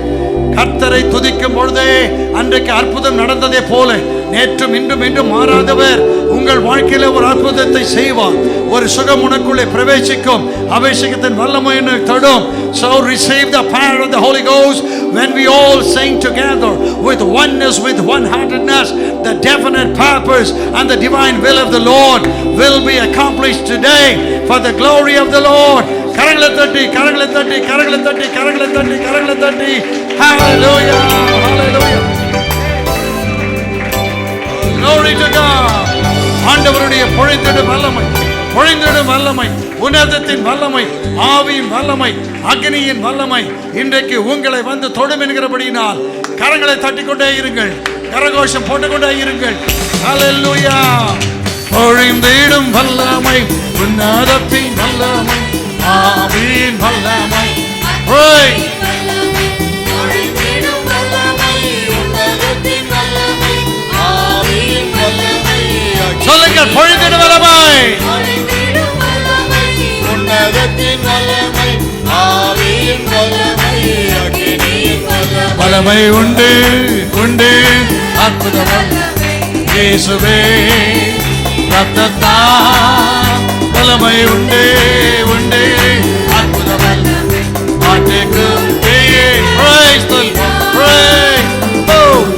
கர்த்தரை துதிக்கும் பொழுதே அன்றைக்கு அற்புதம் நடந்ததே போல நேற்றும் இன்றும் இன்றும் மாறாதவர் உங்கள் வாழ்க்கையில ஒரு அற்புதத்தை செய்வார். ஒரு சுகம் உனக்குள்ளே பிரவேசிக்கும், அபிஷேகத்தின் வல்லமை தடும். So receive the power of the Holy Ghost when we all sing together with oneness, with one-heartedness. The definite purpose and the divine will of the Lord will be accomplished today for the glory of the Lord. கரங்களை தட்டி, கரங்களை தட்டி, கரங்களை தட்டி, கரங்களை தட்டி, கரங்களை தட்டி. Hallelujah, hallelujah, glory to God. ஆண்டவருடைய பொழிந்திடும் வல்லமை, பொழிந்திடும் வல்லமை, உன்னதத்தின் வல்லமை, ஆவியின் வல்லமை, அக்னியின் வல்லமை இன்றைக்கு உங்களை வந்து தொடும் என்கிறபடியினால் கரங்களை தட்டிக்கொண்டே இருங்கள், கரகோஷம் போட்டுக்கொண்டே இருங்கள். ஹல்லேலூயா. பொழிந்திடும் வல்லமை, உன்னதத்தின் வல்லமை, ஆவியின் வல்லமை. சொல்லுங்கள், பொழிந்திடும் வல்லமை, உன்னதத்தின் வல்லமை, ஆவியின் வல்லமை, அக்கினியின் வல்லமை. வல்லமை உண்டு, உண்டு, அற்புதம் இயேசுவே ரத்தத்தால். வல்லமை உண்டு, உண்டு, அற்புதம் மாட்டுக்கு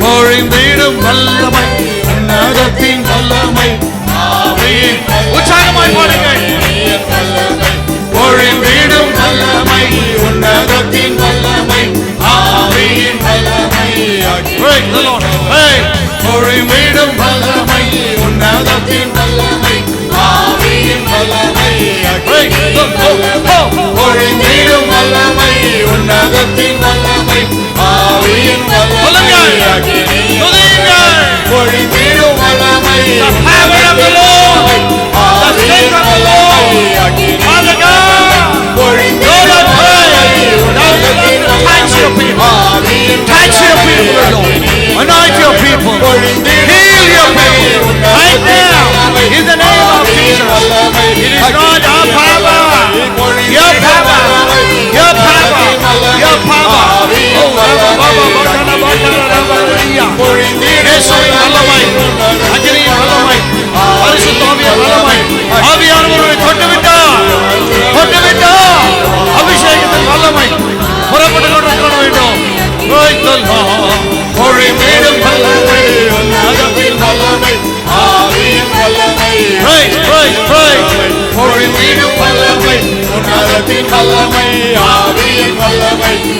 பொழிந்திடும் வல்லமை, உன்னதத்தின் வல்லமை, ஆவியின். உற்சாகமாய் பாடுங்கள். பொழிந்திடும் வல்லமை, உன்னதத்தின் வல்லமை, ஆவியின் வல்லமை. பொழிந்திடும் வல்லமை, உன்னதத்தின் வல்லமை, ஆவியின் வல்லமை.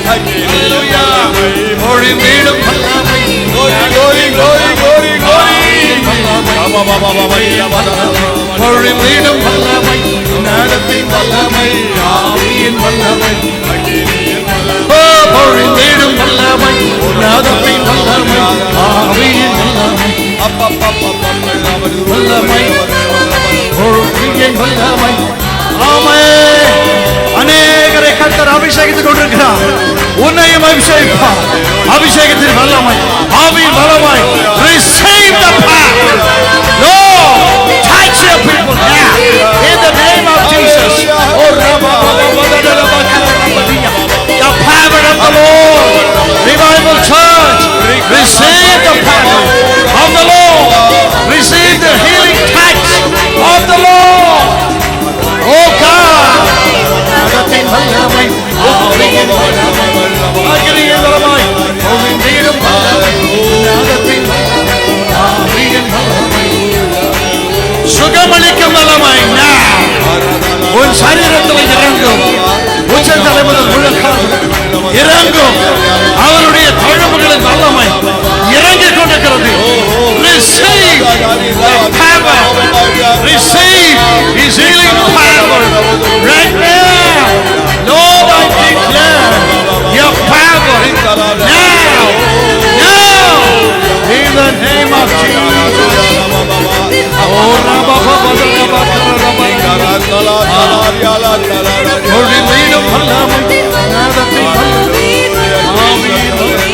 Hallelujah. பொழிந்திடும் வல்லமை. பொழிந்திடும் வல்லமை, உன்னதத்தின் வல்லமை, ஆவியின் வல்லமை. பொழிந்திடும் வல்லமை, உன்னதத்தின் வல்லமை, ஆவியின் வல்லமை. வல்லமை, பொழியின் வல்லமை. ஆமென். அநேகரை கர்த்தர் அபிஷேகித்துக் கொண்டிருக்கிறார். உன்னையும் அபிஷேகிப்பார். அபிஷேகத்தின் வல்லமை, ஆவியின் வல்லமை. Receive the power. Lord, touch your people now in the name of Jesus. Oh, the power of the Lord. Revival Church, receive the power of the Lord. Receive the healing touch of the Lord. Oh God, உன்னதத்தின் வல்லமை, ஆவியின் வல்லமை, அக்கினியின் வல்லமை, பொழிந்திடும் வல்லமை, உன்னதத்தின் வல்லமை, ஆவியின் வல்லமை. சுகமளிக்கும் வல்லமை now. உன் சரீரத்தில் இறங்கும். உச்சந்தலை முதல் முழக்கால் இறங்கும். அவருடைய தழும்புகளின் வல்லமை இறங்கிக் கொண்டிருக்கிறது. Receive the power. Receive His healing power right now. Lord, I declare your power now. Now. In the name of Jesus. Oh, பொழிந்திடும் வல்லமை, உன்னதத்தின் வல்லமை, ஆவியின் வல்லமை.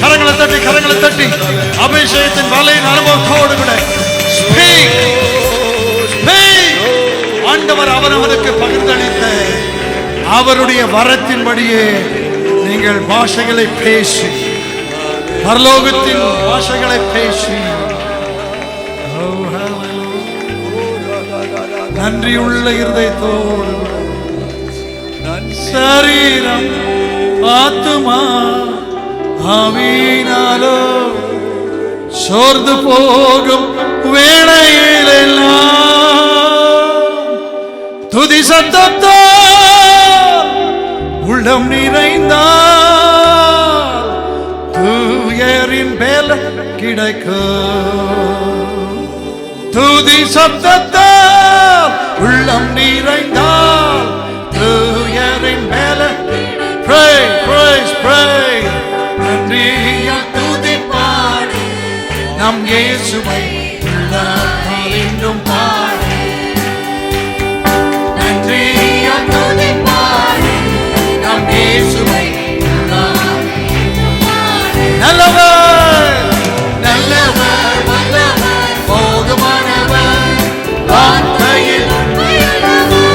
கரங்களை தட்டி அபிஷேகத்தின் வலையின் அனுபவத்தோடு கூட speak. ஆண்டவர் அவரவருக்கு பகிர்ந்தளித்த அவருடைய வரத்தின்படியே நீங்கள் பாஷைகளை பேசி, பரலோகத்தின் பாஷைகளை பேசி, நன்றியுள்ள இருதயத்தோடு சரீரம் ஆத்துமா ஆவியினாலோ சோர்ந்து போகும் வேளையிலெல்லாம் துதி சத்தத்தால் உள்ளம் நிறைந்தால் தூயரின் மேல் கிடைக்கும். துதி சத்தத்தால் உள்ளம் நிறைந்தால் தூயரின் மேல் pray, praise, pray. நன்றியா துதி பாடு நம் இயேசுவை உள்ளத்தால் என்றும் பாடு. நன்றியா துதி பாடு நம் இயேசுவை உள்ளத்தால் என்றும் பாடு. நல்லவர் நல்லவர் வல்லவர் போதுமானவர் வார்த்தையில்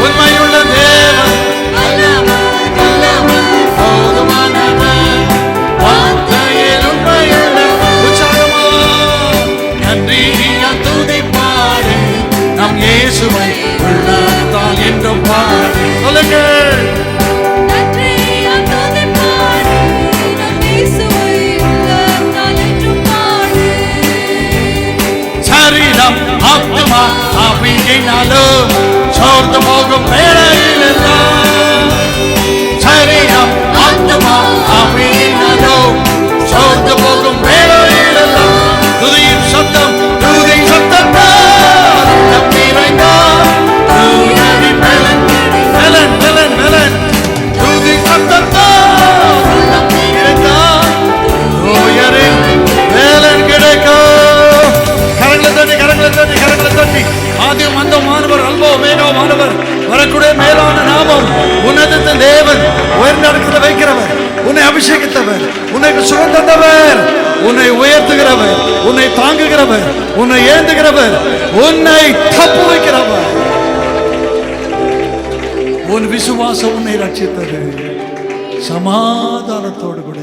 உண்மையுள்ள தேவன். இயேசுவை உள்ளத்தால் என்றும் பாடு. சொல்லுங்கள். நன்றியால் துதி பாடு நம் இயேசுவை உள்ளத்தால் என்றும் பாடு. சரீரம் ஆத்துமா ஆவியினாலும் சோர்ந்து போகும் வேளையிலெல்லாம். சரீரம் ஆத்துமா ஆவியினாலும் சோர்ந்து போகும் வேளையிலெல்லாம் துதியின் சத்தம் துதியின் சத்தத்தால் வரக்கூடிய மேலான நாமம் உன்னதத்தின் தேவன், உயர்ந்த இடத்துல வைக்கிறவர், உன்னை அபிஷேகித்தவர், உனக்கு சுகம் தந்தவர், உன்னை உயர்த்துகிறவர், உன்னை தாங்குகிறவர், உன்னை ஏந்துகிறவர், உன்னை தப்பு வைக்கிறவர். உன் விசுவாசம் உன்னை ரட்சித்தது. சமாதானத்தோடு கூட